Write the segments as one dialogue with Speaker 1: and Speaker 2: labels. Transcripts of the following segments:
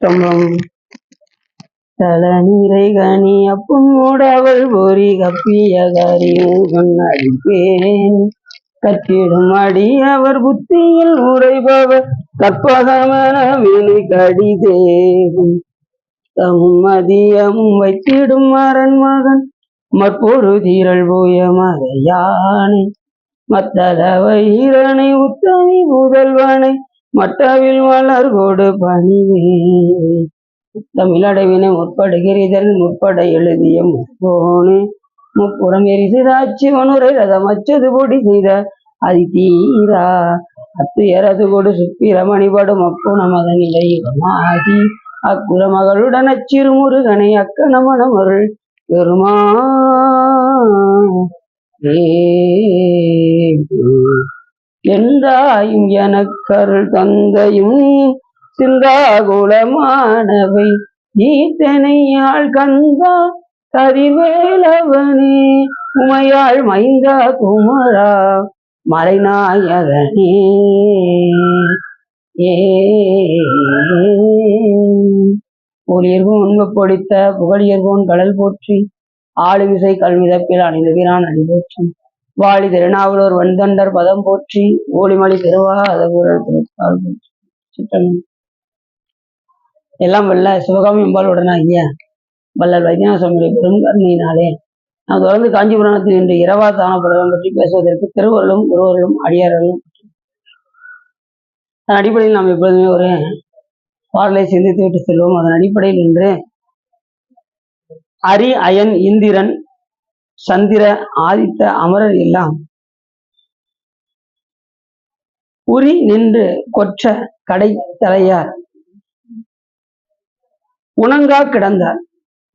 Speaker 1: தம்பம் தலநீரை கனி அப்புமூடவள் பொறி கப்பிய கரியும் அடிப்பேன் கற்றிடும் அடி அவர் புத்தியில் உரைபவர் கற்பகமன விழி கடிதேகும் தமும் மதியமும் வைத்திடும் மரன் மகன் மற்பொரு தீரல் போய மதையானை மத்தளவை ஈரனை உத்தமி புதல்வனை மட்டவில் மலர் கொடு பணிவே தமிழடைவினை முற்படுகிறதல் முற்பட எழுதிய முற்போனே முப்புறம் எரிசிதாட்சி வனுரை ரதம் அச்சது பொடி செய்த அதி தீரா அத்துயரது கொடு சுப்பிரமணிபடும் அப்புணம் அதன் நிலையுமாகி அக்குல மகளுடன் அச்சிறு முருகனை அக்கணமணமருள் பெருமா எந்தாயும் எனக்கருள் தந்தையும் சிந்தாகுலமானவை நீத்தனையாள் கந்தா கதிர்வேலவனே உமையாள் மைந்தா குமரா மலைநாயகனே ஒளியர்கோன் உண்மை பொடித்த புகழியர்கோன் கடல் போற்றி ஆளுமிசை கல்விதப்பில் அணிந்த வீரான் அடி போற்றி வாழி திருநாவலூர் வன்தொண்டர் பதம் போற்றி ஓளிமொழி திருவா அதகுரல் திருத்தாள் போற்றி சித்தம் எல்லாம் வல்ல சிவகாமி அம்பாளுடனாகிய வள்ளல் வைத்தியநாத சுவாமியுடைய பெரும் கருணையினாலே நாம் தொடர்ந்து காஞ்சிபுராணத்தில் இன்று இரவா தானப்படுவதை பற்றி பேசுவதற்கு திருவருளும் குருவர்களும் அடியார்களும் அதன் அடிப்படையில் நாம் எப்பொழுதுமே ஒரு பாடலை சிந்தித்து விட்டு செல்வோம். அதன் அடிப்படையில் இன்று அரி அயன் இந்திரன் சந்திர ஆதித்த அமரர் எல்லாம் உரி நின்று கொற்ற கடை தலையார் உணங்கா கிடந்தார்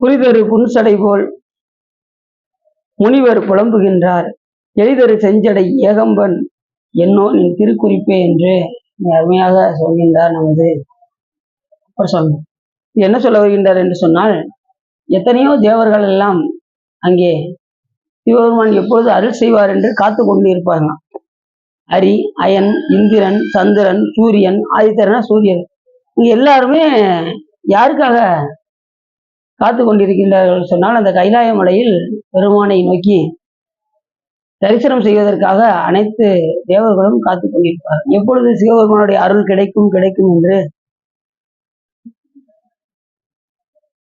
Speaker 1: புரிதொரு புன்சடை போல் முனிவர் புலம்புகின்றார் எளிதொரு செஞ்சடை ஏகம்பன் என்னோ நின் திருக்குறிப்பே என்று அருமையாக சொல்கின்றார். நமது சொன்ன என்ன சொல்ல வருகின்றார் என்று சொன்னால், எத்தனையோ தேவர்கள் எல்லாம் அங்கே சிவபெருமான் எப்பொழுது அருள் செய்வார் என்று காத்து கொண்டு இருப்பாங்க. அரி அயன் இந்திரன் சந்திரன் சூரியன் ஆதித்தரன சூரியன் இங்க எல்லாருமே யாருக்காக காத்து கொண்டிருக்கின்றார்கள் சொன்னால், அந்த கைலாய மலையில் பெருமானை நோக்கி தரிசனம் செய்வதற்காக அனைத்து தேவர்களும் காத்து கொண்டிருப்பார். எப்பொழுது சிவபெருமானுடைய அருள் கிடைக்கும் கிடைக்கும் என்று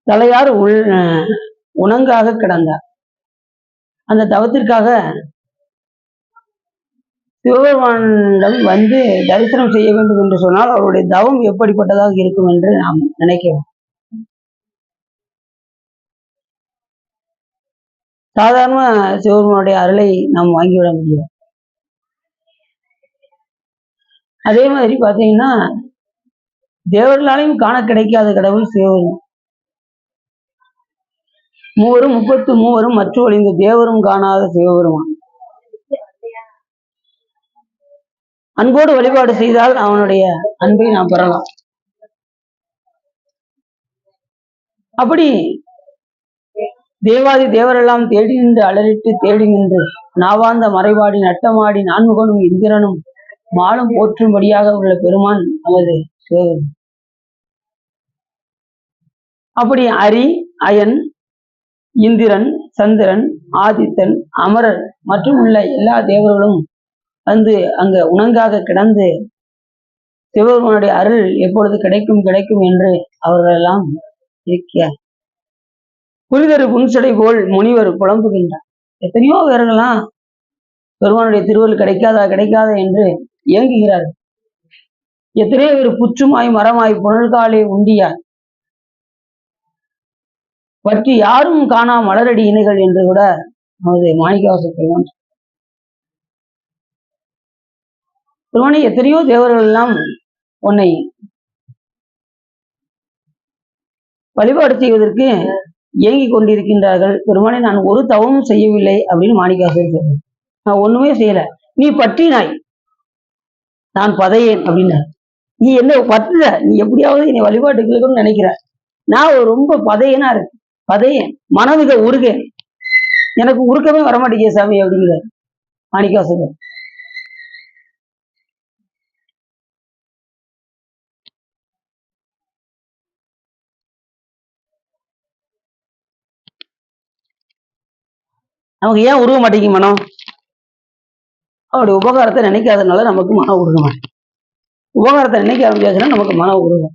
Speaker 1: தலையார் உணங்காக கிடந்தார். அந்த தவத்திற்காக சிவபெருமானிடம் வந்து தரிசனம் செய்ய வேண்டும் என்று சொன்னால் அவருடைய தவம் எப்படிப்பட்டதாக இருக்கும் என்று நாம் நினைக்கிறோம். சாதாரண சிவபெருமானுடைய அருளை நாம் வாங்கிவிட முடியும். அதே மாதிரி பார்த்தீங்கன்னா தேவர்களாலையும் காண கிடைக்காத கடவுள் சிவபெருமான். மூவரும் 33 மற்ற ஒளிந்த தேவரும் காணாத சிவபெருமான். அன்போடு வழிபாடு செய்தால் அவனுடைய அன்பை நாம் பெறலாம். அப்படி தேவாதி தேவரெல்லாம் தேடி நின்று அலறிட்டு தேடி நின்று நாவாந்த மறைபாடி நட்டமாடி நான்முகனும் இந்திரனும் மாலும் போற்றும்படியாக உள்ள பெருமான் நமது சிவபெருமான். அப்படி அரி அயன் இந்திரன் சந்திரன் ஆதித்தன் அமரர் மற்றும் உள்ள எல்லா தேவர்களும் வந்து அங்கு உணங்காக கிடந்து சிவபெருமானுடைய அருள் எப்பொழுது கிடைக்கும் கிடைக்கும் என்று அவர்கள் எல்லாம் இருக்கிறார். புரிதரு புன்சடை போல் முனிவர் புலம்புகின்றார். எத்தனையோ பேர்கள்லாம் பெருமானுடைய திருவருள் கிடைக்காதா கிடைக்காதா என்று இயங்குகிறார்கள். எத்தனையோ பேர் புற்றுமாய் மரமாய் புனல்காலே உண்டியார் பற்றி யாரும் காணா மலரடி இணைகள் என்று கூட நமது மாணிக்கவாசகர் பெருமானை எத்தனையோ தேவர்கள் எல்லாம் உன்னை வழிபாடு செய்வதற்கு இயங்கிக் கொண்டிருக்கின்றார்கள். பெருமானை நான் ஒரு தவமும் செய்யவில்லை அப்படின்னு மாணிக்கவாசகர் சொல்றேன். நான் ஒண்ணுமே செய்யல, நீ பற்றினாய், நான் பதையேன் அப்படின்னா. நீ என்ன பற்றுற, நீ எப்படியாவது என்னை வழிபாட்டுக்கு நினைக்கிற, நான் ரொம்ப பதையனா இருக்கு, பதையேன் மனமிக உருகேன், எனக்கு உருக்கமே வரமாட்டேங்குது சாமி அப்படிங்கிறார் மாணிக்கவாசகர். நமக்கு ஏன் உருக மாட்டேங்குது மனம்? அவருடைய உபகாரத்தை நினைக்காதனால நமக்கு மனம் உருக மாட்டேங்குது. உபகாரத்தை நினைக்க ஆரம்பிச்சாச்சுன்னா நமக்கு மனம் உருகும்.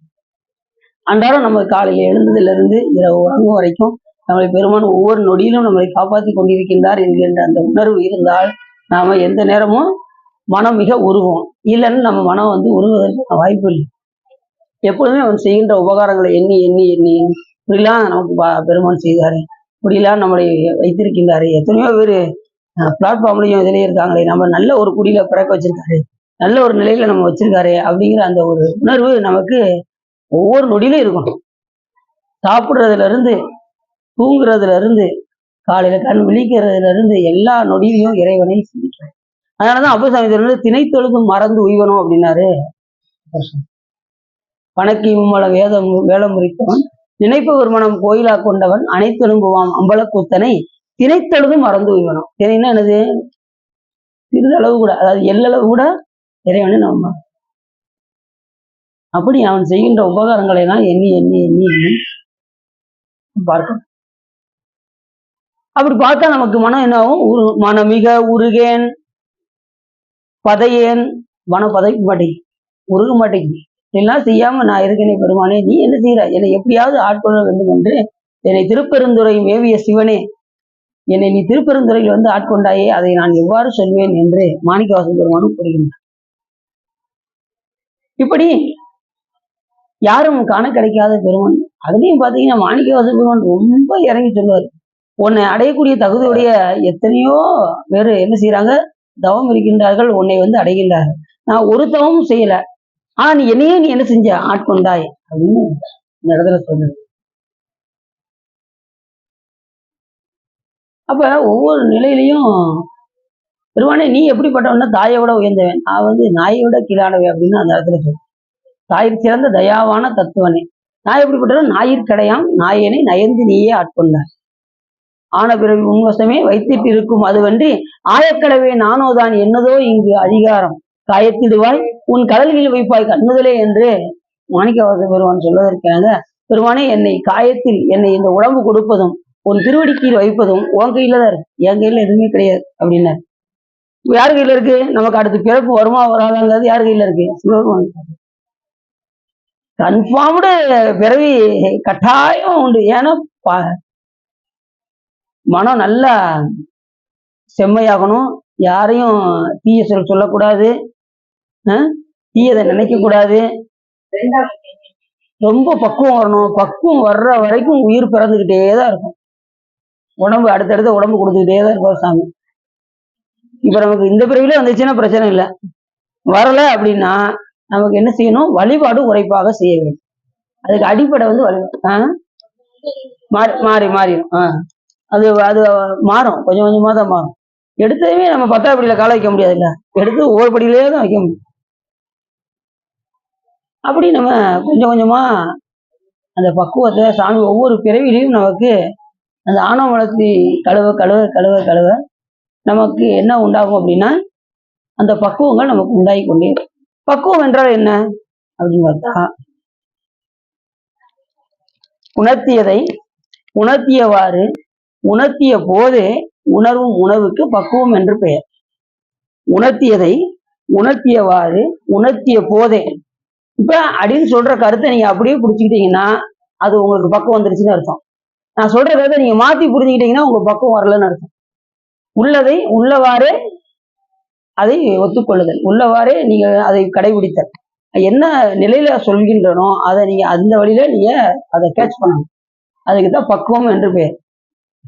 Speaker 1: அன்றாடம் நம்ம காலையில் எழுந்ததுல இருந்து இரவு உறங்கும் வரைக்கும் நம்மளை பெருமான் ஒவ்வொரு நொடியிலும் நம்மளை காப்பாற்றி கொண்டிருக்கின்றார் என்கின்ற அந்த உணர்வு இருந்தால் நாம எந்த நேரமும் மனம் மிக உருகும். இல்லைன்னு நம்ம மனம் உருகுவதற்கு வாய்ப்பு இல்லை. எப்பொழுதுமே அவன் செய்கின்ற உபகாரங்களை எண்ணி எண்ணி எண்ணி எண்ணி இப்படிலாம் நமக்கு பெருமான் செய்தாரு, இப்படிலாம் நம்மளை வைத்திருக்கின்றாரு. எத்தனையோ பேர் பிளாட்ஃபார்ம்லையும் இதிலே இருக்காங்களே, நம்ம நல்ல ஒரு குடியில பிறக்க வச்சிருக்காரு, நல்ல ஒரு நிலையில நம்ம வச்சிருக்காரு அப்படிங்கிற அந்த ஒரு உணர்வு நமக்கு ஒவ்வொரு நொடியிலும் இருக்கணும். சாப்பிட்றதுல இருந்து தூங்குறதுல இருந்து காலையில கண் விழிக்கிறதுல இருந்து எல்லா நொடியிலையும் இறைவனை சிந்திக்கிறோம். அதனாலதான் அப்பசாமி திணைத்தொழுதும் மறந்து உய்வனும் அப்படின்னாரு. வணக்கி மும்மல வேலம் முறித்தவன் நினைப்பவர் மனம் கோயிலா கொண்டவன் அனைத்தெலும்புவாம் அம்பலக்கூத்தனை திணைத்தொழுதும் மறந்து உய்வனும். தினைன்னா என்னது? சிறிதளவு கூட, அதாவது எல்லளவு கூட இறைவனை நம்ம அப்படி அவன் செய்கின்ற உபகாரங்களை எல்லாம் எண்ணி எண்ணி எண்ணி எண்ணி பார்க்கணும். அப்படி பார்த்தா நமக்கு மனம் என்ன ஆகும்? மனமிக உருகேன் பதையேன். மனம் பதைக்க மாட்டேங்குது, உருக மாட்டேங்குது. எல்லாம் செய்யாம நான் இருக்கேனே பெருமானே, நீ என்ன செய்யற? என்னை எப்படியாவது ஆட்கொள்ள வேண்டும் என்று என்னை திருப்பெருந்துறை மேவிய சிவனே, என்னை நீ திருப்பெருந்துறையில் ஆட்கொண்டாயே, அதை நான் எவ்வாறு சொல்வேன் என்று மாணிக்கவாசக பெருமானும் கூறுகின்றார். இப்படி யாரும் காண கிடைக்காத பெருமான். அதுலயும் பாத்தீங்கன்னா மாணிக்கவாசக பெருமான் ரொம்ப இறங்கி சொல்லுவார். உன்னை அடையக்கூடிய தகுதியுடைய எத்தனையோ பேரு என்ன செய்யறாங்க? தவம் இருக்கின்றார்கள், உன்னை அடைகின்றார்கள். நான் ஒரு தவமும் செய்யல, ஆனா நீ என்னையே நீ என்ன செஞ்ச? ஆட்கொண்டாய் அப்படின்னு இந்த இடத்துல சொல்லுது. அப்ப ஒவ்வொரு நிலையிலையும் பெருமானே நீ எப்படிப்பட்டவன்னா தாயை விட உயர்ந்தவன், நான் நாயை விட கீழானவன் அப்படின்னு அந்த இடத்துல சொல்லு. தாயிற் சிறந்த தயாவான தத்துவனே, நான் எப்படிப்பட்டவன்? ஞாயிற்கடையாம் நாயனை நயந்து நீயே ஆட்கொண்டாய். ஆன பிறகு உன்வசமே வைத்திட்டு இருக்கும் அதுவன்றி ஆயக்கடவே நானோதான் என்னதோ இங்கு அதிகாரம் காயத்திடுவாய் உன் கடல்களில் வைப்பாய் கண்ணுதலே என்று மாணிக்கவாசக பெருமான் சொல்வதற்காக, பெருமானே என்னை காயத்தில் என்னை இந்த உடம்பு கொடுப்பதும் உன் திருவடிக்கீழ் வைப்பதும் உன் கையில தான் இருக்கு, என் கையில எதுவுமே கிடையாது அப்படின்னாரு. யார் கையில இருக்கு? நமக்கு அடுத்து பிறப்பு வருமா வராதாங்கிறது யார் கையில இருக்கு? சிவபெருமான். கன்ஃபார்ம்டு பிறவி கட்டாயம் உண்டு. ஏன்னா மனம் நல்லா செம்மையாகணும், யாரையும் தீய சொல்லக்கூடாது, தீயதை நினைக்க கூடாது, ரொம்ப பக்குவம் வரணும். பக்குவம் வர்ற வரைக்கும் உயிர் பிறந்துகிட்டே தான் இருக்கும், உடம்பு அடுத்தடுத்த உடம்பு கொடுத்துக்கிட்டே தான் இருக்கும் சாமி. இப்ப நமக்கு இந்த பிறவிலே வந்துச்சுன்னா பிரச்சனை இல்லை, வரல அப்படின்னா நமக்கு என்ன செய்யணும்? வழிபாடு உரைப்பாக செய்ய வேண்டும். அதுக்கு அடிப்படை வழிபாடு மாறிடும். அது அது மாறும், கொஞ்சம் கொஞ்சமா தான் மாறும். எடுத்ததுமே நம்ம 10ஆம் படியில கால வைக்க முடியாது இல்ல, எடுத்து ஒவ்வொரு படியிலே தான் வைக்க முடியும். அப்படி நம்ம கொஞ்சம் கொஞ்சமா அந்த பக்குவத்தை சாமி ஒவ்வொரு பிறவிலையும் நமக்கு அந்த ஆணவ மலத்தை கழுவ கழுவ கழுவ கழுவ நமக்கு என்ன உண்டாகும் அப்படின்னா அந்த பக்குவங்கள் நமக்கு உண்டாகி கொண்டே. பக்குவம் என்றால் என்ன அப்படின்னு பார்த்தா, உணர்த்தியதை உணர்த்தியவாறு உணர்த்திய போதே உணர்வும் உணர்வுக்கு பக்குவம் என்று பெயர். உணர்த்தியதை உணர்த்தியவாறு உணர்த்திய போதே, இப்ப அப்படின்னு சொல்ற கருத்தை நீங்க அப்படியே புடிச்சுக்கிட்டீங்கன்னா அது உங்களுக்கு பக்குவம் வந்துருச்சுன்னு அர்த்தம். நான் சொல்ற கருத்தை நீங்க மாத்தி புரிஞ்சுக்கிட்டீங்கன்னா உங்களுக்கு பக்குவம் வரலன்னு அர்த்தம். உள்ளதை உள்ளவாறே அதை ஒத்துக்கொள்ளுதல், உள்ளவாறே நீங்க அதை கடைபிடித்தல். என்ன நிலையில சொல்கின்றனோ அதை நீங்க அந்த வழியில நீங்க அதை கேட்ச் பண்ணணும். அதுக்குதான் பக்குவம் என்று பெயர்.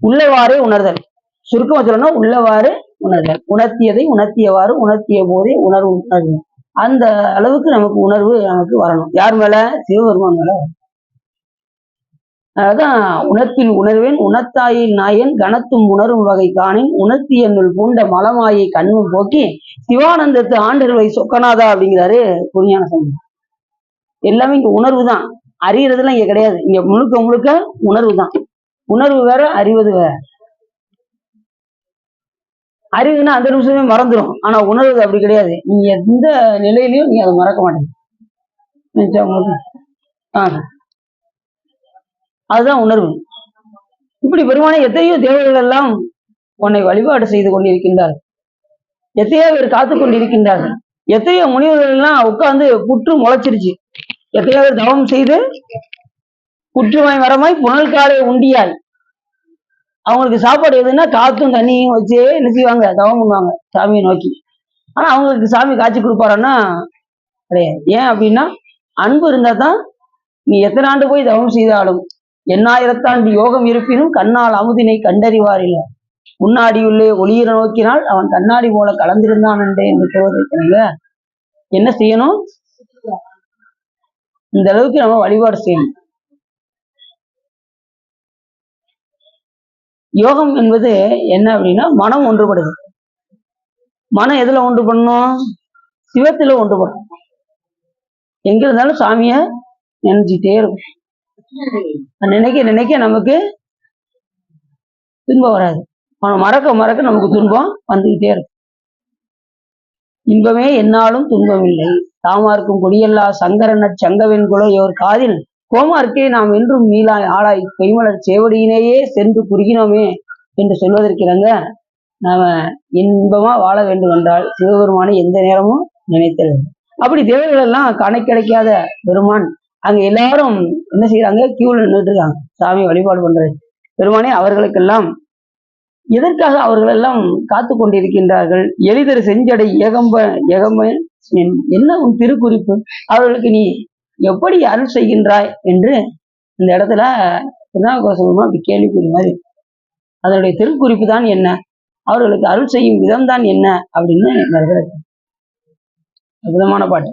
Speaker 1: உள்ளவாறே உணர்தல், சுருக்கமா சொல்லணும், உள்ளவாறு உணர்தல். உணர்த்தியதை உணர்த்தியவாறு உணர்த்திய போதே உணர்வு உணர்வு. அந்த அளவுக்கு நமக்கு உணர்வு நமக்கு வரணும். யார் மேல? சிவபெருமான் மேல. அதான் உணர்த்தில் உணர்வேன் உணர்த்தாயில் நாயன் கனத்தும் உணரும் வகை காணின் உணர்த்தி என்னுள் பூண்ட மலமாயை கண்ணும் போக்கி சிவானந்தத்து ஆண்டர்வை சொக்கநாதா அப்படிங்கிறாரு புரியான சம்பந்தம். எல்லாமே இங்க உணர்வு தான், அறியறதுலாம் இங்க கிடையாது. இங்க முழுக்க முழுக்க உணர்வு தான். உணர்வு வேற, அறிவது வேற. அறிவுன்னா அந்த நிமிஷமே மறந்துடும், ஆனா உணர்வு அப்படி கிடையாது. நீங்க எந்த நிலையிலையும் நீ அதை மறக்க மாட்டீங்க. அதுதான் உணர்வு. இப்படி பெருமானே எத்தனையோ தேவர்கள் எல்லாம் உன்னை வழிபாடு செய்து கொண்டிருக்கின்றார்கள். எத்தனையோ பேர் காத்து கொண்டிருக்கின்றார்கள். எத்தனையோ முனிவர்கள் எல்லாம் உட்கார்ந்து புற்று முளைச்சிருச்சு. எத்தனையோ பேர் தவம் செய்து புற்றுமாய் மரமாய் புனல் காலை உண்டியாய். அவங்களுக்கு சாப்பாடு எதுன்னா காத்தும் தண்ணியும் வச்சே என்ன செய்வாங்க, தவம் பண்ணுவாங்க சாமியை நோக்கி. ஆனா அவங்களுக்கு சாமி காட்சி கொடுப்பாருன்னா கிடையாது. ஏன் அப்படின்னா அன்பு இருந்தா தான் நீ எத்தனை ஆண்டு போய் தவம் செய்தாலும் எண்ணாயிரத்தாண்டு யோகம் இருப்பினும் கண்ணால் அமுதினை கண்டறிவார் இல்லை. முன்னாடியுள்ளே ஒளியிற நோக்கினால் அவன் கண்ணாடி போல கலந்திருந்தான் என்று சொல்வதற்கு என்ன செய்யணும்? இந்த அளவுக்கு நம்ம வழிபாடு செய்யணும். யோகம் என்பது என்ன அப்படின்னா மனம் ஒன்றுபடுது. மனம் எதுல ஒன்று பண்ணணும்? சிவத்துல ஒன்றுபடும். எங்க இருந்தாலும் சாமிய நினைச்சிட்டே இருக்கும். நினைக்க நினைக்க நமக்கு துன்பம் வராது. அவன் மறக்க மறக்க நமக்கு துன்பம் வந்துகிட்டே இருக்கும். இன்பமே என்னாலும் துன்பம் இல்லை, தாமார்க்கும் கொடியல்லா சங்கரன சங்கவென்குலோ இவர் காதில் கோமார்க்கே நாம் என்றும் மீளாய் ஆளாய் பொய்மலர் சேவடியினேயே சென்று குறுகினோமே என்று சொல்வதற்கிறங்க நாம இன்பமா வாழ வேண்டும் என்றால் சிவபெருமானை எந்த நேரமும் நினைத்தல். அப்படி தேவர்கள் எல்லாம் கிடைக்காத பெருமான் அங்க எல்லாரும் என்ன செய்யறாங்க? கியூல நின்றுட்டு இருக்காங்க சாமி வழிபாடு பண்றது. பெருமானே அவர்களுக்கெல்லாம் எதற்காக அவர்கள் எல்லாம் காத்து கொண்டிருக்கின்றார்கள்? எளிதர் செஞ்சடை ஏகம்ப என்ன உன் திருக்குறிப்பு? அவர்களுக்கு நீ எப்படி அருள் செய்கின்றாய் என்று இந்த இடத்துல திருநாவுக்கரசர் அப்படி கேள்விக்குறி மாதிரி. அதனுடைய திருக்குறிப்பு தான் என்ன? அவர்களுக்கு அருள் செய்யும் விதம் தான் என்ன அப்படின்னு அற்புதமான பாட்டு.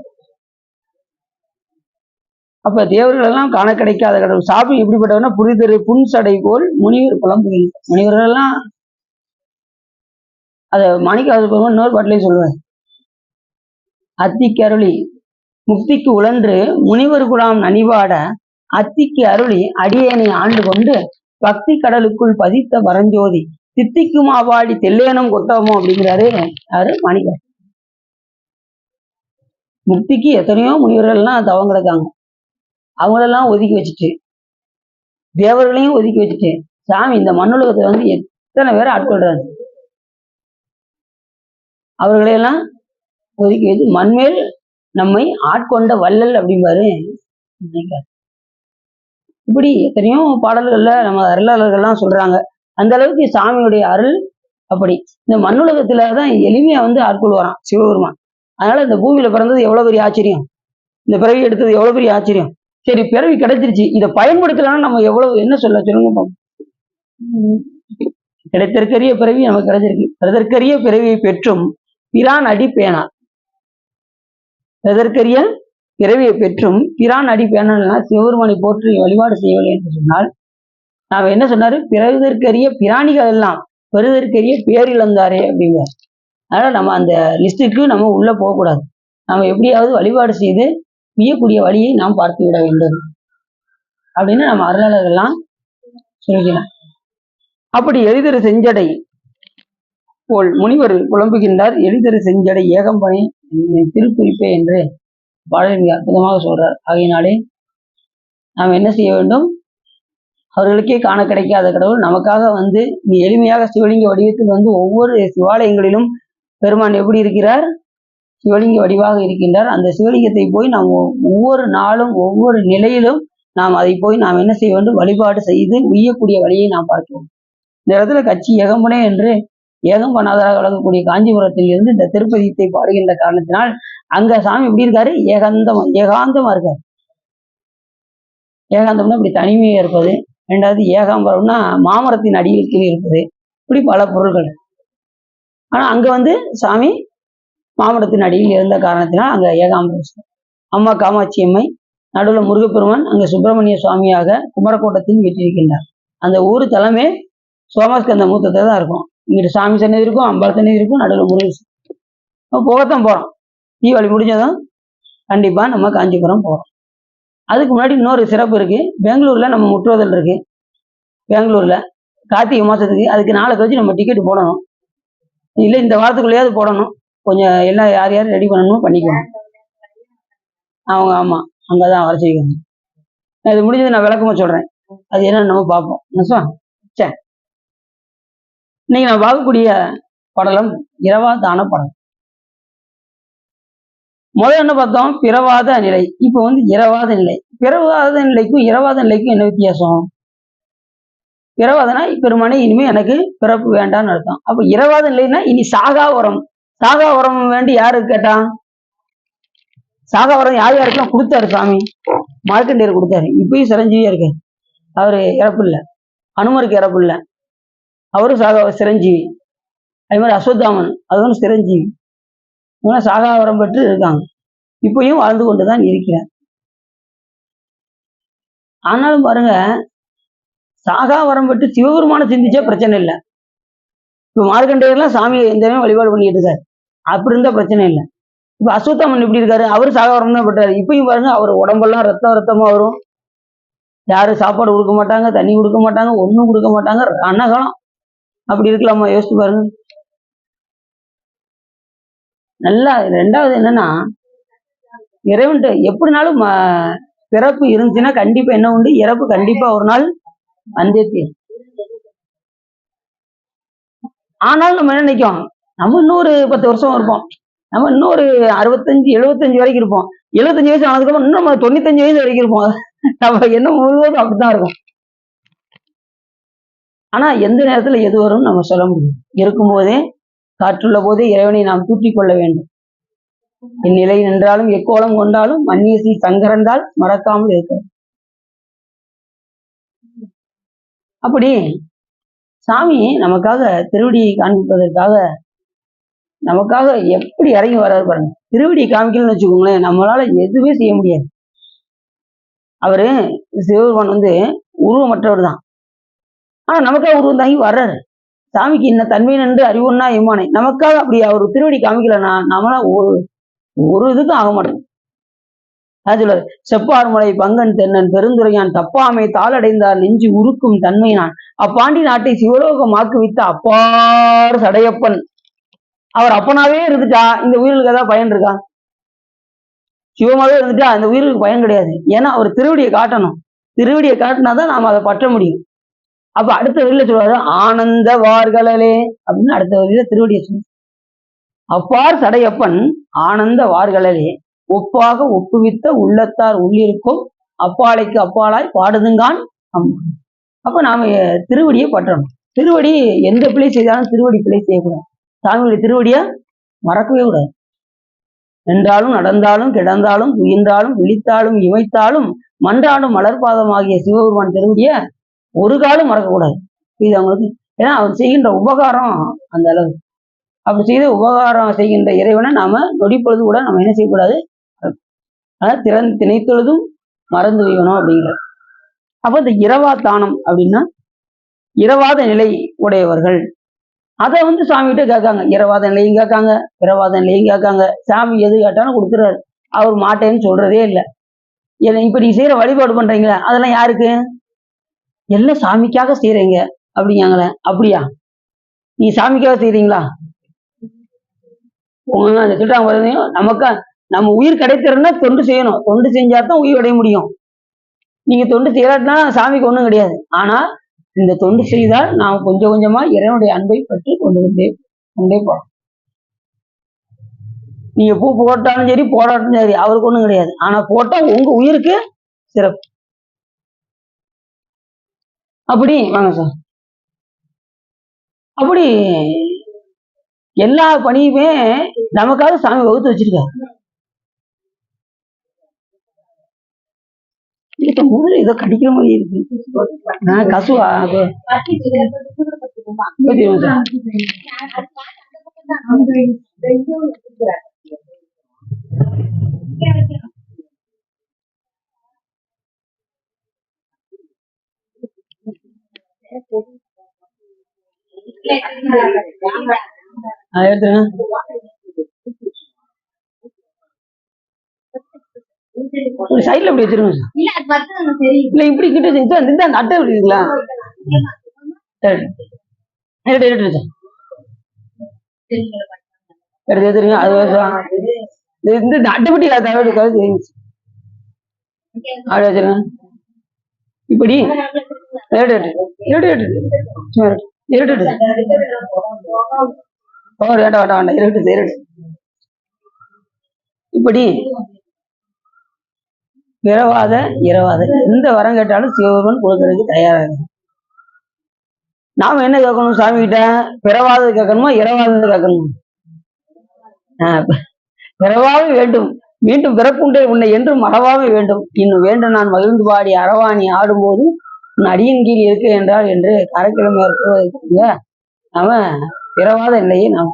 Speaker 1: அப்ப தேவர்கள் எல்லாம் காண கிடைக்காத கடவுள் சாமி எப்படிப்பட்டவனா புரிதரு புன்சடை போல் முனிவர் புலம்புகின்ற முனிவர்கள் எல்லாம் அத மாணிக்க இன்னொரு பாட்டிலையும் சொல்லுவார். அத்திக்கு அருளி முக்திக்கு உழன்று முனிவர் குலாம் நனிவாட அத்திக்கு அருளி அடியேனை ஆண்டு கொண்டு பக்தி கடலுக்குள் பதித்த பரஞ்சோதி தித்திக்கும் ஆவாடி தெல்லேனம் கொட்டமோ அப்படிங்கிறாரு யாரு? மாணிக்க. முக்திக்கு எத்தனையோ முனிவர்கள்லாம் தவம் கிடக்காங்க. அவங்களெல்லாம் ஒதுக்கி வச்சுட்டு தேவர்களையும் ஒதுக்கி வச்சுட்டு சாமி இந்த மண்ணுலகத்துல வந்து எத்தனை பேரை ஆட்கொள்றாரு. அவர்களையெல்லாம் ஒதுக்கி வச்சு மண்மேல் நம்மை ஆட்கொண்ட வள்ளல் அப்படிம்பாரு. இப்படி எத்தனையோ பாடல்கள்ல நம்ம அருளாளர்கள்லாம் சொல்றாங்க. அந்த அளவுக்கு சாமியுடைய அருள் அப்படி இந்த மண்ணுலகத்துலதான் எளிமையா வந்து ஆட்கொள்வாராம் சிவபெருமான். அதனால இந்த பூமியில பிறந்தது எவ்வளவு பெரிய ஆச்சரியம், இந்த பிறவி எடுத்தது எவ்வளவு பெரிய ஆச்சரியம். சரி, பிறவி கிடைச்சிருச்சு, இதை பயன்படுத்தலன்னா நம்ம எவ்வளவு என்ன சொல்லுங்க. கிடைத்தற்கரிய பிறவி நமக்கு கிடைச்சிருக்கு. அதற்கரிய பிறவியை பெற்றும் பிரான் அடி பேனார். எதற்கரிய பிறவியை பெற்றும் பிரான் அடி பேனா சிவபெருமானை போற்றி வழிபாடு செய்யவில்லை என்று சொன்னால் நாம என்ன சொன்னாரு? பிறவிதற்கரிய பிராணிகள் எல்லாம் பெறுதற்கரிய பேரிழந்தாரே அப்படிங்கிறார். அதனால நம்ம அந்த லிஸ்டுக்கு நம்ம உள்ள போகக்கூடாது. நம்ம எப்படியாவது வழிபாடு செய்து வியக்கூடிய வழியை நாம் பார்த்து விட வேண்டும் அப்படின்னு நம்ம அருளாளர்கள்லாம் சொல்லிக்கலாம். அப்படி எளிதரு செஞ்சடை போல் முனிவர் புலம்புகின்றார். எளிதரு செஞ்சடை ஏகம்பனை திருக்குறிப்பே என்று பாடல் மிக அற்புதமாக சொல்றார். ஆகையினாலே நாம் என்ன செய்ய வேண்டும்? அவர்களுக்கே காண கிடைக்காத கடவுள் நமக்காக வந்து எளிமையாக சிவலிங்க வடிவத்தில் வந்து ஒவ்வொரு சிவாலயங்களிலும் பெருமான் எப்படி இருக்கிறார்? சிவலிங்க வடிவாக இருக்கின்றார். அந்த சிவலிங்கத்தை போய் நாம் ஒவ்வொரு நாளும் ஒவ்வொரு நிலையிலும் நாம் அதை போய் நாம் என்ன செய்ய வேண்டும்? வழிபாடு செய்து உய்யக்கூடிய வழியை நாம் பார்க்கிறோம். இந்த இடத்துல கட்சி ஏகம்பனே என்று ஏகம்பநாதராக வழங்கக்கூடிய காஞ்சிபுரத்தில் இருந்து இந்த திருப்பதியத்தை பாடுகின்ற காரணத்தினால் அங்க சாமி எப்படி இருக்காரு? ஏகாந்தமா இருக்காரு. ஏகாந்தம்னா இப்படி தனிமையா இருப்பது. ரெண்டாவது ஏகாம்பரம்னா மாமரத்தின் அடியில் கீழே இருப்பது. இப்படி பல பொருள்கள். ஆனா அங்க வந்து சாமி மாமரத்தின் அடியில் இருந்த காரணத்தினால் அங்க ஏகாம்பரம். அம்மா காமாட்சி அம்மை, நடுவில் முருகப்பெருமான், அங்க சுப்பிரமணிய சுவாமியாக குமரக்கோட்டத்தில் வீட்டிருக்கின்றார். அந்த ஊர் தலைமை சோமஸ்கந்த மூத்தத்தை தான் இருக்கும். இங்கிட்டு சாமி சன்னதி இருக்கும், அம்பாள் சன்னதி இருக்கும், நடுவில் முருகன். போகத்தான் போறோம். தீபாவளி முடிஞ்சதும் கண்டிப்பா நம்ம காஞ்சிபுரம் போறோம். அதுக்கு முன்னாடி இன்னொரு சிறப்பு இருக்கு. பெங்களூர்ல நம்ம முற்றுவதல் இருக்கு. பெங்களூர்ல கார்த்திகை மாசத்துக்கு அதுக்கு நாளை கழிச்சு நம்ம டிக்கெட் போடணும். இல்லை இந்த வாரத்துக்குள்ளேயாவது போடணும். கொஞ்சம் எல்லாம் யார் யார் ரெடி பண்ணணும் பண்ணிக்கணும். அவங்க ஆமா அங்கதான் வர செய்யணும். இது முடிஞ்சது நான் விளக்கமா சொல்றேன். அது என்னன்னு நம்ம பார்ப்போம். சரி. இன்னைக்கு நான் பார்க்கக்கூடிய படலம் இரவாதான படம். முதல்ல என்ன பார்த்தோம்? பிறவாத நிலை. இப்ப இரவாத நிலை. பிறவாத நிலைக்கும் இரவாத நிலைக்கும் என்ன வித்தியாசம்? பிறவாதனா பெருமானே இனிமே எனக்கு பிறப்பு வேண்டாம்னு அர்த்தம். அப்ப இரவாத நிலைன்னா இனி சாகாவரம். சாகாவரம் வேண்டி யாருக்கு கேட்டான்? சாகாவரம் யார் யாருக்கெல்லாம் கொடுத்தாரு சாமி? மார்க்கண்டேயர் கொடுத்தாரு. இப்பயும் சிரஞ்சீவியா இருக்கு. அவரு இறப்பு இல்லை. அனுமருக்கு இறப்பு இல்லை. அவரும் சிரஞ்சீவி. அதே மாதிரி அஸ்வத்தாமன் அதுவும் சிரஞ்சீவி. இவங்க சாகாவரம் பெற்று இருக்காங்க. இப்பயும் வாழ்ந்து கொண்டுதான் இருக்கிறார். ஆனாலும் பாருங்க, சாகாவரம் பெற்று சிவபெருமான சிந்திச்சா பிரச்சனை இல்லை. இப்ப மார்க்கண்டேயர்லாம் சாமியை எந்த வழிபாடு பண்ணிட்டு இருக்காரு. அப்படி இருந்தா பிரச்சனை இல்லை. இப்ப அஸ்வத்தாமன் எப்படி இருக்காரு? அவரு சாகாவரம் தான் பெற்றாரு. இப்பயும் பாருங்க, அவர் உடம்பெல்லாம் ரத்தமா வரும். யாரும் சாப்பாடு கொடுக்க மாட்டாங்க, தண்ணி கொடுக்க மாட்டாங்க, ஒண்ணும் கொடுக்க மாட்டாங்க. அன்னகாலம் அப்படி இருக்கலாமா? யோசிச்சு பாருங்க. நல்லா. ரெண்டாவது என்னன்னா, இறைவன்ட்டு எப்படினாலும் பிறப்பு இருந்துச்சுன்னா கண்டிப்பா என்ன உண்டு? இறப்பு கண்டிப்பா ஒரு நாள் வந்தே தீரும். ஆனாலும் நம்ம என்ன நினைக்கும்? நம்ம இன்னொரு 10 வருஷம் இருப்போம். நம்ம இன்னொரு 65, 75 வரைக்கும் இருப்போம். 75 வயசு ஆனதுக்கப்புறம் இன்னும் நம்ம 95 வயசு வரைக்கும் இருப்போம். நம்ம என்ன முழுவதும் அப்படித்தான் இருக்கும். ஆனா எந்த நேரத்துல எது வரும் நம்ம சொல்ல முடியும். இருக்கும்போதே, காற்றுள்ள போதே இறைவனை நாம் தூற்றிக் கொள்ள வேண்டும். இந்நிலை நின்றாலும் எக்கோலம் கொண்டாலும் மன்னியசி சங்கரந்தால் மறக்காமல் இருக்க. அப்படி சாமி நமக்காக திருவடியை காண்பிப்பதற்காக நமக்காக எப்படி இறங்கி வர்றாரு பாருங்க. திருவடியை காமிக்கணும்னு வச்சுக்கோங்களேன், நம்மளால எதுவுமே செய்ய முடியாது. அவரு சிவபெருமான் உருவமற்றவர் தான். ஆனா நமக்காக உருவம் தாங்கி வர்றாரு. சாமிக்கு இன்ன தன்மை நின்று அறிவுன்னா இம்மானை. நமக்காக அப்படி அவர் திருவடி காமிக்கலன்னா நம்மளா ஒரு இதுக்கும் ஆக மாட்டோம். சொல்லுவாரு, செப்பார்மலை பங்கன் தென்னன் பெருந்துரையான் தப்பாமை தாளடைந்தார் நெஞ்சு உருக்கும் தன்மையினான் அப்பாண்டி நாட்டை சிவலோகம் ஆக்குவித்த அப்பார் சடையப்பன். அவர் அப்பனாவே இருந்துட்டா இந்த உயிர்களுக்கு ஏதாவது பயன் இருக்கா? சிவமாவே இருந்துட்டா அந்த உயிர்களுக்கு பயன் கிடையாது. ஏன்னா அவர் திருவடியை காட்டணும். திருவடியை காட்டினாதான் நாம அதை பற்ற முடியும். அப்ப அடுத்த வழியில சொல்லுவாரு, ஆனந்த வார்களே அப்படின்னு அடுத்த வழியில திருவடியை சொல்லு. அப்பார் சடையப்பன் ஆனந்த வார்களே ஒப்பாக ஒப்புவித்த உள்ளத்தார் உள்ளிருக்கும் அப்பாலைக்கு அப்பாலாய் பாடுதுங்கான் அம்மா. அப்ப நாம திருவடியை பற்றணும். திருவடி எந்த பிழை செய்தாலும் திருவடி பிழை செய்யக்கூடாது. சாமியுடைய திருவடியை மறக்கவே கூடாது. நின்றாலும் நடந்தாலும் கிடந்தாலும் துயின்றாலும் விழித்தாலும் இமைத்தாலும் மன்றாடும் மலர்பாதமாகிய சிவபெருமான் திருவடிய ஒரு காலம் மறக்கக்கூடாது. இது அவங்களுக்கு, ஏன்னா அவர் செய்கின்ற உபகாரம் அந்த அளவு. அப்படி செய்த உபகாரம் செய்கின்ற இறைவனை நாம நொடிப்பொழுது கூட நம்ம என்ன செய்யக்கூடாது? அதாவது திணைத்தொழுதும் மறந்து வைக்கணும் அப்படிங்கிற. அப்ப இந்த இரவா தானம் அப்படின்னா இரவாத நிலை உடையவர்கள். அதை சாமிகிட்ட கேட்காங்க. இரவாத நிலையும் கேட்காங்க, பிறவாத நிலையும் கேட்காங்க. சாமி எது கேட்டாலும் கொடுத்துறாரு. அவர் மாட்டேன்னு சொல்றதே இல்லை. இப்ப நீ செய்யற வழிபாடு பண்றீங்களா, அதெல்லாம் யாருக்கு? எல்லாம் சாமிக்காக செய்யறீங்க அப்படிங்காங்களே. அப்படியா? நீ சாமிக்காக செய்யறீங்களா? அந்த சொல்றாங்க, நமக்கா நம்ம உயிர் கிடைத்திருந்தா தொண்டு செய்யணும். தொண்டு செஞ்சாதான் உயிர் அடைய முடியும். நீங்க தொண்டு செய்யறாட்டினா சாமிக்கு ஒண்ணும் கிடையாது. ஆனா இந்த தொண்டு செய்தால் நாம் கொஞ்சம் கொஞ்சமா இறைவனுடைய அன்பை பற்றி கொண்டே போறோம். நீங்க பூ போட்டாலும் சரி போடாட்டாலும் சரி அவருக்கு ஒண்ணும் கிடையாது. ஆனா போட்டா உங்க உயிருக்கு சிறப்பு. அப்படி வாங்க சார். அப்படி எல்லா பணியுமே நமக்காக சாமி வகுத்து வச்சிருக்காரு. முதல்ல ஏதோ கடிக்கிற மாதிரி இருக்கு. கசுவா எடுத்துருங்க. சைட்ல இப்படி வச்சிருங்க. இல்ல இப்படி கிட்ட இந்த அட்டை இருக்குங்களா? எடுத்துருங்க. அது இந்த அட்டைப்பட்டி அப்படி வச்சிருங்க. இப்படி இருட்டு வேண்டாம் வேண்டாம் வேண்டாம், இருட்டு. இப்படி பிறவாத இரவாத எந்த வரம் கேட்டாலும் சிவபெருமான் கொடுக்கறதுக்கு தயாராக. நாம என்ன கேட்கணும் சாமி கிட்ட? பிறவாதது கேட்கணுமா இரவாதது கேட்கணுமா? பிறவாவே வேண்டும், மீண்டும் பிறப்புண்டே உன்னை என்று மறவாவே வேண்டும். இன்னும் வேண்டும் நான் மகிழ்ந்து பாடி அரவாணி ஆடும்போது உன் அடியின் கீழ் இருக்க என்றால் என்று கரைக்கிழமை ஏற்படுவதற்கு நாம பிறவாத நிலையை நாம்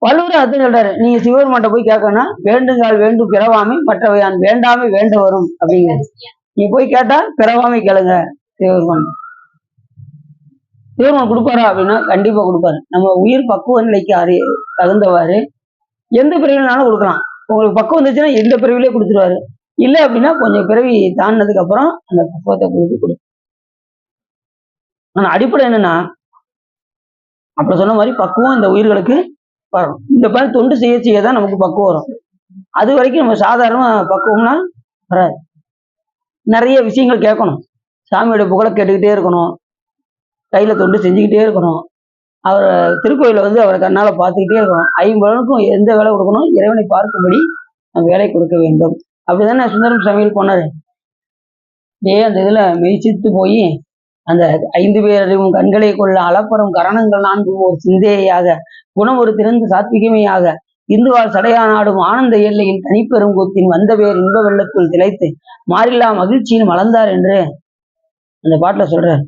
Speaker 1: வள்ளுவர் அர்த்தம் சொல்றாரு. நீங்க சிவபெருமான்ட்ட போய் கேட்கணும்னா வேண்டுங்கால் வேண்டும் பிறவாமை மற்றவை நான் வேண்டாமை வேண்ட வரும் அப்படிங்க. நீ போய் கேட்டா பிறவாமை கேளுங்க. சிவபெருமான் கொடுப்பாரா அப்படின்னா கண்டிப்பா கொடுப்பாரு. நம்ம உயிர் பக்குவ நிலைக்கு தகுந்தவாறு எந்த பிறவினாலும் கொடுக்கலாம். உங்களுக்கு பக்குவம் வந்துச்சுன்னா எந்த பிறவிலே கொடுத்துருவாரு. இல்லை அப்படின்னா கொஞ்சம் பிறவி தாண்டினதுக்கு அப்புறம் அந்த பக்குவத்தை கொடுக்கும். ஆனா அடிப்படை என்னன்னா, அப்படி சொன்ன மாதிரி பக்குவம் இந்த உயிர்களுக்கு வரும். இந்த மாதிரி தொண்டு செய்ய செய்யதான் நமக்கு பக்குவம் வரும். அது வரைக்கும் நம்ம சாதாரண பக்குவம்னா வராது. நிறைய விஷயங்கள் கேட்கணும். சாமியோட புகழை கேட்டுக்கிட்டே இருக்கணும், கையில தொண்டு செஞ்சுக்கிட்டே இருக்கணும், அவர் திருக்கோயில அவரை கண்ணால பார்த்துக்கிட்டே இருக்கணும். 50 எந்த வேலை கொடுக்கணும்? இறைவனை பார்க்கும்படி வேலை கொடுக்க வேண்டும். அப்படிதானே சுந்தரம் சாமியில் போனாரு. அந்த இதுல மெய்ச்சித்து போய் அந்த 5 பேரையும் கண்களை கொள்ள அளப்பரும் கரணங்கள் 4 ஒரு சிந்தையாக குணம் ஒரு திறந்த சாத்விகமையாக இந்துவால் சடையா நாடும் ஆனந்த எல்லையில் தனிப்பெரும் கூத்தின் வந்த பேர் இன்ப வெள்ளத்துள் திளைத்து மாறில்லா மகிழ்ச்சியில் மலர்ந்தார் என்று அந்த பாட்டுல சொல்றாரு.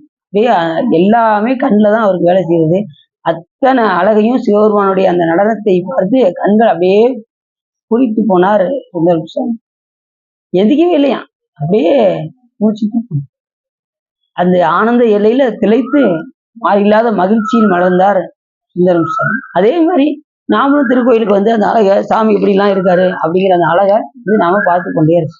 Speaker 1: எல்லாமே கண்ணில் தான் அவருக்கு வேலை செய்யுது. அத்தனை அழகையும் சிவபெருமானுடைய அந்த நடனத்தை பார்த்து கண்கள் அப்படியே குறித்து போனார் சுந்தரம் சாமி. எதுக்கவே இல்லையா, அப்படியே மூச்சுட்டு அந்த ஆனந்த எல்லையில திளைத்து மாறில்லாத மகிழ்ச்சியில் மலர்ந்தார் சுந்தரம் சாமி. அதே மாதிரி நாமளும் திருக்கோயிலுக்கு அந்த அழகை சாமி இப்படிலாம் இருக்காரு அப்படிங்கிற அந்த அழகை நாம பார்த்து கொண்டே இருக்கு.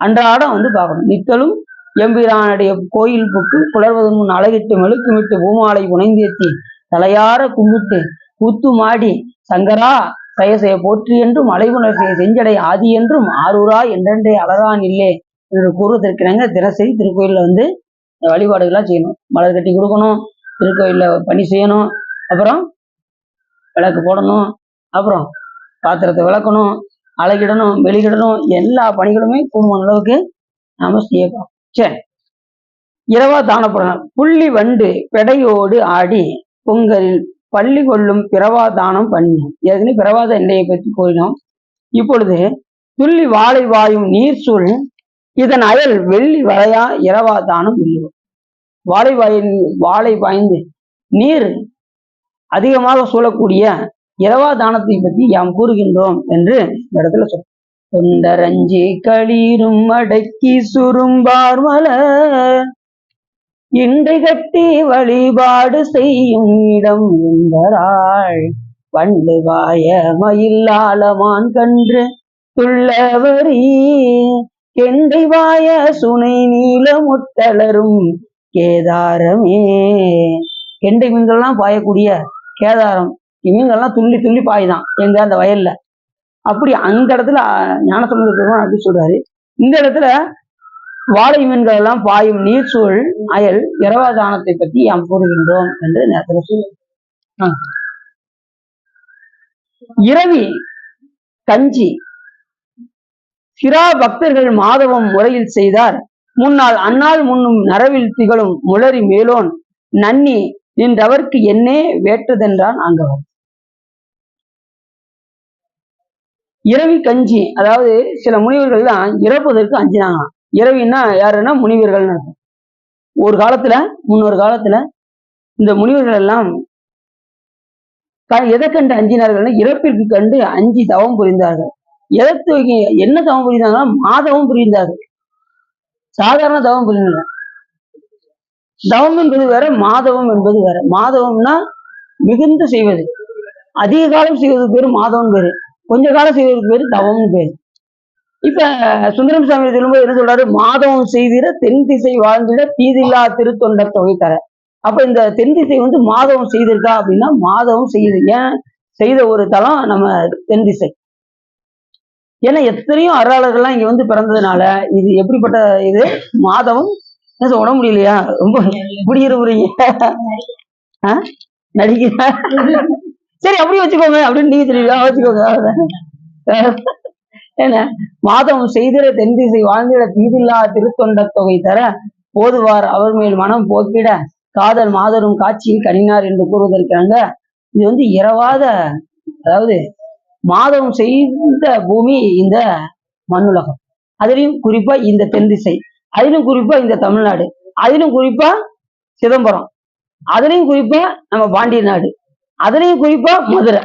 Speaker 1: அன்றாடம் பார்க்கணும். நித்தலும் எம்பிரானுடைய கோயில் புக்கு புலர்வதன் முன் அழகிட்டு மெழுக்குமிட்டு பூமாலை புனைந்தேத்தி தலையார கும்பிட்டு கூத்து மாடி சங்கரா சயசய போற்றி என்றும் அலைவுணர் செஞ்சடை ஆதி என்றும் ஆரூரா என்றே அழகான் இல்லே என்று கூறுவதற்கிறாங்க. தினசரி திருக்கோயில்ல வழிபாடுகள்லாம் செய்யணும். மலர் கட்டி கொடுக்கணும், திருக்கோயில்ல பணி செய்யணும், அப்புறம் விளக்கு போடணும், அப்புறம் பாத்திரத்தை விளக்கணும், அழகிடணும், வெளியிடணும், எல்லா பணிகளுமே கூடுமான அளவுக்கு நாம செய்யணும். சரி, இரவா தானப்படணும். புள்ளி வண்டு பெடையோடு ஆடி பொங்கலில் பள்ளி கொள்ளும் பிறவா தானம் பண்ணினோம். ஏற்கனவே பிறவாத எண்ணெயை பற்றி கூறினோம். இப்பொழுது துள்ளி வாழை வாயும் நீர் சூழ் இதன் அயல் வெள்ளி வளையா இரவா தானம் இல்லையோ. வாழை பாய்ந்து நீர் அதிகமாக சூழக்கூடிய இரவா தானத்தை பற்றி யாம் கூறுகின்றோம் என்று இந்த இடத்துல சொல்றோம். தொண்டரஞ்சி களீரும் அடக்கி சுரும்பார் மலர் இன்றை கட்டி வழிபாடு செய்யும் இடம் என்பராள் வண்டுவாய மயிலாளமான் கன்று துள்ளவரி கெண்டை வாய சுனை நீல முட்டலரும் கேதாரமே. கெண்டை மீன்கள்லாம் பாயக்கூடிய கேதாரம், மீன்கள்லாம் துள்ளி துள்ளி பாய்தான் எங்க அந்த வயல்ல. அப்படி அந்த இடத்துல ஞானசம்பந்த பெருமான் அப்படி சொல்றாரு. இந்த இடத்துல வாழை மீன்கள் எல்லாம் பாயும் நீர்சூழ் அயல் இரவாதானத்தை பற்றி யாம் கூறுகின்றோம் என்று நேரத்தில் சொல்ல. இரவி கஞ்சி சிரா பக்தர்கள் மாதவம் முறையில் செய்தார். முன்னால் அந்நாள் முன்னும் நரவில் திகழும் முளரி மேலோன் நன்னி நின்றவர்க்கு என்னே வேற்றதென்றான் அங்கவர். இரவி கஞ்சி, அதாவது சில முனிவர்கள் தான் இறப்பதற்கு அஞ்சினாங்க. இரவின்னா யாருன்னா முனிவர்கள். ஒரு காலத்துல முன்னொரு காலத்துல இந்த முனிவர்கள் எல்லாம் எதை கண்டு அஞ்சினார்கள்? இறப்பிற்கு கண்டு அஞ்சி தவம் புரிந்தார்கள். என்ன தவம் புரிந்தாங்கன்னா மாதவம் புரிந்தார்கள். சாதாரண தவம் புரிந்தாங்க. தவம் என்பது வேற, மாதவம் என்பது வேற. மாதவம்னா மிகுந்து செய்வது, அதிக காலம் செய்வதற்கு பேரு மாதவம் பேரு, கொஞ்ச காலம் செய்வதற்கு பேரு தவம்னு பேரு. இப்ப சுந்தரம் சாமி சொல்லும்போது என்ன சொல்றாரு? மாதவம் செய்திட தென் திசை வாழ்ந்திட தீதில்லா திருத்தொண்ட தொகை தர. அப்ப இந்த தென் திசை மாதவம் செய்திருக்கா அப்படின்னா மாதவம் செய்யுது. ஏன் செய்த ஒரு தலம் நம்ம தென் திசை. ஏன்னா எத்தனையோ அருளாளர்கள்லாம் இங்க பிறந்ததுனால இது எப்படிப்பட்ட இது மாதவம் உட முடியலையா? ரொம்ப இப்படி இருப்புறீங்க. ஆஹ் நடிக்கிறா. சரி அப்படியே வச்சுக்கோங்க அப்படின்னு நீங்க சொல்லிடுவா, வச்சுக்கோங்க அவ்வளவுதான். என்ன மாதம் செய்திட தென்திசை வாழ்ந்திட தீதில்லா திருத்தொண்ட தொகை தர போதுவார் அவர் மேல் மனம் போக்கிட காதல் மாதரும் காட்சியில் கனினார் என்று கூறுவதற்காங்க. இது வந்து இரவாத, அதாவது மாதம் செய்த பூமி இந்த மண்ணுலகம், அதுலயும் குறிப்பா இந்த தென்திசை, அதிலும் குறிப்பா இந்த தமிழ்நாடு, அதிலும் குறிப்பா சிதம்பரம், அதுலயும் குறிப்பா நம்ம பாண்டிய நாடு, அதுலயும் குறிப்பா மதுரை.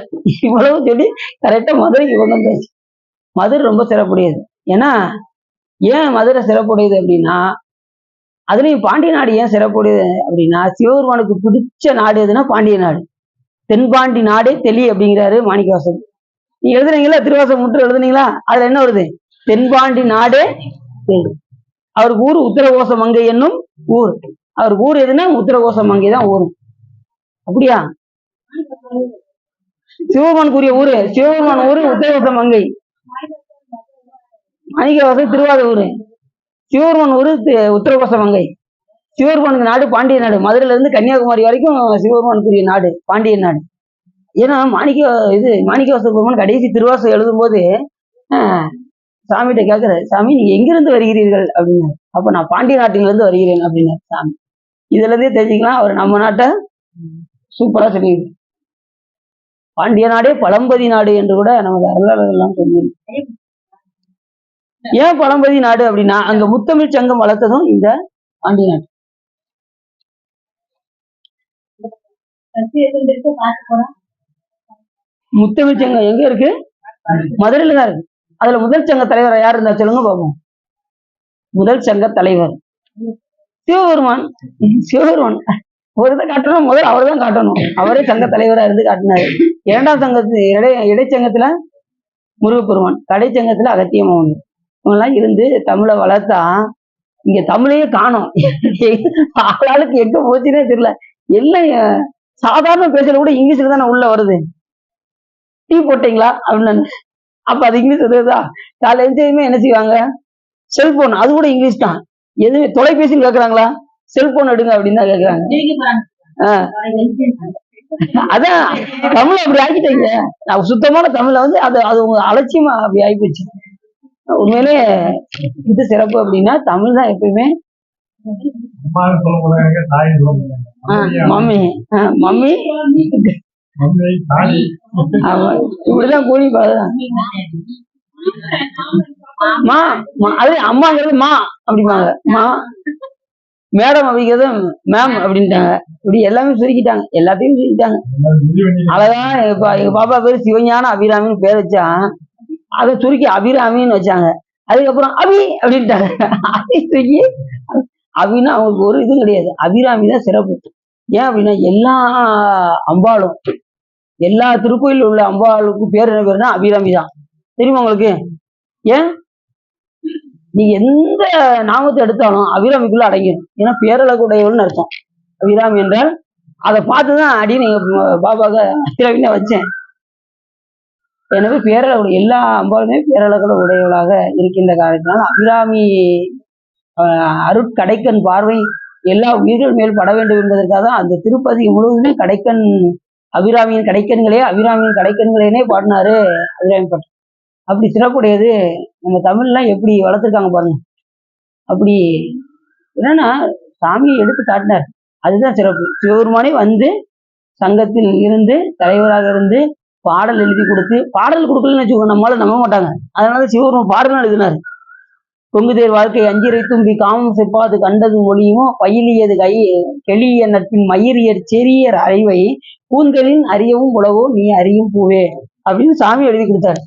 Speaker 1: இவ்வளவு சொல்லி கரெக்டா மதுரைக்கு கொண்டு வந்தாச்சு. மதுரை ரொம்ப சிறப்புடையது. ஏன்னா ஏன் மதுரை சிறப்புடையது அப்படின்னா, அதுலயும் பாண்டிய நாடு ஏன் சிறப்புடையது அப்படின்னா, சிவபெருமானுக்கு பிடிச்ச நாடு எதுன்னா பாண்டிய நாடு. தென்பாண்டி நாடே தெளி அப்படிங்கிறாரு மாணிக்கவாசகர். நீங்க எழுதுனீங்களா, திருவாசகம் முற்று எழுதுனீங்களா, அதுல என்ன வருது? தென்பாண்டி நாடே தெளி. அவருக்கு ஊர் உத்தரகோச மங்கை என்னும் ஊர். அவருக்கு ஊர் எதுன்னா உத்தரகோச மங்கை தான் ஊரு. அப்படியா? சிவபெருமானுக்குரிய ஊரு, சிவபெருமான் ஊரு உத்தரகோச மங்கை. மாணிக்கவாசகர் திருவாரூர், சிவபெருமான் ஊரு உத்தரகோச மங்கை. சிவபெருமானுக்கு நாடு பாண்டிய நாடு. மதுரையில இருந்து கன்னியாகுமரி வரைக்கும் சிவபெருமானுக்குரிய நாடு பாண்டிய நாடு. ஏன்னா மாணிக்கவாசக பெருமான் கடைசி திருவாசகம் எழுதும் போது சாமிகிட்ட கேட்கிறாரு, சாமி நீங்க எங்கிருந்து வருகிறீர்கள் அப்படின்னு. அப்ப நான் பாண்டிய நாட்டிலிருந்து வருகிறேன் அப்படின்னு சாமி. இதுல இருந்தே தெரிஞ்சுக்கலாம் அவர் நம்ம நாட்டை சூப்பரா சொல்லியிருக்கு. பாண்டிய நாடே பழம்பதி நாடு என்று கூட நமது அருளாளர்கள் எல்லாம் சொல்லியிருக்கு. ஏன் பழம்பதி நாடு அப்படின்னா, அங்க முத்தமிழ் சங்கம் வளர்த்ததும் இந்த பாண்டிய நாடு. முத்தமிழ் சங்கம் எங்க இருக்கு? மதுரையில தான் இருக்கு. அதுல முதல் சங்க தலைவர் யார் இருந்தா சொல்லுங்க பாப்போம். முதல் சங்க தலைவர் சிவபெருமான். சிவபெருமான் ஒரு தான் காட்டணும், முதல் அவர் தான் காட்டணும். அவரே சங்க தலைவரா இருந்து காட்டினாரு. இரண்டாம் சங்கத்து இடைச்சங்கத்துல முருகப்பெருமான், கடைச்சங்கத்துல அகத்தியமான், இவங்கெல்லாம் இருந்து தமிழை வளர்த்தா இங்க தமிழையே காணும். ஆளாளுக்கு எங்க போச்சுன்னே தெரியல. எல்லாம் சாதாரண பேசுறது கூட இங்கிலீஷ்ல தானே உள்ள வருது. டீ போட்டீங்களா அப்படின்னு. அப்ப அது இங்கிலீஷ் வருதா? காலைல எஞ்சயுமே என்ன செய்வாங்க? செல்போன், அது கூட இங்கிலீஷ் தான். எதுவுமே தொலைபேசின்னு கேக்குறாங்களா? செல்போன் எடுங்க அப்படின்னு தான் கேக்குறாங்க. அதான் தமிழ் அப்படி ஆக்கிட்டீங்க. சுத்தமான தமிழ்ல வந்து அது அது உங்க அலட்சியமா அப்படி ஆகிப்போச்சு. உண்மையிலே இது சிறப்பு அப்படின்னா தமிழ் தான் எப்பயுமே. மம்மி மம்மி இப்படிதான் கூலி மா, அது அம்மாங்கிறது மா அப்படிம்பாங்க. மா மேடம் அப்படிங்கிறது மேம் அப்படின்ட்டாங்க. இப்படி எல்லாமே சுருக்கிட்டாங்க, எல்லாத்தையும் சுருக்கிட்டாங்க. அழகா எங்க பாப்பா பேரு சிவஞான அபிராமின்னு பேர் வச்சா, அதை சுருக்கி அபிராமின்னு வச்சாங்க. அதுக்கப்புறம் அபி அப்படின்ட்டாங்க. அதை சுருக்கி அபின்னா அவங்களுக்கு ஒரு இதுவும் கிடையாது. அபிராமி தான் சிறப்பு. ஏன் அப்படின்னா எல்லா அம்பாளும், எல்லா திருக்கோயில உள்ள அம்பாளுக்கு பேர் என்ன பேருன்னா அபிராமி தான். தெரியுமா உங்களுக்கு? ஏன் நீ எந்த நாமத்தை எடுத்தாலும் அபிராமிக்குள்ள அடங்கிடும். ஏன்னா பேரழகுடையவள்னு அர்த்தம் அபிராமி என்றால். அதை பார்த்துதான் அடி நீங்க பாபாவுக்கு அபிராமின்னு வச்சேன். எனவே பேரழகு எல்லா அம்பாலுமே பேரழகுட உடையவளாக இருக்கின்ற காரணத்தினால் அபிராமி அருட்கடைக்கன் பார்வை எல்லா உயிர்கள் மேல் பட வேண்டும் என்பதற்காக அந்த திருப்பதி முழுவதுமே கடைக்கன், அபிராமியின் கடைக்கன்களே, அபிராமியின் கடைக்கன்களேனே பாடினாரு அபிராமி பாட்டு. அப்படி சிறப்புடையது. நம்ம தமிழ்லாம் எப்படி வளர்த்துருக்காங்க பாருங்க. அப்படி என்னன்னா சாமியை எடுத்து காட்டினார், அதுதான் சிறப்பு. சிவபெருமானே வந்து சங்கத்தில் இருந்து தலைவராக இருந்து பாடல் எழுதி கொடுத்து, பாடல் கொடுக்கலன்னு வச்சுக்கோங்க நம்மளால நம்ப மாட்டாங்க. அதனால சிவபெருமான் பாடல் எழுதினார். பொங்குதேர் வாழ்க்கை அஞ்சிரை தும்பி காமம் செப்பாது கண்டது மொழியுமோ பயிலியது கெளிய நட்பின் மயிரியர் செரியர் அறிவை பூந்தலின் அறியவும் உலகோ நீ அறியும் பூவே அப்படின்னு சாமி எழுதி கொடுத்தாரு.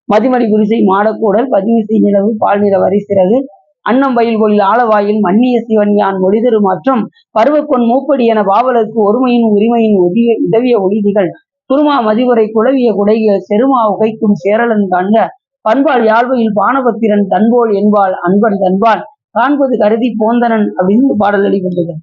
Speaker 1: மதிமடி குரிசை மாடக்கூடல் பதிவிசை நிலவு பால் நிற வரி சிறகு அன்னம் பயில் கோயில் ஆளவாயில் மன்னிய சிவன்யான் மொழிதரு மாற்றம் பருவக்கொன் மூப்படி என பாவலருக்கு ஒருமையின் உரிமையின் உதவிய ஒளிதிகள் குருமா மதிவரை குழவிய குடைகள் செருமா உகைக்கும் சேரலன் காண்க பண்பால் யாழ்வையில் பானபத்திரன் தன்போல் என்பால் அன்பன் தன்பால் காண்பது கருதி போந்தனன் அப்படின்னு பாடல் எழுதிக்கொண்டது.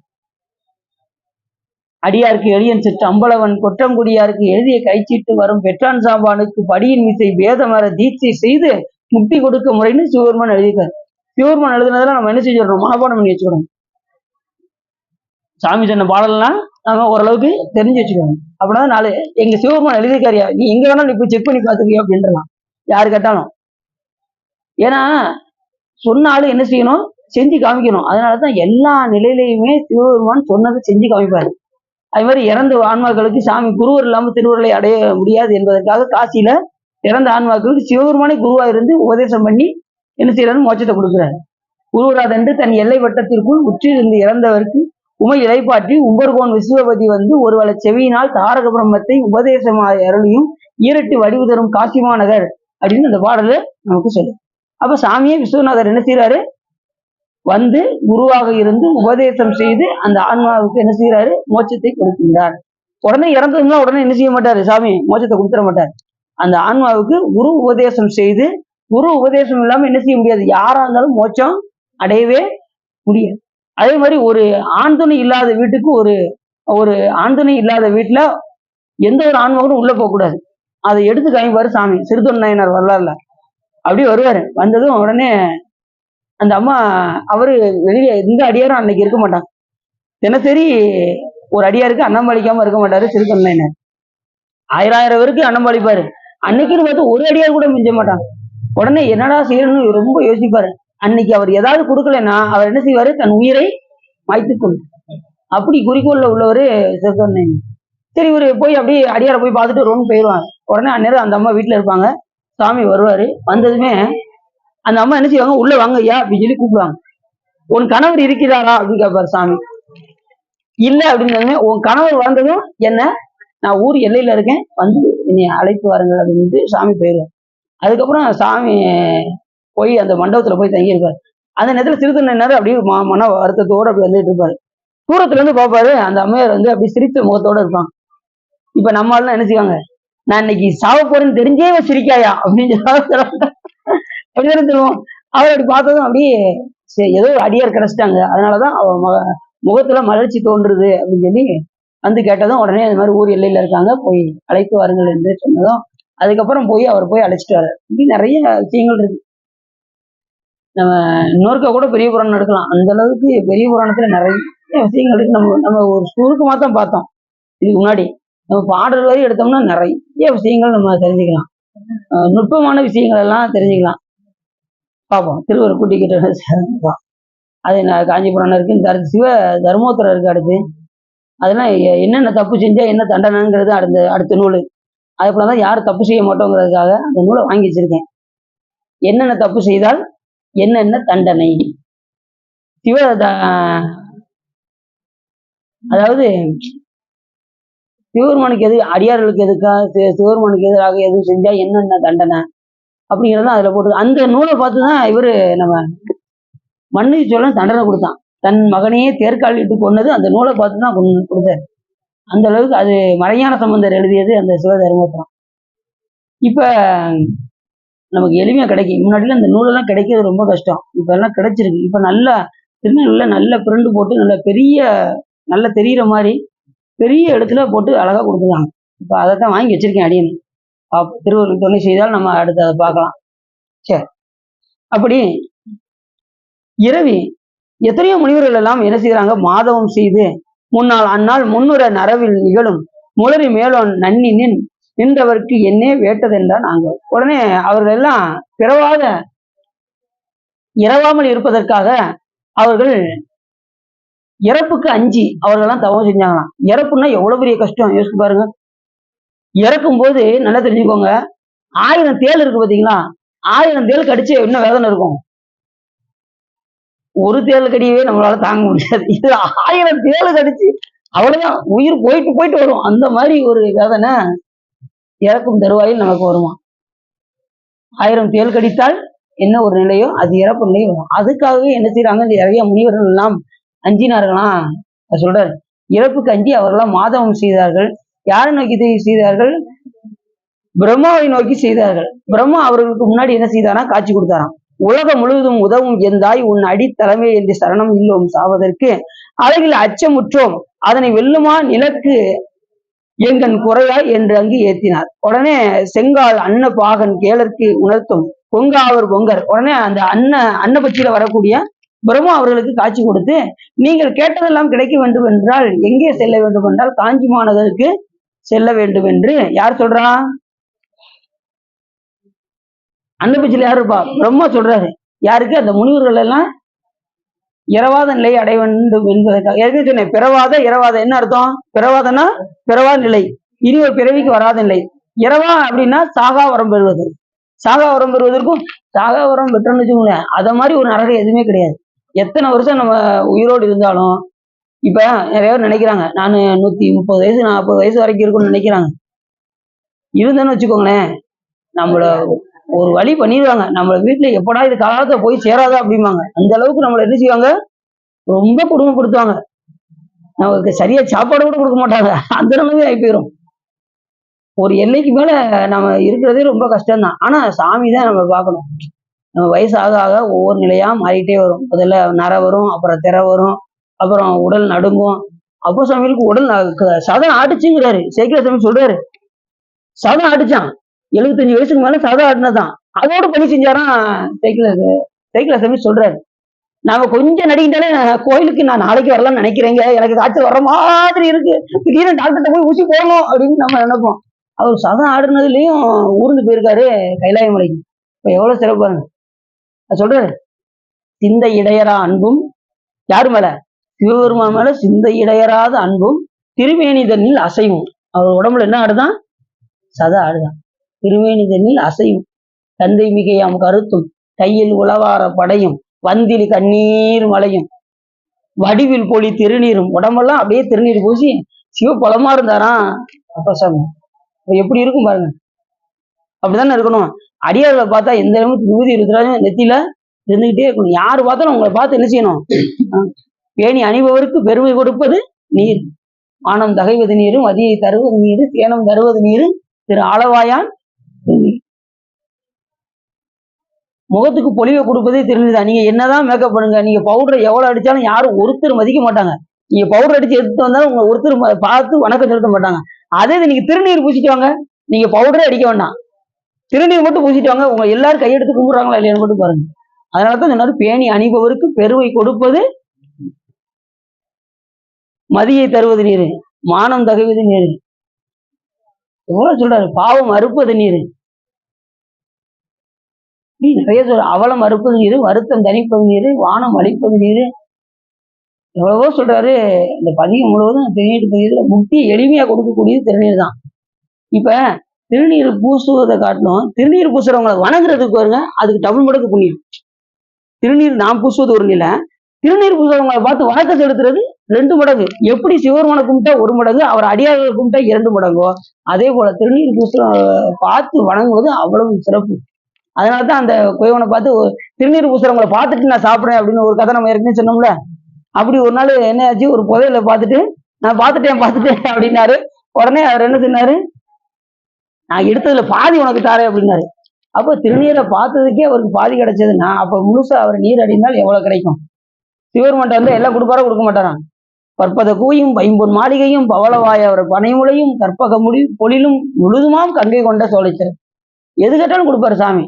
Speaker 1: அடியாருக்கு எளியன் சிற்று அம்பலவன் கொற்றங்குடியாருக்கு எழுதிய கைச்சீட்டு வரும் பெற்றான் சாம்பானுக்கு படியின் மீசை வேதமர தீட்சை செய்து முக்தி கொடுக்க முறைன்னு சிவபெருமான் எழுதியிருக்காரு. சிவபெருமான் எழுதுனதெல்லாம் நம்ம என்ன செஞ்சிடறோம்? மனப்பாடம் பண்ணி வச்சுக்கிறோம். சாமி சொன்ன பாடலாம் நாம ஓரளவுக்கு தெரிஞ்சு வச்சுக்கோங்க. அப்படின்னா நாலு எங்க சிவபெருமான் எழுதியிருக்காரியா, நீ எங்க வேணாலும் நீ போய் செக் பண்ணி பார்த்துக்கியா அப்படின்றலாம் யாரு கேட்டாலும். ஏன்னா சொன்ன ஆளு என்ன செய்யணும், செஞ்சு காமிக்கணும். அதனாலதான் எல்லா நிலையிலையுமே சிவபெருமான் சொன்னதை செஞ்சு காமிப்பாரு. அது மாதிரி இறந்த ஆன்மாக்களுக்கு சாமி குருவர் இல்லாம திருவருளை அடைய முடியாது என்பதற்காக காசியில இறந்த ஆன்மாக்களுக்கு சிவபெருமானே குருவா இருந்து உபதேசம் பண்ணி என்ன செய்யறாரு, மோட்சத்தை கொடுக்குறாரு. குருவராதன்று தன் எல்லை வட்டத்திற்குள் உற்றிருந்து இறந்தவருக்கு உமை இலைப்பாற்றி உம்பர்கோன் விஸ்வபதி வந்து ஒருவள செவியினால் தாரக பிரம்மத்தை உபதேசமாய் அருளியும் ஈரட்டு வடிவு தரும் காசி மாநகர் அப்படின்னு அந்த பாடல நமக்கு சொல்லும். அப்ப சாமியே விஸ்வநாதர் என்ன செய்யறாரு, வந்து குருவாக இருந்து உபதேசம் செய்து அந்த ஆன்மாவுக்கு என்ன செய்யறாரு, மோட்சத்தை கொடுக்கின்றார். உடனே இறந்ததுன்னா உடனே என்ன செய்ய மாட்டாரு சாமி, மோட்சத்தை கொடுத்துட மாட்டார். அந்த ஆன்மாவுக்கு குரு உபதேசம் செய்து, குரு உபதேசம் இல்லாம என்ன செய்ய முடியாது, யாரா இருந்தாலும் மோட்சம் அடையவே முடியாது. அதே மாதிரி ஒரு ஆண் துணை இல்லாத வீட்டுக்கு ஒரு ஆண் துணை இல்லாத வீட்டுல எந்த ஒரு ஆன்மாவும் உள்ள போக கூடாது. அதை எடுத்து காமிப்பாரு சாமி. சிறுதொண்டையனார் வரலாறுல அப்படியே வருவாரு. வந்ததும் உடனே அந்த அம்மா அவரு வெளியே எந்த அடியாரும் அன்னைக்கு இருக்க மாட்டாங்க. தினசரி ஒரு அடியாருக்கு அன்னம்பளிக்காம இருக்க மாட்டாரு சிறுதொண்டையனார். ஆயிரம் பேருக்கு அன்னம்பளிப்பாரு. அன்னைக்குன்னு பார்த்து ஒரு அடியார் கூட மிஞ்ச மாட்டாங்க. உடனே என்னடா செய்யணும்னு ரொம்ப யோசிப்பாரு. அன்னைக்கு அவர் ஏதாவது கொடுக்கலன்னா அவர் என்ன செய்வாரு, தன் உயிரை மாய்த்து கொண்டு. அப்படி குறிக்கோள்ல உள்ளவரு சிறுதொண்டையனார். சரி இவரு போய் அப்படியே அடியாரை போய் பார்த்துட்டு ரொம்ப போயிடுவாங்க. உடனே அந்நேரம் அந்த அம்மா வீட்டுல இருப்பாங்க. சாமி வருவாரு. வந்ததுமே அந்த அம்மா என்ன செய்வாங்க, உள்ள வாங்க ஐயா அப்படின்னு சொல்லி கூப்பிடுவாங்க. உன் கணவர் இருக்கிறாரா அப்படின்னு கேட்பாரு சாமி. இல்ல அப்படின்னு உன் கணவர் வந்ததும் என்ன, நான் ஊர் எல்லையில இருக்கேன், வந்து என்னை அழைத்து வாருங்கள் அப்படின்ட்டு சாமி போயிடுவார். அதுக்கப்புறம் சாமி போய் அந்த மண்டபத்துல போய் தங்கியிருப்பாரு. அந்த நேரத்துல சிறுதொண்டையனார் அப்படியே மன வருத்தத்தோட அப்படி வந்துட்டு இருப்பாரு. தூரத்துல இருந்து பார்ப்பாரு, அந்த அம்மையார் வந்து அப்படி சிரித்த முகத்தோட இருப்பாங்க. இப்ப நம்ம ஆளுலாம் என்ன செய்வாங்க, நான் இன்னைக்கு சாவ போறேன்னு தெரிஞ்சே சிரிக்காயா அப்படின்னு அப்படிதானே சொல்லுவோம். அவர் அப்படி பார்த்ததும் அப்படியே ஏதோ அடியார் கிடைச்சிட்டாங்க, அதனாலதான் அவ முகத்துல மலர்ச்சி தோன்றுது அப்படின்னு சொல்லி வந்து கேட்டதும் உடனே அது மாதிரி ஊர் எல்லையில இருக்காங்க, போய் அழைத்து வாருங்கள் என்று சொன்னதும் அதுக்கப்புறம் போய் அவர் போய் அழைச்சிட்டு வர்றாரு. இப்படி நிறைய விஷயங்கள் இருக்கு. நம்ம இன்னொருக்க கூட பெரிய புராணம் எடுக்கலாம். அந்த அளவுக்கு பெரிய புராணத்துல நிறைய விஷயங்கள் இருக்கு. நம்ம ஒரு சுருக்கமா தான் பார்த்தோம் இதுக்கு முன்னாடி. நம்ம பாடல் வரை எடுத்தோம்னா நிறைய விஷயங்கள் நம்ம தெரிஞ்சுக்கலாம். நுட்பமான விஷயங்கள் எல்லாம் தெரிஞ்சுக்கலாம். பார்ப்போம். திருவள்ளுவர் கூட்டிக்கிட்டு அது காஞ்சிபுரம் இருக்கு. இந்த அடுத்து சிவ தர்மோத்தரம் இருக்கு. அடுத்து அதெல்லாம் என்னென்ன தப்பு செஞ்சா என்ன தண்டனைங்கிறது அடுத்த நூல். அது போலதான் யாரும் தப்பு செய்ய மாட்டோங்கிறதுக்காக அந்த நூலை வாங்கி வச்சிருக்கேன். என்னென்ன தப்பு செய்தால் என்னென்ன தண்டனை. அதாவது சிவபெருமானுக்கு எது, அடியார்களுக்கு எதுக்கா, சிவபெருமானுக்கு எதிராக எதுவும் செஞ்சா என்னென்ன தண்டனை அப்படிங்கிறத அதுல போட்டு அந்த நூலை பார்த்துதான் இவரு நம்ம மன்னிச்சு சொல்ல தண்டனை கொடுத்தான். தன் மகனையே தேர்காலிட்டு கொண்டது அந்த நூலை பார்த்துதான் கொடுத்தாரு. அந்த அளவுக்கு அது மறைஞான சம்பந்தர் எழுதியது அந்த சிவதர்மபுரம். இப்ப நமக்கு எளிமையா கிடைக்கும். முன்னாடிலாம் இந்த நூலெல்லாம் கிடைக்கிறது ரொம்ப கஷ்டம். இப்ப எல்லாம் கிடைச்சிருக்கு. இப்ப நல்லா திருநெல்வேலியில நல்ல பிரிண்ட் போட்டு நல்ல பெரிய நல்ல தெரிகிற மாதிரி பெரிய இடத்துல போட்டு அழகா கொடுத்துருக்காங்க. இப்ப அதைத்தான் வாங்கி வச்சிருக்கேன் அடியேன். திருவள்ளுவர் துணை செய்தால் நம்ம அடுத்து அதை பார்க்கலாம். சரி, அப்படி இரவி எத்தனையோ முனிவர்கள் எல்லாம் என்ன செய்யறாங்க, மாதவம் செய்து முன்னால் அந்நாள் முன்னுற நரவில் நிகழும் முளரி மேலோன் நன்னினின் நின்றவர்க்கு என்னே வேட்டதென்றான் நாங்கள். உடனே அவர்கள் எல்லாம் இரவாமல் இருப்பதற்காக அவர்கள் இறப்புக்கு அஞ்சி அவர்கள்லாம் தவம் செஞ்சாங்களாம். இறப்புன்னா எவ்வளவு பெரிய கஷ்டம் யோசிச்சு பாருங்க. இறக்கும் போது நல்லா தெரிஞ்சுக்கோங்க, 1000 தேள் இருக்கு பாத்தீங்களா, 1000 தேள் கடிச்சு என்ன வேதனை இருக்கும். ஒரு தேள் கடியவே நம்மளால தாங்க முடியாது. இது 1000 தேள் கடிச்சு அவ்வளவுதான், உயிர் போயிட்டு வரும். அந்த மாதிரி ஒரு வேதனை இறக்கும் தருவாயில் நமக்கு வருமா. 1000 தேள் கடித்தால் என்ன ஒரு நிலையோ அது இறப்பு நிலையும் வரும். அதுக்காகவே என்ன செய்யறாங்க, நிறைய முனிவர்கள் எல்லாம் அஞ்சினார்களாம். சொல்றாரு, இறப்புக்கு அஞ்சி அவர்கள்லாம் மாதவம் செய்தார்கள். யாரை நோக்கி செய்தார்கள், பிரம்மாவை நோக்கி செய்தார்கள். பிரம்மா அவர்களுக்கு முன்னாடி என்ன செய்தாரா, காட்சி கொடுத்தாராம். உலகம் முழுவதும் உதவும் எந்தாய் உன் அடி தலைமை என்று சரணம் இல்லோம் சாவதற்கு அழகில் அச்சமுற்றோம் அதனை வெல்லுமா நிலக்கு எங்கன் குறையாய் என்று அங்கு ஏத்தினார். உடனே செங்கால் அன்ன பாகன் கேளர்க்கு உணர்த்தும் பொங்காவர் பொங்கர். உடனே அந்த அன்னபட்சியில வரக்கூடிய பிரம்மா அவர்களுக்கு காட்சி கொடுத்து, நீங்கள் கேட்டதெல்லாம் கிடைக்க வேண்டும் என்றால் எங்கே செல்ல வேண்டும் என்றால் காஞ்சி மாநகருக்கு செல்ல வேண்டும் என்று யார் சொல்றா? அன்னபிச்சில் யாரு இருப்பா? பிரம்மா சொல்றாரு. யாருக்கு? அந்த முனிவர்கள் எல்லாம் இரவாத நிலையை அடைய வேண்டும் என்பதற்காக. ஏற்கனவே சொன்னேன், பிறவாத இரவாத என்ன அர்த்தம்? பிறவாதனா பிறவா நிலை, இனி ஒரு பிறவிக்கு வராத நிலை. இரவா அப்படின்னா சாகா வரம் பெறுவது. சாகா வரம் பெறுவதற்கும் சாகா வரம் பெற்றோம்னு வச்சுக்கோங்களேன், அத மாதிரி ஒரு நரகம் எதுவுமே கிடையாது. எத்தனை வருஷம் நம்ம உயிரோடு இருந்தாலும், இப்ப நிறைய பேர் நினைக்கிறாங்க நான் 130 வயசு 40 வயசு வரைக்கும் இருக்கும்னு நினைக்கிறாங்க. இருந்தேன்னு வச்சுக்கோங்களேன், நம்மள ஒரு வழி பண்ணிடுவாங்க. நம்மள வீட்டுல எப்படா இது காலத்தை போய் சேராதா அப்படிம்பாங்க. அந்த அளவுக்கு நம்மள என்ன செய்வாங்க? ரொம்ப கொடுமைப்படுத்துவாங்க. நமக்கு சரியா சாப்பாடு கூட கொடுக்க மாட்டாங்க. அந்த நிலைமை ஆகி போயிடும். ஒரு எல்லைக்கு மேல நம்ம இருக்கிறதே ரொம்ப கஷ்டம்தான். ஆனா சாமி தான் நம்ம பார்க்கணும். நம்ம வயசு ஆக ஆக ஒவ்வொரு நிலையா மாறிட்டே வரும். முதல்ல நரை வரும், அப்புறம் திரை வரும், அப்புறம் உடல் நடுங்கும். அப்போ சாமிகளுக்கு உடல் சதம் ஆடிச்சுங்கிறாரு. சேக்கிர சாமி சொல்றாரு, சதம் ஆடிச்சான். 75 வயசுக்கு மேல சதம் ஆடினதான். அதோட பணி செஞ்சாராம் சேக்கிர சாமி சொல்றாரு. நாம கொஞ்சம் நடிக்கிட்டாலே கோயிலுக்கு நான் நாளைக்கு வரலாம்னு நினைக்கிறேங்க, எனக்கு காய்ச்சல் வர்ற மாதிரி இருக்கு, திடீர்னு டாக்டர்கிட்ட போய் ஊசி போடணும் அப்படின்னு நம்ம நினைப்போம். அவர் சதம் ஆடுனதுலயும் ஊர்ந்து போயிருக்காரு கைலாய மலைக்கு. இப்ப எவ்வளவு சிறப்பாருங்க. சொல்றாரு, சிந்தை இடையரா அன்பும் யாரு மேல? சிவபெருமான் மேல சிந்தை இடையறாத அன்பும் திருமேனி தண்ணில் அசைவும். அவர் உடம்புல என்ன ஆடுதான்? சத ஆடுதான். திருமேனி தண்ணில் அசைவும் தந்தை மிகையாம் கருத்தும் கையில் உளவார படையும் வந்தில் கண்ணீர் மலையும் வடிவில் பொலி திருநீரும். உடம்பெல்லாம் அப்படியே திருநீர் பூசி சிவப்பழமா இருந்தாராம் அப்பசாமி. எப்படி இருக்கும் பாருங்க. அப்படித்தானே இருக்கணும். அடியார்களை பார்த்தா எந்த அளவுக்கு விபூதி இருக்கிறாங்க நெத்தியில இருந்துகிட்டே இருக்கணும். யாரு பார்த்தாலும் உங்களை பார்த்து என்ன செய்யணும்? பேணி அணிபவருக்கு பெருமை கொடுப்பது நீர், வானம் தகைவது நீரு, மதியை தருவது நீரு, தேனம் தருவது நீரு, திரு ஆளவாயான் முகத்துக்கு பொலிவை கொடுப்பதே திருநீர் தான். நீங்க என்னதான் மேக்கப் பண்ணுங்க, நீங்க பவுடரை எவ்வளவு அடிச்சாலும் யாரும் ஒருத்தர் மதிக்க மாட்டாங்க. நீங்க பவுடர் அடிச்சு எடுத்துட்டு வந்தாலும் உங்க ஒருத்தர் பார்த்து வணக்கம் செலுத்த மாட்டாங்க. அதே நீங்க திருநீர் பூசிட்டு வாங்க, நீங்க பவுடரே அடிக்க வேண்டாம், திருநீர் மட்டும் பூசிட்டு வாங்க, உங்க எல்லாரும் கையெடுத்து கும்பிடுறாங்களா இல்லையான்னு மட்டும் பாருங்க. அதனாலதான் சொன்னாரு, பேணி அணிபவருக்கு பெருமை கொடுப்பது மதியை தருவது நீரு, மானம் தகைவது நீரு. எவ்வளவு சொல்றாரு, பாவம் அறுப்பது நீரு, நிறைய சொல்ற. அவலம் அறுப்பது நீரு, வருத்தம் தணிப்பது நீரு, வானம் அளிப்பது நீரு, எவ்வளவோ சொல்றாரு. இந்த பதிகம் முழுவதும் திருநீர் பதிகத்துல முக்கிய எளிமையா கொடுக்கக்கூடியது திருநீர் தான். இப்ப திருநீர் பூசுவதை காட்டணும், திருநீர் பூசுறவங்களை வணங்குறதுக்கு வருங்க, அதுக்கு டபுள் மடங்கு புண்ணியம். திருநீர் நாம் பூசுவது ஒரு நிலை, திருநீர் பூசுறவங்களை பார்த்து வணக்கம் செலுத்துறது 2 மடங்கு. எப்படி சிவபெருமானை கும்பிட்டா 1 மடங்கு, அவர் அடியார்களை கும்பிட்டா 2 மடங்கோ, அதே போல திருநீர் பூசுற பார்த்து வணங்குவது அவ்வளவு சிறப்பு. அதனாலதான் அந்த குயவனை பார்த்து திருநீர் பூசுறவங்களை பார்த்துட்டு நான் சாப்பிடுறேன் அப்படின்னு ஒரு கதை நம்ம ஏற்கனவே சொன்னோம்ல. அப்படி ஒரு நாள் என்ன ஆச்சு, ஒரு புதையில பார்த்துட்டு நான் பார்த்துட்டேன் அப்படின்னாரு. உடனே அவர் என்ன சொன்னாரு, நான் எடுத்ததுல பாதி உனக்கு தாரேன் அப்படின்னாரு. அப்போ திருநீரை பார்த்ததுக்கே அவருக்கு பாதி கிடைச்சதுன்னா அப்ப முழுசா அவர் நீர் அடிந்தால் எவ்வளவு கிடைக்கும்? சிவபெருமான்ட்ட வந்து எல்லாம் கொடுப்பாரா கொடுக்க மாட்டாராம்? பற்பத கூயும் பைம்பொன் மாளிகையும் பவளவாய அவர் பனைமுளையும் கற்பக முடி பொழிலும் முழுதுமாம் கங்கை கொண்ட சோலைச்சர். எது கேட்டாலும் கொடுப்பாரு சாமி.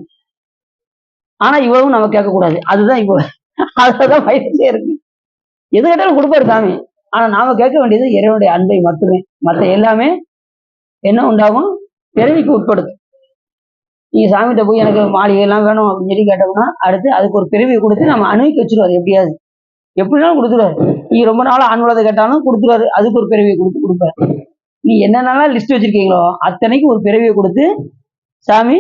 Speaker 1: ஆனா இவ்வளவும் நம்ம கேட்கக்கூடாது. அதுதான் இப்போ அதுதான் பயிற்சியே இருக்கு. எது கேட்டாலும் கொடுப்பாரு சாமி. ஆனா நாம கேட்க வேண்டியது இறைவனுடைய அன்பை மட்டுமே. மற்ற எல்லாமே என்ன உண்டாகும்? பிறவிக்கு உட்படுது. நீங்க சாமிகிட்ட போய் எனக்கு மாளிகை எல்லாம் வேணும் அப்படின்னு சொல்லி கேட்டோம்னா அடுத்து அதுக்கு ஒரு பிறவியை கொடுத்து நம்ம அணுவிக்க வச்சிருவாரு. எப்படியாவது எப்படினாலும் கொடுத்துருவாரு. நீ ரொம்ப நாள் ஆண்வளத்தை கேட்டாலும் கொடுத்துருவாரு. அதுக்கு ஒரு பிறவியை கொடுப்பாரு. நீ என்னென்னலாம் லிஸ்ட் வச்சிருக்கீங்களோ அத்தனைக்கு ஒரு பிறவியை கொடுத்து சாமி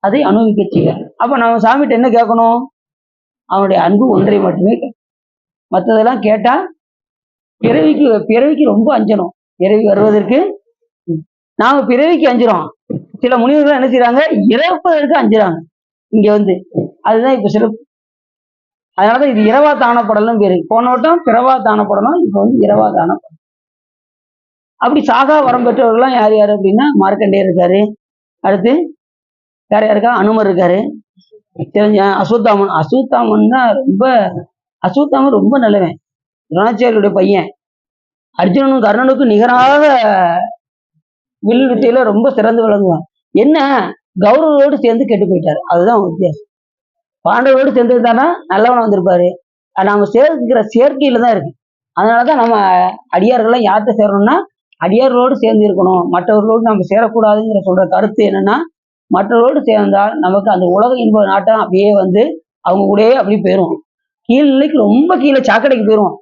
Speaker 1: அதை அனுபவிக்க வச்சுக்க. அப்ப நம்ம சாமிகிட்ட என்ன கேட்கணும்? அவனுடைய அன்பு ஒன்றை மட்டுமே கேட்கணும். மற்றதெல்லாம் கேட்டா பிறவிக்கு ரொம்ப அஞ்சணும். பிறவி வருவதற்கு நாம பிறவிக்கு அஞ்சுறோம். சில முனிவர்கள் என்ன செய்யறாங்க, இறப்பதற்கு அஞ்சுறாங்க. இங்க வந்து அதுதான் இப்ப சிறப்பு. அதனாலதான் இது இரவா தானப்படலும் பேரு. போன வட்டம் பிறவா தானப்படணும், இப்ப வந்து இரவா தானப்படணும். அப்படி சாகா வரம் பெற்றவர்கள்லாம் யார் யாரு அப்படின்னா, மார்க்கண்டேயர் இருக்காரு, அடுத்து யார் யாருக்கா அனுமர் இருக்காரு, தெரிஞ்ச அசுத்தாமன் தான் அசுத்தாமன் ரொம்ப நல்லவன். துரோணாச்சாரியுடைய பையன். அர்ஜுனனும் கர்ணனுக்கும் நிகராக வில் வித்தையில ரொம்ப சிறந்து விளங்குவான். என்ன, கௌரவரோடு சேர்ந்து கெட்டு போயிட்டாரு. அதுதான் வித்தியாசம். பாண்டவரோடு சேர்ந்து இருந்தானா நல்லவனா வந்திருப்பாரு. நாம சேர்க்கிற சேர்க்கையில தான் இருக்கு. அதனாலதான் நம்ம அடியார்கள்லாம் யார்கிட்ட சேரணும்னா அடியார்களோடு சேர்ந்து இருக்கணும், மற்றவர்களோடு நம்ம சேரக்கூடாதுங்கிற சொல்ற கருத்து என்னன்னா, மற்றவர்களோடு சேர்ந்தால் நமக்கு அந்த உலக இன்ப நாட்டம் அப்படியே வந்து அவங்க கூடயே அப்படியே போயிரும். கீழ்நிலைக்கு ரொம்ப கீழே சாக்கடைக்கு போயிரும்.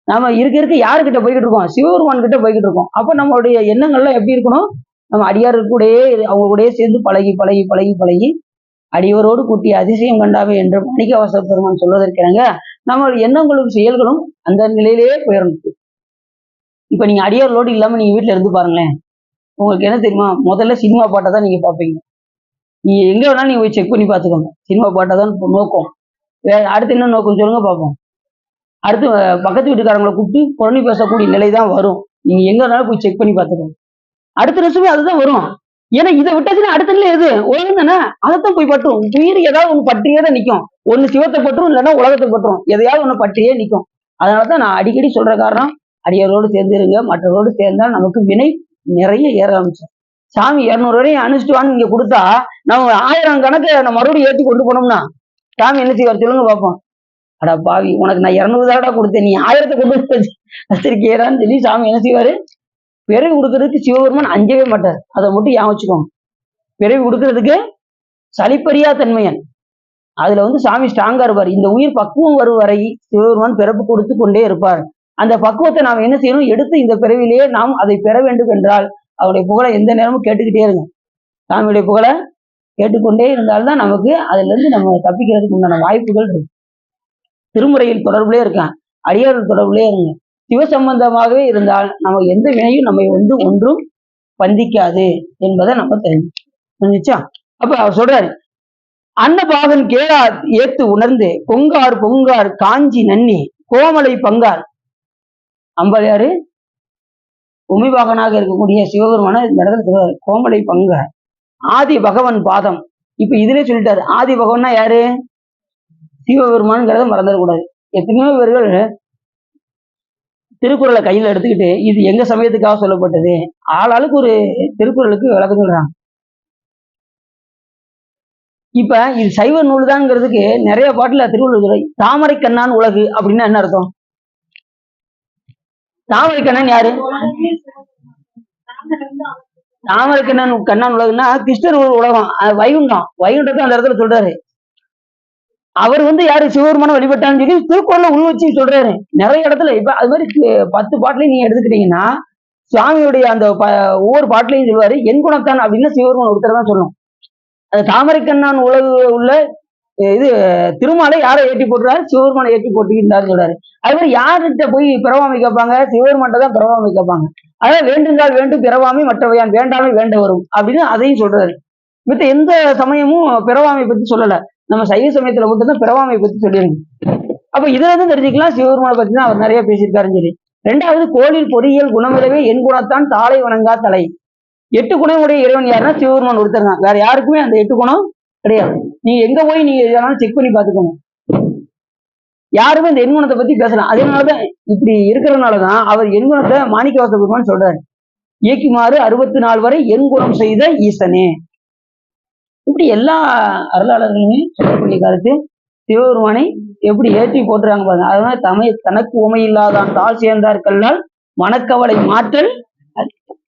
Speaker 1: நாம இருக்க இருக்க யாருக்கிட்ட போய்கிட்டு இருக்கோம்? சிவபெருமான் கிட்ட போய்கிட்டு இருக்கோம். அப்ப நம்மளுடைய எண்ணங்கள்லாம் எப்படி இருக்கணும்? நம்ம அடியார்கள் கூடயே அவங்க கூடயே சேர்ந்து பழகி பழகி பழகி பழகி அடியோரோடு கூட்டிய அதிசயம் கண்டாவே என்று மாணிக்கவாசக பெருமான் சொல்வதற்கிறாங்க. நம்ம எண்ணங்களும் செயல்களும் அந்த நிலையிலேயே போயிடணும். இப்ப நீங்க அடியார்களோடு இல்லாம நீங்க வீட்டுல இருந்து பாருங்களேன், உங்களுக்கு என்ன தெரியுமா? முதல்ல சினிமா பாட்டை தான் நீங்க பார்ப்பீங்க. நீங்க எங்க வேணாலும் நீங்க போய் செக் பண்ணி பார்த்துக்கோங்க. சினிமா பாட்டை தான் நோக்கம். அடுத்து என்ன நோக்கம் சொல்லுங்க பார்ப்போம். அடுத்து பக்கத்து வீட்டுக்காரங்களை கூப்பிட்டு புரணி பேசக்கூடிய நிலை தான் வரும். நீங்க எங்க வேணாலும் போய் செக் பண்ணி பார்த்துக்கோங்க. அடுத்த நிமிஷமே அதுதான் வரும். ஏன்னா இதை விட்டாச்சுன்னா அடுத்த நிலை எது? உலகம் தானே, அதைத்தான் போய் பற்றும். உயிர் ஏதாவது ஒண்ணு பற்றியே தான் நிற்கும். ஒண்ணு சிவத்தை பற்றும், இல்லைன்னா உலகத்தை பற்றும். எதையாவது ஒண்ணு பற்றியே நிற்கும். அதனாலதான் நான் அடிக்கடி சொல்ற காரணம், அடியாரோடு சேர்ந்துருங்க, மற்றவரோடு சேர்ந்தால் நமக்கு வினை நிறைய ஏற ஆரம்பிச்சோம். சாமி 200 வரையும் அனுப்பிச்சிட்டு வான்னு இங்க கொடுத்தா நம்ம 1000 கணக்கு நம்ம மறுபடியும் ஏற்றி கொண்டு போனோம்னா சாமி என்ன செய்வார் சொல்லுங்க பார்ப்போம். அடா பாவி, உனக்கு நான் 200 தாடா கொடுத்தேன், நீ 1000 கொண்டு வச்சிருக்கியறான்னு சொல்லி சாமி என்ன செய்வாரு? பிறவி கொடுக்கறதுக்கு சிவபெருமான் அஞ்சவே மாட்டார். அதை மட்டும் ஞாபகம் வச்சுக்கோங்க. பிறவி கொடுக்கறதுக்கு சலிப்பறியா தன்மையன். அதுல வந்து சாமி ஸ்ட்ராங்கா இருப்பார். இந்த உயிர் பக்குவம் வரும் வரை சிவபெருமான் பிறப்பு கொடுத்து கொண்டே இருப்பார். அந்த பக்குவத்தை நாம் என்ன செய்யணும்? எடுத்து இந்த பிறவிலேயே நாம் அதை பெற வேண்டும் என்றால் அவருடைய புகழை எந்த நேரமும் கேட்டுக்கிட்டே இருங்க. சாமியுடைய புகழை கேட்டுக்கொண்டே இருந்தால்தான் நமக்கு அதுல இருந்து நம்ம தப்பிக்கிறதுக்கு உண்டான வாய்ப்புகள் இருக்கு. திருமுறையில் தொடர்புலே இருக்கான், அடியார்கள் தொடர்புலே இருங்க. சிவ சம்பந்தமாகவே இருந்தால் நம்ம எந்த வினையும் நம்மை வந்து ஒன்றும் பந்திக்காது என்பதை நம்ம தெரிஞ்சுச்சா? அப்ப அவர் சொல்றாரு, அன்னபாகன் கேளா ஏத்து உணர்ந்து பொங்கார் பொங்கார் காஞ்சி நன்னி கோமலை பங்கார். அம்பதையாரு உமைபாகனாக இருக்கக்கூடிய சிவபெருமான இந்த இடத்துல சொல்றாரு, கோமலை பங்கார் ஆதி பகவன் பாதம். இப்ப இதுலயே சொல்லிட்டாரு, ஆதி பகவன்னா யாரு? சிவபெருமானுங்கிறத மறந்துடக்கூடாது. எத்தனையோ பேர்கள் திருக்குறளை கையில எடுத்துக்கிட்டு இது எங்க சமயத்துக்காக சொல்லப்பட்டது, ஆளாளுக்கு ஒரு திருக்குறளுக்கு விளக்கம் சொல்றாங்க. இப்ப இது சைவ நூல்தான்ங்கிறதுக்கு நிறைய பாட்டுல திருவள்ளுவர் தாமரை கண்ணான் உலகு அப்படின்னா என்ன அர்த்தம்? தாமரை கண்ணன் யாரு? தாமரை கண்ணான் உலகுன்னா கிருஷ்ணர் உலகம், வைகுண்டம். வைகுண்டத்தை அந்த இடத்துல சொல்றாரு. அவர் வந்து யாரு? சிவபெருமான வழிபட்டான்னு சொல்லி திருக்குறளை உள் வச்சு சொல்றாரு நிறைய இடத்துல. இப்ப அது மாதிரி 10 பாட்டுலையும் நீங்க எடுத்துக்கிட்டீங்கன்னா சுவாமியுடைய அந்த ஒவ்வொரு பாட்டுலையும் சொல்லுவாரு என் குணத்தான் அப்படின்னு சிவபெருமான் ஒருத்தர் தான் சொல்லணும். அந்த தாமரைக்கண்ணான் உலகு உள்ள இது திருமாலை யாரை ஏற்றி போட்டுறாரு? சிவபெருமானை ஏற்றி போட்டுக்கிட்டாரு சொல்றாரு. அது மாதிரி யார்கிட்ட போய் பிறவாமை கேட்பாங்க? சிவபெருமான்ட்ட தான் பிறவாமை கேட்பாங்க. அதான் வேண்டுங்கால் வேண்டும் பிறவாமை மற்றவையான் வேண்டாமை வேண்ட வரும் அப்படின்னு அதையும் சொல்றாரு. மத்த எந்த சமயமும் பிறவாமை பத்தி சொல்லல. நம்ம சைவ சமயத்துல மட்டும்தான் பிறவாமை பத்தி சொல்லியிருக்கு. அப்ப இதுல இருந்து தெரிஞ்சுக்கலாம் சிவபெருமானை பத்தி தான் அவர் நிறைய பேசியிருக்காருன்னு சொல்லி. 2வது, கோளில் பொறியியல் குணமிலவே என் குணத்தான் தாளை வணங்கா தலை. 8 குணமுடைய இறைவன் யாருன்னா சிவபெருமான் ஒருத்தர் தான். வேற யாருக்குமே அந்த 8 குணம் கிடையாது. நீங்க எங்க போய் நீங்க எதனாலும் செக் பண்ணி பாத்துக்கோங்க. யாருமே இந்த எண்குணத்தை பத்தி பேசலாம். அதனாலதான் இப்படி இருக்கிறதுனாலதான் அவர் எண்குணத்தை மாணிக்கவாசக பெருமான் சொல்றாரு, இயக்குமாறு 64 வரை எண்குணம் செய்த ஈசனே. இப்படி எல்லா அருளாளர்களுமே சொல்லக்கூடிய கருத்து சிவபெருமானை எப்படி ஏற்றி போட்டுறாங்க பாருங்க. அதனால தனக்கு உமையில்லாதான் தாழ் சேர்ந்தார்களால் மனக்கவலை மாற்றல்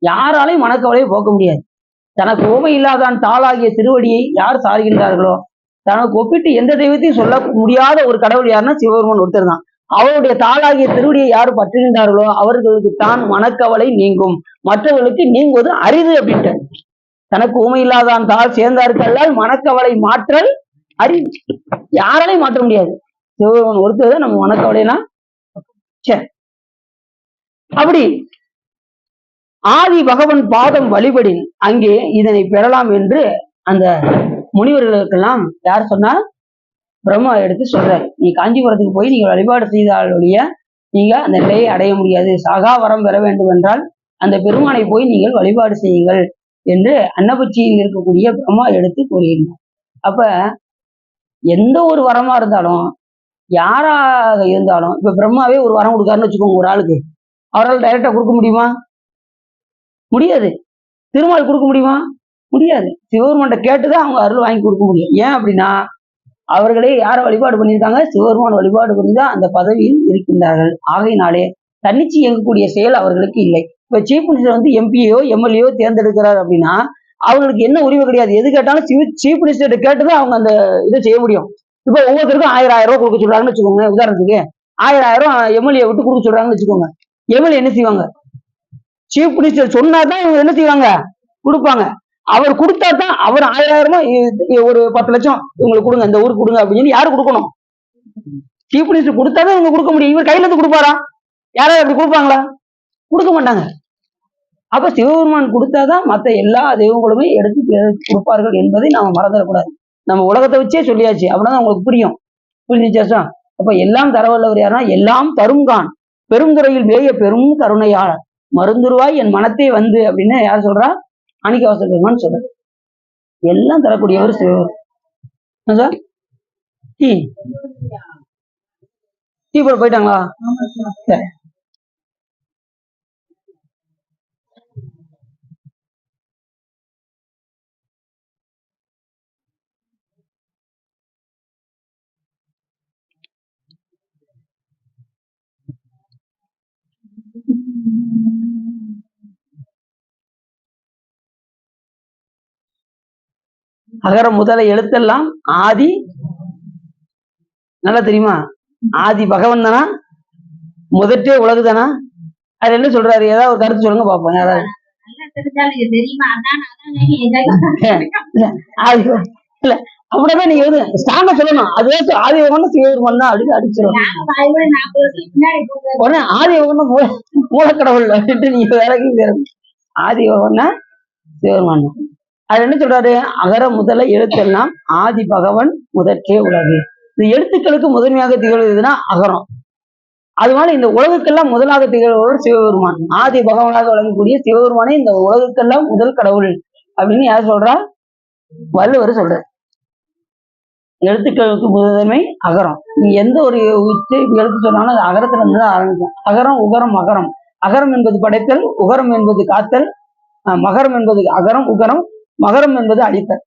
Speaker 1: யாராலையும் மனக்கவலையை போக்க முடியாது. தனக்கு ஓமை இல்லாதான் தாளாகிய திருவடியை யார் சார்கின்றார்களோ, தனக்கு ஒப்பிட்டு எந்த தெய்வத்தையும் சொல்ல முடியாத ஒரு கடவுள் யாருன்னா சிவபெருமான் ஒருத்தர் தான். அவருடைய தாளாகிய திருவடியை யார் பற்றுகின்றார்களோ அவர்களுக்கு தான் மனக்கவலை நீங்கும், மற்றவர்களுக்கு நீங்குவது அரிது அப்படின்ட்டு. தனக்கு ஊமை இல்லாதான் தாழ் சேர்ந்தார்களால் மனக்கவலை மாற்றல் அரிது. யாராலையும் மாற்ற முடியாது. சிவபெருமான் ஒருத்தர் தான் நம்ம மனக்கவலைனா. அப்படி ஆதி பகவன் பாதம் வழிபடின் அங்கே இதனை பெறலாம் என்று அந்த முனிவர்களுக்கெல்லாம் யார் சொன்னார்? பிரம்மா எடுத்து சொல்றாரு. நீ காஞ்சிபுரத்துக்கு போய் நீங்க வழிபாடு செய்தாலுடைய நீங்க அந்த நிலையை அடைய முடியாது. சகாவரம் பெற வேண்டும் என்றால் அந்த பெருமானை போய் நீங்கள் வழிபாடு செய்யுங்கள் என்று அன்னபட்சியில் இருக்கக்கூடிய பிரம்மா எடுத்து கூறுகிறார். அப்ப எந்த ஒரு வரமா இருந்தாலும் யாராக இருந்தாலும், இப்ப பிரம்மாவே ஒரு வரம் கொடுக்காருன்னு வச்சுக்கோங்க ஒரு ஆளுக்கு, அவரால் டைரக்டா கொடுக்க முடியுமா? முடியாது. திருமால் கொடுக்க முடியுமா? முடியாது. சிவபெருமான்ட்ட கேட்டுதான் அவங்க அருள் வாங்கி கொடுக்க முடியும். ஏன் அப்படின்னா அவர்களே யாரை வழிபாடு பண்ணியிருக்காங்க? சிவபெருமான் வழிபாடு பண்ணிதான் அந்த பதவியில் இருக்கின்றார்கள். ஆகையினாலே தன்னிச்சு இயங்கக்கூடிய செயல் அவர்களுக்கு இல்லை. இப்ப சீஃப் மினிஸ்டர் வந்து எம்பியோ எம்எல்ஏயோ தேர்ந்தெடுக்கிறார் அப்படின்னா அவங்களுக்கு என்ன உரிமை கிடையாது. எது கேட்டாலும் சீஃப் மினிஸ்டர் கேட்டுதான் அவங்க அந்த இதை செய்ய முடியும். இப்ப ஒவ்வொருத்தருக்கும் 1000 ரூபாய் கொடுக்க சொல்றாங்கன்னு வச்சுக்கோங்க. உதாரணத்துக்கு 1000 எம்எல்ஏ விட்டு கொடுக்க சொல்றாங்கன்னு வச்சுக்கோங்க. எம்எல்ஏ என்ன செய்வாங்க? சீஃப் மினிஸ்டர் சொன்னாதான் இவங்க என்ன செய்வாங்க? கொடுப்பாங்க. அவர் கொடுத்தா தான் அவர் 1000 ஒரு 10 லட்சம் இவங்களுக்கு கொடுங்க, இந்த ஊருக்கு கொடுங்க அப்படின்னு யாரு கொடுக்கணும்? சீஃப் மினிஸ்டர் கொடுத்தாதான் இவங்க கொடுக்க முடியும். இவர் கையில இருந்து கொடுப்பாரா? யாராவது அப்படி கொடுப்பாங்களா? கொடுக்க மாட்டாங்க. அப்ப சிவபெருமான் கொடுத்தாதான் மற்ற எல்லா தெய்வங்களுமே எடுத்து கொடுப்பார்கள் என்பதை நாம மறந்துடக்கூடாது. நம்ம உலகத்தை வச்சே சொல்லியாச்சு. அப்படின்னா உங்களுக்கு புரியும். புரிஞ்சுச்சா? அப்ப எல்லாம் தரவல்லவர் யாருன்னா எல்லாம் தரும்கான் பெருந்துறையில் மேய பெரும் கருணையாளர் மருந்துருவாய் என் மனத்தை வந்து அப்படின்னு யார் சொல்றா? மாணிக்கவாசகர் பெருமான் சொல்றாரு. எல்லாம் தரக்கூடியவர் சிவபெருமான். டீ போட போயிட்டாங்களா? சரி. அகர முதல எழுத்தெல்லாம் ஆதி நல்லா தெரியுமா? ஆதி பகவன் தானா? முதற்றே உலகு தானா? அது என்ன சொல்றாரு? ஏதாவது ஒரு கருத்து சொல்லுங்க பாப்போம். யாராவது இல்ல அப்படிதான் நீங்க வந்து ஸ்ட்ராங்கா சொல்லணும். அதுவே ஆதி பகவன் சிவபெருமான் தான் அப்படின்னு அடிச்சிடும். உடனே ஆதி பகவன் மூலக்கடவுள் அப்படின்ட்டு நீங்க வேலைக்கு ஆதி பகவன்னா சிவபெருமான் தான். அது என்ன சொல்றாரு? அகர முதல எழுத்தெல்லாம் ஆதி பகவன் முதற்றே உலகு. இந்த எழுத்துக்களுக்கு முதன்மையாக திகழ்வதுன்னா அகரம். அதனால இந்த உலகுக்கெல்லாம் முதலாக திகழ்பவர் சிவபெருமான். ஆதி பகவானாக வழங்கக்கூடிய சிவபெருமானே இந்த உலகுக்கெல்லாம் முதல் கடவுள் அப்படின்னு யார் சொல்றா? வள்ளுவர் சொல்ற. எழுத்துக்களுக்கு முதன்மை அகரம். நீங்க எந்த ஒரு எழுத்து சொன்னாலும் அது அகரத்துல இருந்து தான் ஆரம்பிக்கும். அகரம் உகரம் மகரம். அகரம் என்பது படைத்தல், உகரம் என்பது காத்தல், மகரம் என்பது அகரம் உகரம், மகரம் என்பது அழித்தல்.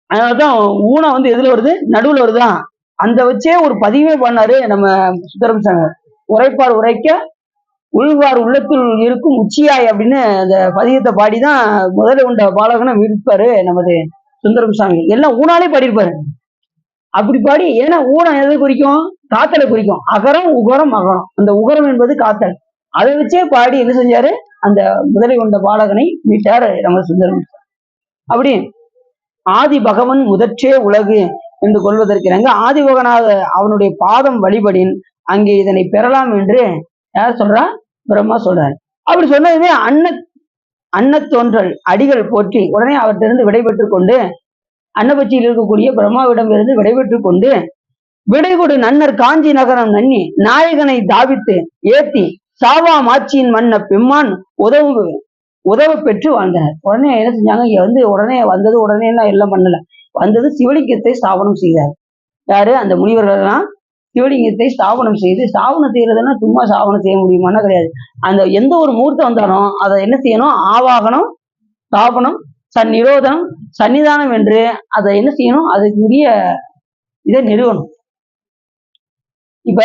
Speaker 1: அதனாலதான் ஊனம் வந்து எதுல வருது? நடுவுல வருதான். அந்த வச்சே ஒரு பதிவே பண்ணாரு நம்ம சுந்தரம் சாமி. உரைப்பார் உரைக்க உள்வார் உள்ளத்துள் இருக்கும் உச்சியாய் அப்படின்னு அந்த பதியத்தை பாடிதான் முதல்ல உண்ட பாலகனை விடுப்பாரு நமது சுந்தரம் சாமி. எல்லாம் ஊனாலே பாடியிருப்பாரு. அப்படி பாடி, ஏன்னா ஊனம் எதை குறிக்கும்? காத்தலை குறிக்கும். அகரம் உகரம் மகரம். அந்த உகரம் என்பது காத்தல். அதை வச்சே பாடி என்ன செஞ்சாரு? அந்த முதலை கொண்ட பாலகனை மீட்டார் நம்ம சுந்தரம். அப்படி ஆதி பகவன் முதற்றே உலகு என்று கொள்வதற்கிறாங்க. ஆதிபகனாக அவனுடைய பாதம் வழிபடின் அங்கே இதனை பெறலாம் என்று யார் சொல்றா? பிரம்மா சொல்றாரு. அப்படி சொன்னதுமே அன்னத்தோன்றல் அடிகள் போற்றி உடனே அவற்றிலிருந்து விடைபெற்று கொண்டு அன்னபட்சியில் இருக்கக்கூடிய பிரம்மாவிடம் இருந்து விடைபெற்று கொண்டு விடைகொடு நன்னர் காஞ்சி நகரம் நன்னி நாயகனை தாவித்து ஏத்தி சாவா மாட்சியின் மன்ன பெம்மான் உதவ பெற்று வாழ்ந்தனர். உடனே என்ன செஞ்சாங்க? இங்க வந்து உடனே வந்தது உடனே எல்லாம் பண்ணல. வந்தது சிவலிங்கத்தை ஸ்தாபனம் செய்தார். யாரு? அந்த முனிவர்கள் எல்லாம் சிவலிங்கத்தை ஸ்தாபனம் செய்து, ஸ்தாபனம் செய்யறதுன்னா சும்மா ஸ்தாபனம் செய்ய முடியுமானா கிடையாது. அந்த எந்த ஒரு மூர்த்தம் வந்தாலும் அதை என்ன செய்யணும்? ஆவாகனம், ஸ்தாபனம், சந்நிரோதனம், சன்னிதானம் என்று அதை என்ன செய்யணும்? அதுக்குரிய இதை நிறுவனம். இப்ப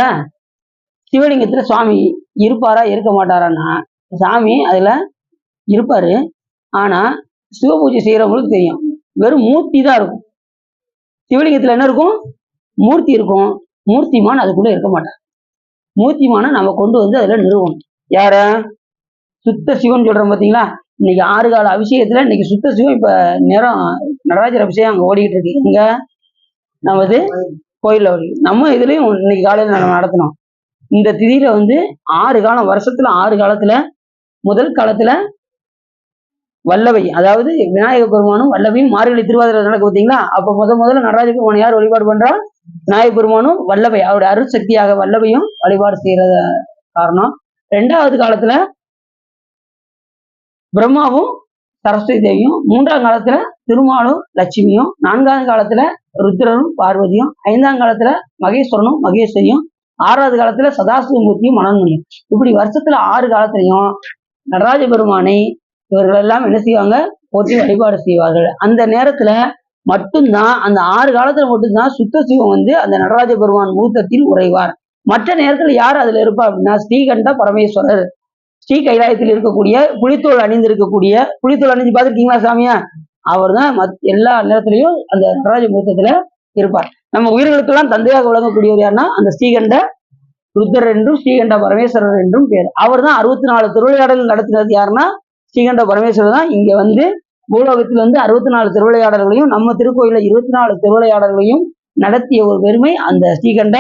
Speaker 1: சிவலிங்கத்துல சுவாமி இருப்பாரா இருக்க மாட்டாரான்னா, சாமி அதுல இருப்பாரு. ஆனா சிவ பூஜை செய்யறவங்களுக்கு தெரியும், வெறும் மூர்த்தி தான் இருக்கும். சிவலிங்கத்துல என்ன இருக்கும்? மூர்த்தி இருக்கும். மூர்த்திமான் அதுக்குள்ள இருக்க மாட்டார். மூர்த்திமான நம்ம கொண்டு வந்து அதுல நிறுவனம். யார? சுத்த சிவன் சொல்றோம் பாத்தீங்களா? இன்னைக்கு 6 கால அபிஷேகத்துல இன்னைக்கு சுத்த சிவம் இப்ப நேரம் நடராஜர் அபிஷேகம் அங்க ஓடிக்கிட்டு இருக்கு. இங்க நமது கோயில்ல ஓடி, நம்ம இதுலயும் இன்னைக்கு காலையில நம்ம நடத்தினோம். இந்த திதியில வந்து 6 காலம், வருஷத்துல 6 காலத்துல முதல் காலத்துல வல்லவை, அதாவது விநாயக பெருமானும் வல்லவையும் மார்கழி திருவாதிரை நடக்க பார்த்தீங்களா? அப்ப முதல்ல நடராஜ பெருமான் யார் வழிபாடு பண்றா? விநாயக பெருமானும் வல்லவை அவருடைய அருள் சக்தியாக வல்லவையும் வழிபாடு செய்யறத காரணம். 2வது காலத்துல பிரம்மாவும் சரஸ்வதி தேவியும், 3ஆம் காலத்துல திருமாலும் லட்சுமியும், 4ஆம் காலத்துல ருத்ரனும் பார்வதியும், 5ஆம் காலத்துல மகேஸ்வரனும் மகேஸ்வரியும், 6வது காலத்துல சதாசிவமூர்த்தியும் மனோன்மணியும். இப்படி வருஷத்துல 6 காலத்திலையும் நடராஜ பெருமானை இவர்கள் எல்லாம் என்ன செய்வாங்க? போற்றி வழிபாடு செய்வார்கள். அந்த நேரத்துல மட்டும்தான், அந்த 6 காலத்துல மட்டும்தான் சுத்த சிவம் வந்து அந்த நடராஜ பெருமான் மூர்த்தத்தில் உறைவார். மற்ற நேரத்துல யார் அதுல இருப்பா அப்படின்னா, ஸ்ரீகண்ட பரமேஸ்வரர் ஸ்ரீ கைலாயத்தில் இருக்கக்கூடிய புலித்தோல் அணிந்திருக்கக்கூடிய, புலித்தோல் அணிஞ்சு பார்த்திருக்கீங்களா சாமியா? அவர் தான் எல்லா நேரத்திலையும் அந்த நடராஜ மூர்த்தத்துல இருப்பார். நம்ம உயிர்களுக்கெல்லாம் தந்தையாக விளங்கக்கூடியவர் யாருன்னா அந்த ஸ்ரீகண்ட ருத்ரர் என்றும் ஸ்ரீகண்ட பரமேஸ்வரர் என்றும் பேர். அவர் தான் 64 திருவிளையாடல் நடத்தினது யாருன்னா ஸ்ரீகண்ட பரமேஸ்வரர் தான். இங்க வந்து பூலோகத்தில் வந்து 64 திருவிளையாடல்களையும் நம்ம திருக்கோயில 24 திருவிளையாடல்களையும் நடத்திய ஒரு பெருமை அந்த ஸ்ரீகண்ட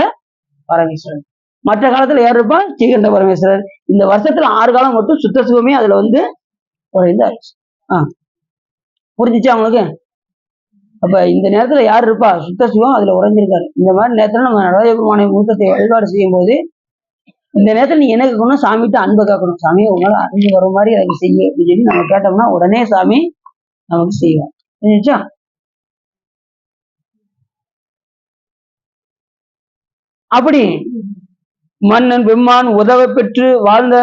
Speaker 1: பரமேஸ்வரர். மற்ற காலத்துல யார் இருப்பா? ஸ்ரீகண்ட பரமேஸ்வரர். இந்த வருஷத்துல 6 காலம் மட்டும் சுத்த சிவமே அதுல வந்து ஒரு இதாச்சு. புரிஞ்சிச்சா அவங்களுக்கு? அப்ப இந்த நேரத்துல யார் இருப்பா? சுத்த சிவம் அதுல உறைஞ்சிருக்காரு. இந்த மாதிரி நேரத்துல நம்ம நடராஜ பெருமானை மூர்த்தத்தை வழிபாடு செய்யும் போது இந்த நேரத்துல நீ என்ன கேட்கணும்? சாமிகிட்ட அன்பை காக்கணும். சாமி உங்களால அறிஞ்சு வர மாதிரி எனக்கு செய்ய அப்படின்னு சொல்லி நம்ம கேட்டோம்னா உடனே சாமி நமக்கு செய்வார். புரிஞ்சிச்சா? அப்படி மன்னன் பெம்மான் உதவ பெற்று வாழ்ந்த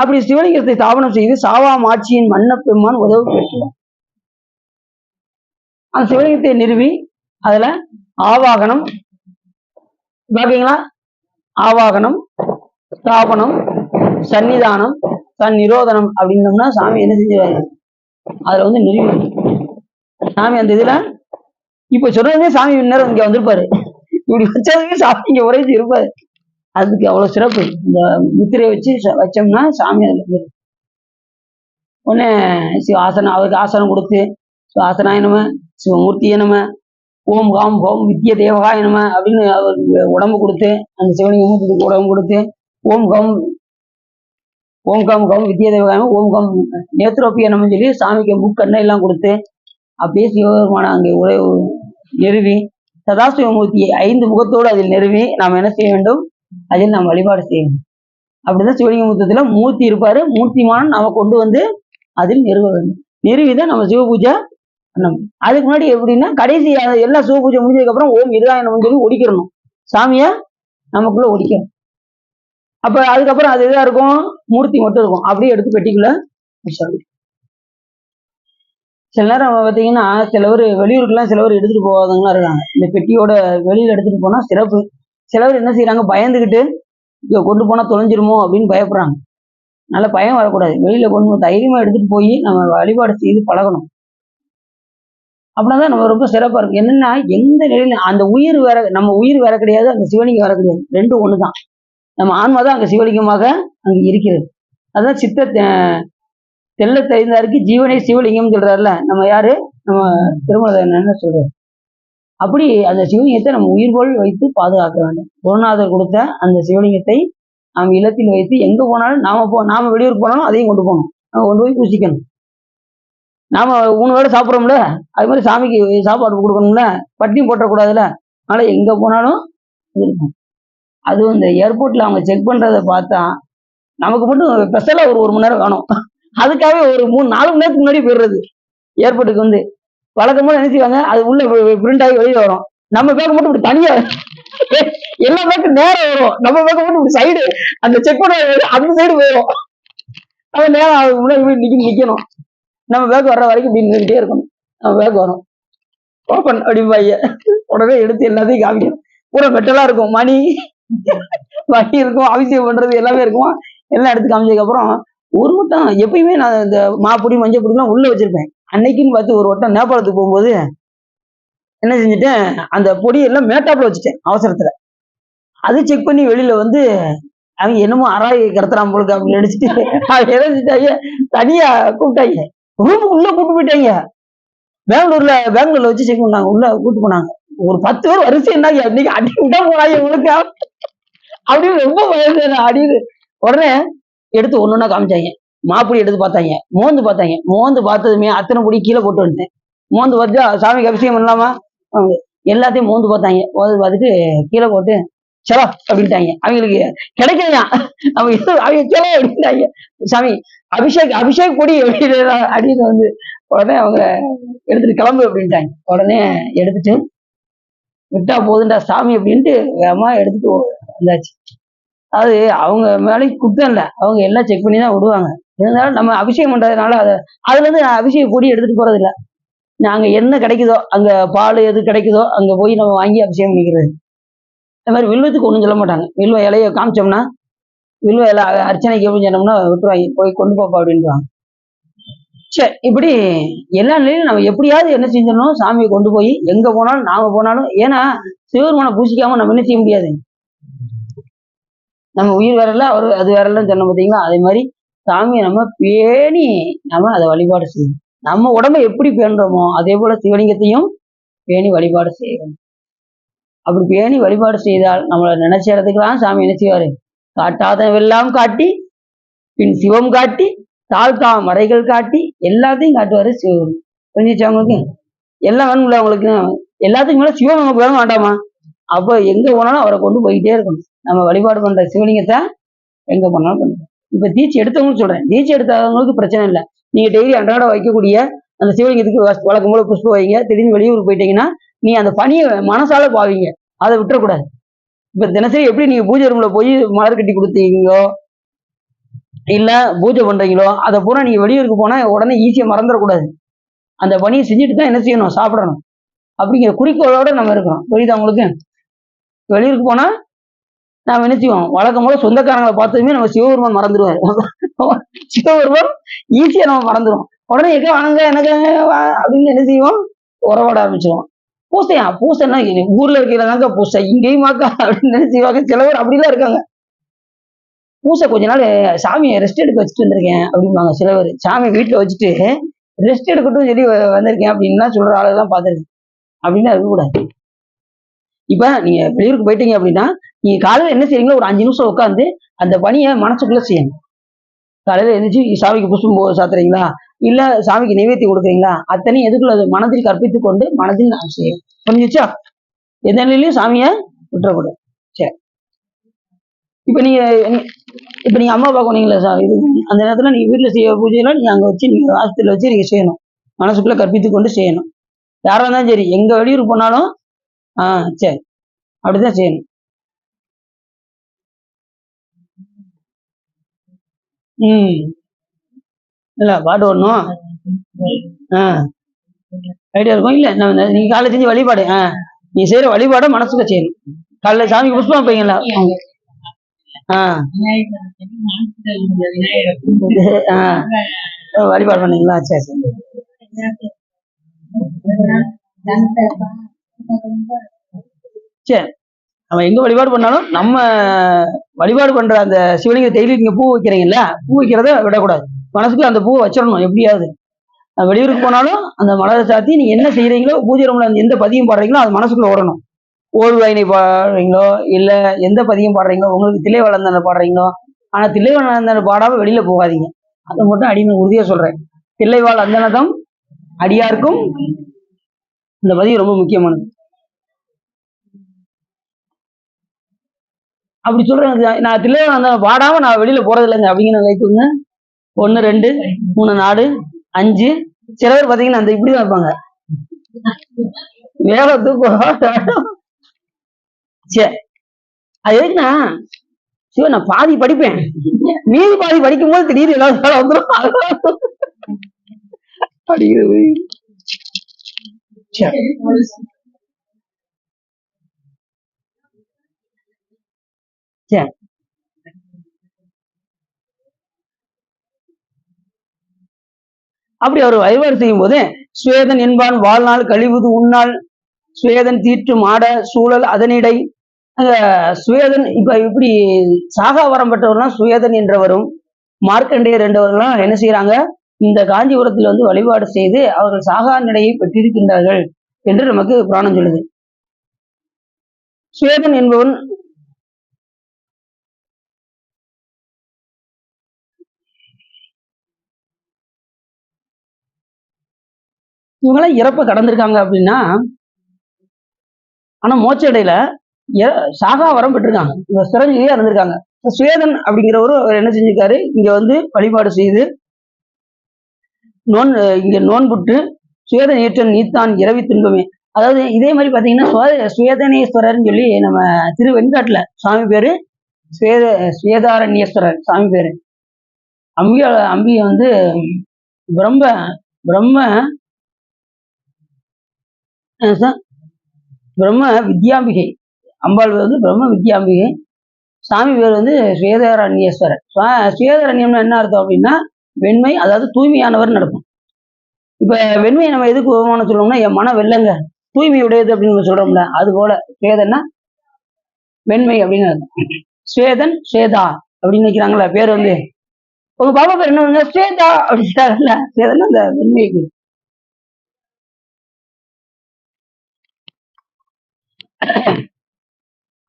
Speaker 1: அப்படி சிவலிங்கத்தை ஸ்தாபனம் செய்து சாவாம் ஆட்சியின் மன்ன பெம்மான் உதவ பெற்று அந்த சிவலிங்கத்தை நிறுவி அதுல ஆவாகனம் பாத்தீங்களா? ஆவாகனம், ஸ்தாபனம், சன்னிதானம், நிரோதனம் அப்படின்னோம்னா சாமி என்ன செஞ்சுவாரு? அதுல வந்து நிறுவி சாமி அந்த இதுல இப்ப சொல்றதே சாமி நேரம் இங்க வந்திருப்பாரு. இப்படி வச்சதுக்கு சாமி இங்க உரைச்சு இருப்பாரு. அதுக்கு அவ்வளவு சிறப்பு. இந்த முத்திரையை வச்சு வச்சோம்னா சாமி அதுல உடனே ஆசனம், அவருக்கு ஆசனம் கொடுத்து ஆசனாய நம, சிவமூர்த்திய நம, ஓம் காம் ஹோம் வித்ய தேவகாய நம அப்படின்னு அவருக்கு உடம்பு கொடுத்து அந்த சிவலிங்க மூர்த்திக்கு உடம்பு கொடுத்து ஓம் கம் வித்ய தேவகாயம் ஓம் கம் நேத்ரோப்பிய நமன்னு சொல்லி சாமிக்கு முக்கண்ணை எல்லாம் கொடுத்து அப்படியே சிவபெருமான அங்கே உரை நிறுவி சதாசிவமூர்த்தியை 5 முகத்தோடு அதில் நிறுவி நாம் என்ன செய்ய வேண்டும்? அதில் நாம் வழிபாடு செய்ய வேண்டும். அப்படிதான் சிவலிங்க மூர்த்தத்துல மூர்த்தி இருப்பாரு. மூர்த்திமானம் நாம கொண்டு வந்து அதில் நிறுவ வேண்டும். நிறுவிதான் நம்ம சிவ பூஜை பண்ணணும். அதுக்கு முன்னாடி எப்படின்னா கடைசி எல்லா சிவ பூஜை முடிஞ்சதுக்கு அப்புறம் ஓம் இருதாயனம் சொல்லி ஒடிக்கிறணும். சாமிய நமக்குள்ள ஒடிக்கணும். அப்ப அதுக்கப்புறம் அது இதா இருக்கும், மூர்த்தி மட்டும் இருக்கும். அப்படியே எடுத்து பெட்டிக்குள்ள சில நேரம் பார்த்தீங்கன்னா சிலவர் வெளியூருக்குலாம் சிலவர் எடுத்துட்டு போகாதவங்களாம் இருக்காங்க. இந்த பெட்டியோட வெளியில எடுத்துட்டு போனா சிறப்பு. சிலவர் என்ன செய்யறாங்க? பயந்துகிட்டு கொண்டு போனா தொலைஞ்சிருமோ அப்படின்னு பயப்படுறாங்க. நல்ல பயம் வரக்கூடாது. வெளியில கொண்டு தைரியமா எடுத்துட்டு போய் நம்ம வழிபாடு செய்து பழகணும். அப்படின்னாதான் நம்ம ரொம்ப சிறப்பா இருக்கு. என்னன்னா எந்த நிலையில அந்த உயிர் வேற, நம்ம உயிர் வேற கிடையாது, அந்த சிவலிங்கம் வேற கிடையாது. ரெண்டும் ஒண்ணுதான். நம்ம ஆன்மா தான் அங்க சிவலிங்கமாக அங்க இருக்கிறது. அதான் சித்த தெல்ல தெரிந்தாருக்கு ஜீவனே சிவலிங்கம் சொல்றாருல. நம்ம யாரு? நம்ம திருமலை என்ன சொல்றாரு? அப்படி அந்த சிவலிங்கத்தை நம்ம உயிர் போல் வைத்து பாதுகாக்க வேண்டும். குருநாதர் கொடுத்த அந்த சிவலிங்கத்தை நாம் இல்லத்தில் வைத்து எங்க போனாலும் நாம வெளியூருக்கு போனாலும் அதையும் கொண்டு போகணும். நம்ம கொண்டு போய் பூசிக்கணும். நாம 3 வேளை சாப்பிட்றோம்ல, அது மாதிரி சாமிக்கு சாப்பாடு கொடுக்கணும்ல, பட்டினி போட்டக்கூடாதுல்ல. அதனால எங்க போனாலும் இருக்கும். அதுவும் இந்த ஏர்போர்ட்ல அவங்க செக் பண்றதை பார்த்தா நமக்கு மட்டும் ஸ்பெஷலா ஒரு மணி நேரம் வேணும். அதுக்காகவே ஒரு 3-4 மணி நேரத்துக்கு முன்னாடி போயிடுறது ஏர்போர்ட்டுக்கு வந்து. வழக்கமா என்ன செய்வாங்க? அது உள்ள பிரிண்ட் ஆகி வெளியே வரும். நம்ம பேக்க மட்டும் இப்படி தனியா எல்லா பேக்கும் நேரம் வரும். நம்ம பேக்க மட்டும் இப்படி சைடு அந்த செக் பண்ண அந்த சைடு போயிடும். அது நேரம் அதுக்கு முன்னாடி நிக்கணும். நம்ம பேக் வர்ற வரைக்கும் இப்படி நின்றுட்டே இருக்கணும். நம்ம பேக் வரும், ஓப்பன் அப்படிம்பாங்க. உடனே எடுத்து எல்லாத்தையும் காமிக்கணும். பூரா மெட்டலா இருக்கும். மணி இருக்கும், அவசியம் பண்றது எல்லாமே இருக்கும். எல்லாம் எடுத்து காமிச்சதுக்கு அப்புறம் ஒரு வட்டம் எப்பயுமே நான் இந்த மாப்பொடி மஞ்சள் பொடிலாம் உள்ள வச்சிருப்பேன். அன்னைக்குன்னு பார்த்து ஒரு வட்டம் நேபாளத்துக்கு போகும்போது என்ன செஞ்சுட்டேன், அந்த பொடியெல்லாம் மேட்டாப்ல வச்சுட்டேன் அவசரத்துல. அது செக் பண்ணி வெளியில வந்து அவங்க என்னமோ அராய் கடத்துறான் போலுக்கு அப்படின்னு நினைச்சிட்டு அவங்க என்ன செஞ்சாங்க, தனியா கூப்பிட்டாங்க, ரூமுக்கு உள்ள கூட்டு போயிட்டாங்க. பெங்களூர்ல வச்சு செக் பண்ணாங்க, உள்ள கூட்டு போனாங்க. ஒரு 10 பேர் வரிசை இருந்தாங்க. இன்னைக்கு அடிக்கிட்டா போனாங்க உங்களுக்கு அப்படின்னு ரொம்ப பயந்து அடிது. உடனே எடுத்து ஒன்னொன்னா காமிச்சாங்க. மாப்பிடி எடுத்து பார்த்தாங்க, மோந்து பார்த்தாங்க. மோந்து பார்த்ததுமே அத்தனை பொடி கீழே போட்டு வந்துட்டேன். மோந்து பார்த்தா சாமிக்கு அபிஷேகம் பண்ணலாமா? அவங்க எல்லாத்தையும் மோந்து பார்த்தாங்க. மோந்து பார்த்துட்டு கீழே போட்டு செலா அப்படின்ட்டாங்க. அவங்களுக்கு கிடைக்கலையா, அவங்க அவங்க செலா அப்படின்ட்டாங்க. சாமி அபிஷேக் பொடி அப்படின்னு வந்து உடனே அவங்க எடுத்துட்டு கிளம்பு அப்படின்ட்டாங்க. உடனே எடுத்துட்டு விட்டா போதுண்டா சாமி அப்படின்ட்டு வேகமா எடுத்துட்டு வந்தாச்சு. அது அவங்க மேலே குத்தம் இல்லை, அவங்க எல்லாம் செக் பண்ணி தான் விடுவாங்க. இருந்தாலும் நம்ம அபிஷேகம் பண்றதுனால அதுல இருந்து அபிஷேக பொடி எடுத்துட்டு போறது இல்லை. நாங்க என்ன கிடைக்குதோ அங்க பால் எது கிடைக்குதோ அங்க போய் நம்ம வாங்கி அபிஷேகம் பண்ணிக்கிறது. இந்த மாதிரி வில்வத்துக்கு ஒன்றும் சொல்ல மாட்டாங்க. வில்வ இலையை காமிச்சோம்னா வில்வ இலை அர்ச்சனைக்கு எப்படி சொன்னோம்னா விட்டுருவாங்க, போய் கொண்டு போப்பா அப்படின்றாங்க. சரி, இப்படி எல்லா நிலையிலும் நம்ம எப்படியாவது என்ன செஞ்சிடணும், சாமியை கொண்டு போய் எங்க போனாலும் நாம போனாலும், ஏன்னா சிவபெருமானை பூசிக்காம நம்ம என்ன செய்ய முடியாது. நம்ம உயிர் வேறல அவர் அது வேறலாம் சொன்ன பார்த்தீங்களா, அதே மாதிரி சாமியை நம்ம பேணி நம்ம அதை வழிபாடு செய்யணும். நம்ம உடம்பை எப்படி பேணுறோமோ அதே போல சிவலிங்கத்தையும் பேணி வழிபாடு செய்யணும். அப்படி பேணி வழிபாடு செய்தால் நம்மளை நினைச்ச இடத்துக்கெல்லாம் சாமி என்ன செய்வாரு, காட்டாதவெல்லாம் காட்டி பின் சிவம் காட்டி தாழ்கா மறைகள் காட்டி எல்லாத்தையும் காட்டுவாரு சிவம். புரிஞ்சிச்சு அவங்களுக்கு? எல்லாம் வேணும்ல அவங்களுக்கு, எல்லாத்துக்கும் மேல சிவம் நமக்கு வேணும் வேண்டாமா? அப்போ எங்க போனாலும் அவரை கொண்டு போயிட்டே இருக்கணும். நம்ம வழிபாடு பண்ற சிவலிங்கத்தை எங்க போனாலும் பண்ணணும். இப்ப தீட்சை எடுத்தவங்களுக்கு சொல்றேன், தீட்சை எடுத்தவங்களுக்கு பிரச்சனை இல்லை. நீங்க டெய்லி அன்றாட வைக்கக்கூடிய அந்த சிவலிங்கத்துக்கு வழக்கம் போல புஷ்பம் வைங்க. திடீர்னு வெளியூர் போயிட்டீங்கன்னா நீ அந்த பணியை மனசால பாவீங்க, அதை விட்டுறக்கூடாது. இப்ப தினசரி எப்படி நீங்க பூஜை ரூம்ல போய் மலர் கட்டி கொடுத்தீங்களோ இல்ல பூஜை பண்றீங்களோ, அதை பூரா நீங்க வெளியூருக்கு போனா உடனே ஈஸியா மறந்துடக்கூடாது. அந்த பணியை செஞ்சுட்டு தான் என்ன செய்யணும், சாப்பிடணும். அப்படிங்கிற குறிக்கோளோட நம்ம இருக்கிறோம். புரியுதா உங்களுக்கு? வெளியூருக்கு போனா நாம என்ன செய்வோம், வழக்கம் போல சொந்தக்காரங்களை பார்த்ததுமே நம்ம சிவபெருமான் மறந்துடுவாரு. சிவபெருமான் ஈஸியா நம்ம மறந்துடும். உடனே எங்க வாங்க எனக்கு அப்படின்னு என்ன செய்வோம், உறவாட ஆரம்பிச்சிருவோம். பூசையா, பூசைன்னா ஊர்ல இருக்கிறதாங்க பூசை, இங்கேயுமாக்கா அப்படின்னு என்ன செய்வாங்க, சில பேர் அப்படிலாம் இருக்காங்க. பூசை கொஞ்ச நாள் சாமியை ரெஸ்ட் எடுக்க வச்சுட்டு வந்திருக்கேன் அப்படிம்பாங்க சில பேர். சாமி வீட்டுல வச்சுட்டு ரெஸ்ட் எடுக்கட்டும் சொல்லி வந்திருக்கேன் அப்படின்லாம் சொல்ற ஆளெல்லாம் பார்த்துருக்கேன். அப்படின்னா இருக்கக்கூடாது. இப்ப நீங்க வெளியூருக்கு போயிட்டீங்க அப்படின்னா நீங்க காலையில என்ன செய்றீங்களோ ஒரு 5 நிமிஷம் உட்காந்து அந்த பணியை மனசுக்குள்ள செய்யணும். காலையில எழுந்திரிச்சு சாமிக்கு புஷ்பம் சாத்துறீங்களா, இல்ல சாமிக்கு நைவேத்தியம் கொடுக்குறீங்களா, அத்தனையும் எதுக்குள்ள மனதில் கற்பித்துக் கொண்டு மனதில் நாம் செய்யணும். புரிஞ்சுச்சா? எந்த நிலையிலையும் சாமியை விட்டுறக்கூடாது. சரி, இப்ப நீங்க அம்மா அப்பா போனீங்களா சார், இது அந்த நேரத்துல நீங்க வீட்டுல செய்ய பூஜையெல்லாம் நீங்க அங்க வச்சு நீங்க வாசத்துல வச்சு நீங்க செய்யணும். மனசுக்குள்ள கற்பித்துக் கொண்டு செய்யணும். யாரா இருந்தாலும் சரி, எங்க வெளியூர் போனாலும் சரி அப்படிதான் செய்யணும். இல்ல பாட்டு வரணும். ஐடியா இருக்கும். இல்ல நீங்க காலைல செஞ்சு வழிபாடு, நீ செய்யற வழிபாட மனசுல செய்யணும். காலைல சாமிக்கு புஷ்பம் வைப்பீங்களா? வழிபாடு பண்ணீங்களா? சரி சரி. சரி, நம்ம எங்க வழிபாடு பண்ணாலும் நம்ம வழிபாடு பண்ற அந்த சிவலிங்க டெய்லி நீங்க பூ வைக்கிறீங்கல்ல, பூ வைக்கிறத விடக்கூடாது. மனசுக்கு அந்த பூவை வச்சிடணும் எப்படியாவது. வெளியூருக்கு போனாலும் அந்த மலரை சாத்தி நீங்க என்ன செய்யறீங்களோ, பூஜை ரூம்ல எந்த பதியம் பாடுறீங்களோ அது மனசுக்குள்ள ஓடணும். ஓர்வாயினை பாடுறீங்களோ இல்ல எந்த பதியம் பாடுறீங்களோ, உங்களுக்கு தில்லை வளர்ந்தன பாடுறீங்களோ, ஆனா தில்லை வளர்ந்தன பாடாம வெளியில போகாதீங்க. அதை மட்டும் அடிமை உறுதியா சொல்றேன். தில்லைவாழ் அந்தனதம் அடியாருக்கும் இந்த பதியம் ரொம்ப முக்கியமானது. அப்படி சொல்றேன், நான் தில்லை வளர்ந்தன பாடாம நான் வெளியில போறது இல்லைங்க அப்படிங்கிற வைத்துங்க. 1 2 3 4 5 சில பேர் பாத்தீங்கன்னா அந்த இப்படிதான் இருப்பாங்க, வேலை தூக்கம். சரி, அது எதுக்குன்னா சிவன் நான் பாதி படிப்பேன், மீதி பாதி படிக்கும் போது திடீர்னு ஏதாவது வேலை வந்துடும். படிக்கிறது. சரி, அப்படி அவர் வழிபாடு செய்யும் போது சுவேதன் என்பான் வாழ்நாள் கழிவுது உன்னாள் சுவேதன் தீற்று மாட சூழல் அதனிடை. சுவேதன் இப்ப இப்படி சாகா வரம் பெற்றவர்லாம் சுவேதன் என்றவரும் மார்க்கண்டேயர் என்றவர்கள்லாம் என்ன செய்யறாங்க, இந்த காஞ்சிபுரத்தில் வந்து வழிபாடு செய்து அவர்கள் சாகா நிலையை பெற்றிருக்கின்றார்கள் என்று நமக்கு புராணம் சொல்லுது. சுவேதன் என்பவன் இவங்கெல்லாம் இறப்ப கடந்திருக்காங்க அப்படின்னா, ஆனா மோட்ச இடையில சாகா வரம் பெற்றிருக்காங்க, இவங்க சிறஞ்சிலியா இருந்திருக்காங்க. சுவேதன் அப்படிங்கிறவரு என்ன செஞ்சிருக்காரு, இங்க வந்து வழிபாடு செய்து இங்க நோன்புட்டு சுவேதன் ஏற்றன் நீத்தான் இரவி துன்பமே. அதாவது இதே மாதிரி பாத்தீங்கன்னா சுவேதனேஸ்வரர்னு சொல்லி நம்ம திரு வெண்காட்டுல சாமி பேரு சுவேதாரண்யேஸ்வரர் சாமி பேரு. அம்பியை வந்து பிரம்ம பிரம்ம வித்யாம்பிகை. அம்பாள் வந்து பிரம்ம வித்யாம்பிகை. சாமி பேர் வந்து ஸ்வேதாரண்யேஸ்வரர். ஸ்வேதாரண்யம்னு என்ன அர்த்தம் அப்படின்னா வெண்மை, அதாவது தூய்மையானவர் நடக்கும். இப்ப வெண்மையை நம்ம எதுக்கு உபமானம் சொல்லுவோம்னா, என் மனம் வெள்ளங்க தூய்மை உடையது அப்படின்னு நம்ம சொல்றோம்ல, அது போல ஸ்வேதன்னா வெண்மை அப்படின்னு அர்த்தம். ஸ்வேதன் ஸ்வேதா அப்படின்னு நினைக்கிறாங்களா பேர் வந்து, உங்க பாபா பேர் என்ன ஸ்வேதா அப்படின்ட்டாங்கல்ல, ஸ்வேதன்னா அந்த வெண்மைக்கு.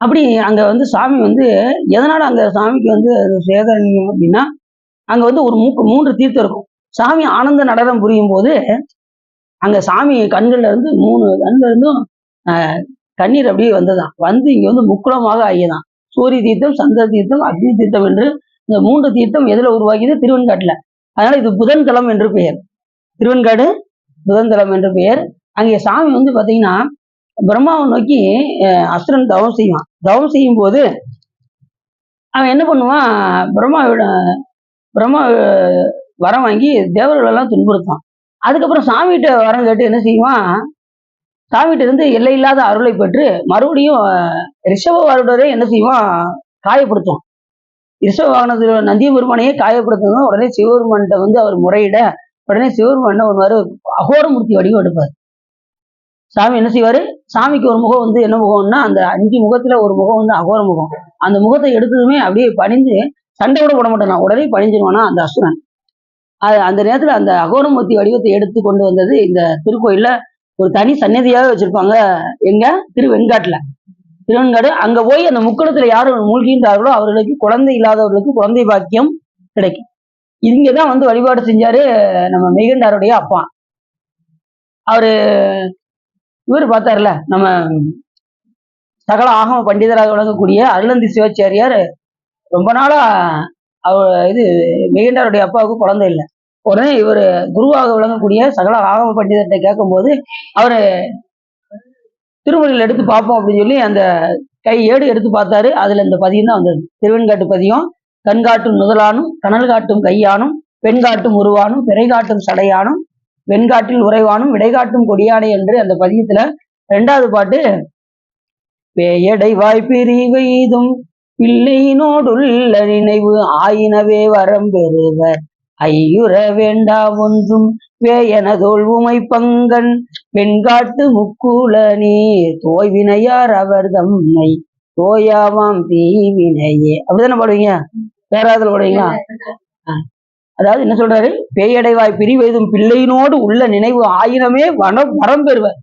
Speaker 1: அப்படி அங்க வந்து சாமி வந்து எதனால அந்த சாமிக்கு வந்து ஸ்வேதாரண்யம் அப்படின்னா, அங்க வந்து ஒரு 3 தீர்த்தம் இருக்கும். சாமி ஆனந்த நடனம் புரியும் போது அங்க சாமி கண்கள்ல இருந்து 3 கண்ல இருந்தும் கண்ணீர் அப்படியே வந்ததான். வந்து இங்க வந்து முக்குளமாக ஆகியதான். சூரிய தீர்த்தம், சந்திர தீர்த்தம், அக்னி தீர்த்தம் என்று இந்த 3 தீர்த்தம் எதுல உருவாகியது? திருவெண்காட்டுல. அதனால இது புதன் தலம் என்று பெயர். திருவெண்காடு புதன் தலம் என்று பெயர். அங்கே சாமி வந்து பாத்தீங்கன்னா பிரம்மாவை நோக்கி அசுரன் தவம் செய்வான். தவம் செய்யும் போது அவன் என்ன பண்ணுவான்? பிரம்மா வரம் வாங்கி தேவர்கள் எல்லாம் துன்புறுத்தான். அதுக்கப்புறம் சாமிகிட்ட வரம் கேட்டு என்ன செய்வான்? சாமிகிட்ட இருந்து எல்லையில்லாத அருளை பெற்று மறுபடியும் ரிஷப வாகனரே என்ன செய்வான்? காயப்படுத்தும். ரிஷப வாகனத்தில் நந்திய பெருமானையே காயப்படுத்தணும். உடனே சிவபெருமான்கிட்ட வந்து அவர் முறையிட, உடனே சிவபெருமான் ஒரு மாதிரி அகோரமூர்த்தி வடிவம் எடுப்பார். சாமி என்ன செய்வாரு? சாமிக்கு ஒரு முகம் வந்து என்ன முகம்னா, அந்த 5 முகத்துல ஒரு முகம் வந்து அகோர முகம். அந்த முகத்தை எடுத்ததுமே அப்படியே பணிந்து சண்டை கூட போட மாட்டானா, உடனே பணிஞ்சிருவானா அந்த அசுரன். அந்த நேரத்துல அந்த அகோரமூர்த்தி வடிவத்தை எடுத்து கொண்டு வந்தது இந்த திருக்கோயில்ல ஒரு தனி சன்னதியாக வச்சிருப்பாங்க. எங்க? திருவெண்காட்டுல. திருவெண்காடு அங்க போய் அந்த முக்குளத்துல யாரு மூழ்கின்றார்களோ அவர்களுக்கு குழந்தை இல்லாதவர்களுக்கு குழந்தை பாக்கியம் கிடைக்கும். இங்கதான் வந்து வழிபாடு செஞ்சாரு நம்ம மெய்கண்டாருடைய அப்பா. அவரு இவர் பார்த்தார்ல, நம்ம சகல ஆகம பண்டிதராக விளங்கக்கூடிய அருளந்தி சிவாச்சாரியார் ரொம்ப நாளா இது மெய்கண்டாருடைய அப்பாவுக்கு குழந்தை இல்லை. உடனே இவர் குருவாக விளங்கக்கூடிய சகல ஆகம பண்டிதர்கிட்ட கேட்கும் போது அவரு திருமொழியில் எடுத்து பார்ப்போம் அப்படின்னு சொல்லி அந்த ஏடு எடுத்து பார்த்தாரு. அதுல இந்த பதியம் தான் வந்தது. திருவெண்காட்டு பதியம். கண்காட்டும் முதலானும் கனல் காட்டும் கையானும் பெண் காட்டும் உருவானும் பிறை காட்டும் சடையானும் வெண்காட்டில் உறைவானும் விடைகாட்டும் கொடியானை என்று அந்த பதியத்துல 2வது பாட்டு, பேயடை வாய்ப்பிரிவெய்தும் பிள்ளையினோடுள்ள நினைவு ஆயினவே வரம் பெறுவர் ஐயுற வேண்டா ஒன்றும் வேயனதோல் உமை பங்கன் வெண்காட்டு முக்குல நீர் தோய்வினையார் அவர் தம்மை தோயாவாம் தீவினையே. அப்படிதானே பாடுவீங்க? பேராதுல பாடுவீங்களா? அதாவது என்ன சொல்றாரு? பேயடைவாய் பிரிவெய்தும் பிள்ளையினோடு உள்ள நினைவு ஆயினமே வரம் பெறுவர்.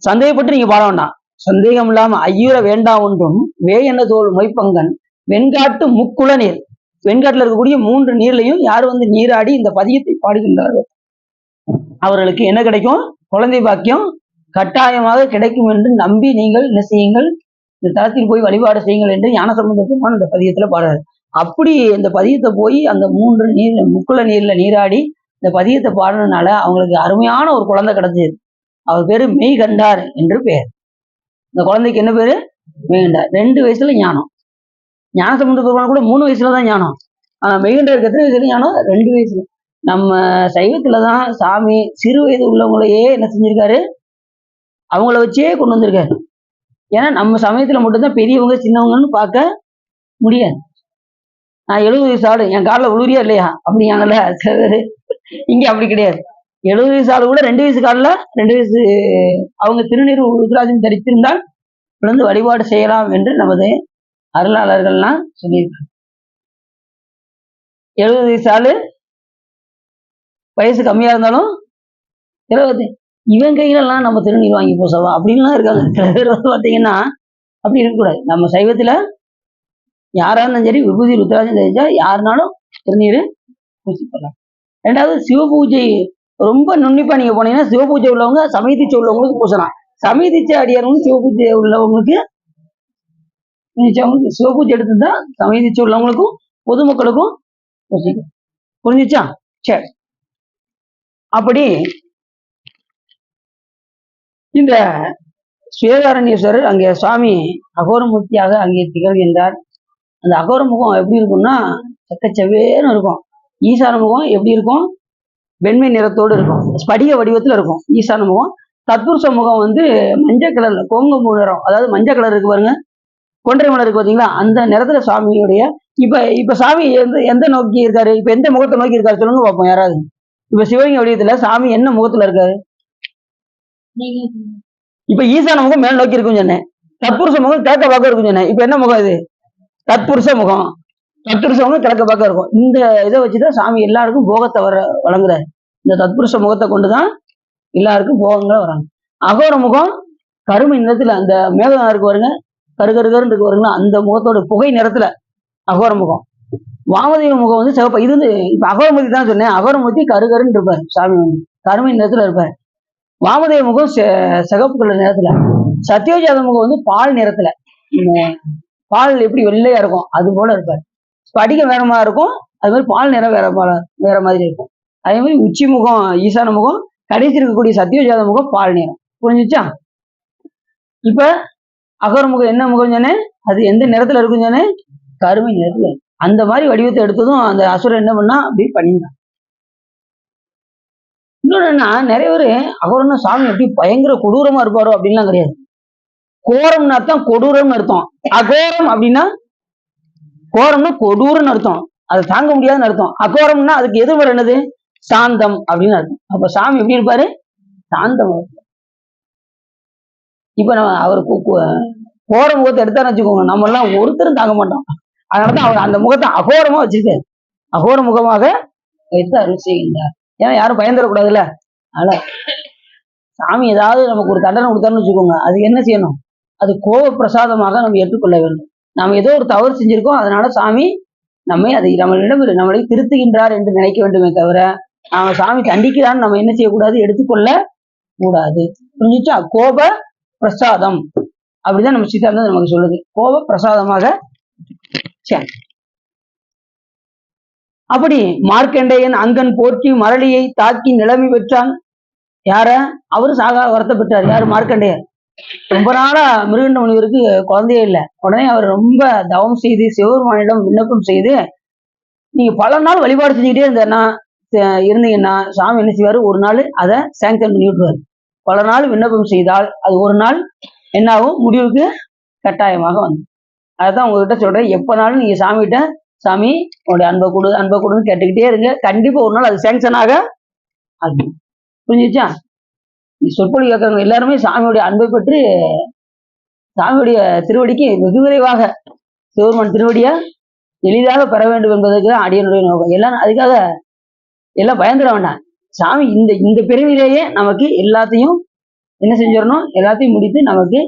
Speaker 1: சந்தேகப்பட்டு நீங்க பாட வேண்டாம். சந்தேகம் இல்லாம ஐயுற வேண்டாம் ஒன்றும் வேயன தோல் மொய்ப்பங்கன் வெண்காட்டு முக்குள நீர். வெண்காட்டுல இருக்கக்கூடிய 3 நீர்லையும் யார் வந்து நீராடி இந்த பதியத்தை பாடுகின்றார்கள் அவர்களுக்கு என்ன கிடைக்கும்? குழந்தை பாக்கியம் கட்டாயமாக கிடைக்கும் என்று நம்பி நீங்கள் என்ன செய்யுங்கள்? இந்த தளத்தில் போய் வழிபாடு செய்யுங்கள் என்று ஞானசம்பந்த பெருமான் இந்த பதியத்துல பாடுறாரு. அப்படி இந்த பதியத்தை போய் அந்த 3 நீர் முக்குள நீர்ல நீராடி இந்த பதியத்தை பாடுறதுனால அவங்களுக்கு அருமையான ஒரு குழந்தை கிடைச்சது. அவர் பேரு மெய்கண்டார் என்று பெயர். இந்த குழந்தைக்கு என்ன பேரு? மெய்கண்டார். 2 வயசுல ஞானம். ஞானசம்பந்த பெருமான் கூட 3 வயசுலதான் ஞானம். ஆனா மெய்கண்டாருக்கு எத்தனை வயசுல ஞானம்? 2 வயசுல. நம்ம சைவத்துலதான் சாமி சிறு வயது உள்ளவங்களையே என்ன செஞ்சிருக்காரு? அவங்கள வச்சே கொண்டு வந்திருக்காரு. ஏன்னா நம்ம சமயத்துல மட்டும்தான் பெரியவங்க சின்னவங்கன்னு பார்க்க முடியாது. நான் 70 வயசு ஆளு, என் காலில் உளுரியா இல்லையா அப்படியாங்கல்ல சில பேரு. இங்க அப்படி கிடையாது. 70 வயசு ஆளு கூட 2 வயசு காலில் 2 வயசு அவங்க திருநீர் ருத்ராஜன் தரித்திருந்தால் விழுந்து வழிபாடு செய்யலாம் என்று நமது அருளாளர்கள்லாம் சொல்லியிருக்காங்க. 70 வயசு ஆளு வயசு கம்மியா இருந்தாலும் 70 இவன் கையிலெல்லாம் நம்ம திருநீர் வாங்கி பூசலாம் அப்படின்லாம் இருக்காங்க. சில பேர் வந்து பார்த்தீங்கன்னா அப்படி இருக்கக்கூடாது. நம்ம சைவத்துல யாரா இருந்தாலும் சரி விபூதி ருத்ராஜம் தெரிஞ்சா யாருனாலும் திருநீர் பூசிக்கலாம். 2வது சிவபூஜை ரொம்ப நுண்ணிப்பா நீங்க போனீங்கன்னா சிவபூஜை உள்ளவங்க சமயதீட்சை உள்ளவங்களுக்கு பூசலாம். சமயதீட்சை அடியாரும் சிவபூஜை உள்ளவங்களுக்கு சிவபூஜை எடுத்துதான் சமயதீட்சை உள்ளவங்களுக்கும் பொதுமக்களுக்கும் பூசிக்கும். புரிஞ்சிச்சா? சரி. அப்படி இந்த ஸ்வேதாரண்யேஸ்வரர் அங்கே சுவாமி அகோரமூர்த்தியாக அங்கே திகழ்கின்றார். அந்த அகோர முகம் எப்படி இருக்கும்னா செக்கச்சவேன்னு இருக்கும். ஈசான முகம் எப்படி இருக்கும்? வெண்மை நிறத்தோடு இருக்கும். ஸ்படிக வடிவத்துல இருக்கும் ஈசான முகம். தத்புருஷ முகம் வந்து மஞ்சள் கலர்ல கோங்கம்பூ நிறம், அதாவது மஞ்சள் கலர் இருக்கு பாருங்க, கொன்றை மலர் இருக்கு பாத்தீங்களா, அந்த நிறத்துல சாமியுடைய இப்ப இப்ப சாமி எந்த எந்த நோக்கி இருக்காரு, இப்ப எந்த முகத்தை நோக்கி இருக்காரு சொல்லுங்க பார்ப்போம் யாராவது. இப்ப சிவலிங்க வடிவத்துல சாமி என்ன முகத்துல இருக்காரு? இப்ப ஈசான முகம் மேல் நோக்கி இருக்குன்னு சொன்னேன், தத்புருஷ முகம் கிழக்க பார்க்க இருக்குன்னு சொன்னேன். இப்ப என்ன முகம் இது? தத்புருஷ முகம். தத்புருஷ முகம் கிழக்க பார்க்க இருக்கும். இந்த இதை வச்சுதான் சாமி எல்லாருக்கும் போகத்தை வழங்குறாரு. இந்த தத்புருஷ முகத்தை கொண்டுதான் எல்லாருக்கும் போகங்களை வராங்க. அகோர முகம் கருமை நிறத்துல, அந்த மேகம் இருக்கு பாருங்க, கருகருகருன்னு இருக்கு பாருங்களா, அந்த முகத்தோட புகை நிறத்துல அகோர முகம். வாமதேவ முகம் வந்து சிவப்பு. இது வந்து இப்ப அகோரமூர்த்தி தான் சொன்னேன். அகோரமூர்த்தி கருகருன்னு இருப்பாரு சாமி, வந்து கருமை நிறத்துல இருப்பாரு. வாமதேவ முகம் சிகப்பு கலர் நிறத்துல. சத்யோஜாத முகம் வந்து பால் நிறத்துல, பால் எப்படி வெள்ளையா இருக்கும் அது போல இருப்பாரு. ஸ்படிகம் வேற மாதிரி இருக்கும், அது மாதிரி பால் நிறம் வேற மாதிரி இருக்கும். அதே மாதிரி உச்சி முகம் ஈசான முகம், கடைசி இருக்கக்கூடிய சத்யோஜாத முகம் பால் நிறம். புரிஞ்சுச்சா? இப்ப அகர முகம் என்ன முகம் சொன்னேன், அது எந்த நிறத்துல இருக்குன்னு சொன்னேன், கருமை நிறத்துல. அந்த மாதிரி வடிவத்தை எடுத்ததும் அந்த அசுரன் என்ன பண்ணா, அப்படி பண்ணிட்டான். இன்னொன்னு என்ன, நிறைய பேரு அகோரம்னா சாமி எப்படி பயங்கர கொடூரமா இருப்பாரோ அப்படின்லாம் கிடையாது. கோரம்னு அர்த்தம் கொடூரம்னு அர்த்தம். அகோரம் அப்படின்னா, கோரம்னா கொடூரம்னு அர்த்தம், அதை தாங்க முடியாதுன்னு அர்த்தம். அகோரம்னா அதுக்கு எதிர்வர என்னது, சாந்தம் அப்படின்னு அர்த்தம். அப்ப சாமி எப்படி இருப்பாரு, சாந்தம். இப்ப நம்ம அவருக்கு கோர முகத்தை எடுத்தான்னு வச்சுக்கோங்க, நம்ம எல்லாம் ஒருத்தரும் தாங்க மாட்டோம். அதனாலதான் அவர் அந்த முகத்தை அகோரமா வச்சிருக்காரு, அகோர முகமாக வைத்து அருள் செய்கின்றார். ஏன்னா யாரும் பயந்துடக்கூடாதுல்ல. அதனால சாமி ஏதாவது நமக்கு ஒரு தண்டனை கொடுத்தாருன்னு வச்சுக்கோங்க, அது என்ன செய்யணும், அது கோப பிரசாதமாக நம்ம ஏற்றுக்கொள்ள வேண்டும். நாம் ஏதோ ஒரு தவறு செஞ்சிருக்கோம், அதனால சாமி நம்மை அதை நம்மளை திருத்துகின்றார் என்று நினைக்க வேண்டுமே தவிர, நாம சாமி தண்டிக்கிறான்னு நம்ம என்ன செய்யக்கூடாது, எடுத்துக்கொள்ள கூடாது. புரிஞ்சுச்சா? கோப பிரசாதம் அப்படிதான் நம்ம சித்தாந்தம் நமக்கு சொல்லுது, கோப பிரசாதமாக. அப்படி மார்க்கண்டேயன் அங்கன் போற்றி மரளியை தாக்கி நிலைமை பெற்றான். யார? அவரு சாகா வருத்தப்பட்டார். யாரு? மார்க்கண்டேயர். ரொம்ப நாளா மிருகண்ட முனிவருக்கு குழந்தையே இல்லை. உடனே அவர் ரொம்ப தவம் செய்து சிவபெருமானிடம் விண்ணப்பம் செய்து, நீங்க பல நாள் வழிபாடு செஞ்சுக்கிட்டே இருந்தீங்கன்னா சாமி என்ன செய்வாரு, ஒரு நாள் அதை சாங்ஷன் பண்ணி விட்டுருவாரு. பல நாள் விண்ணப்பம் செய்தால் அது ஒரு நாள் என்னாகும், முடிவுக்கு கட்டாயமாக வந்து. அதான் உங்ககிட்ட சொல்றேன், எப்பனாலும் நீங்க சாமிகிட்ட, சாமி உங்களுடைய அன்பை கொடுன்னு கேட்டுக்கிட்டே இருங்க, கண்டிப்பா ஒரு நாள் அது சாங்ஷன் ஆக ஆகும். புரிஞ்சுச்சா? சொற்பொழி கேட்கறவங்க எல்லாருமே சாமியுடைய அன்பை பற்றி, சாமியுடைய திருவடிக்கு வெகு விரைவாக சிவபெருமான் திருவடியை எளிதாக பெற வேண்டும் என்பதற்கு தான் அடியனுடைய நோக்கம். எல்லாம் அதுக்காக எல்லாம் பயந்துட வேண்டாம். சாமி இந்த பிறவிலேயே நமக்கு எல்லாத்தையும் என்ன செஞ்சிடணும், எல்லாத்தையும் முடித்து நமக்கு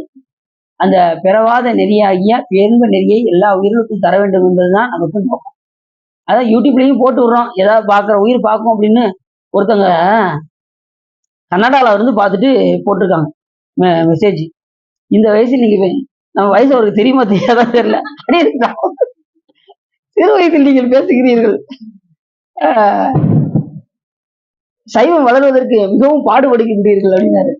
Speaker 1: அந்த பிறவாத நெறியாகிய பேரும்ப நெறியை எல்லா உயிர்களுக்கும் தர வேண்டும் என்பதுதான் நமக்கு நோக்கம். அதான் யூடியூப்லயும் போட்டு விடுறோம், ஏதாவது பார்க்குற உயிர் பார்க்கும் அப்படின்னு. ஒருத்தவங்க கன்னடாவில் இருந்து பார்த்துட்டு போட்டிருக்காங்க மெசேஜ், இந்த வயசு நீங்க, நம்ம வயசு அவருக்கு தெரியுமா தெரியாதான் தெரியல, சிறு வயசில் நீங்கள் பேசுகிறீர்கள், சைவம் வளர்வதற்கு மிகவும் பாடுபடுகின்றீர்கள் அப்படின்னாரு.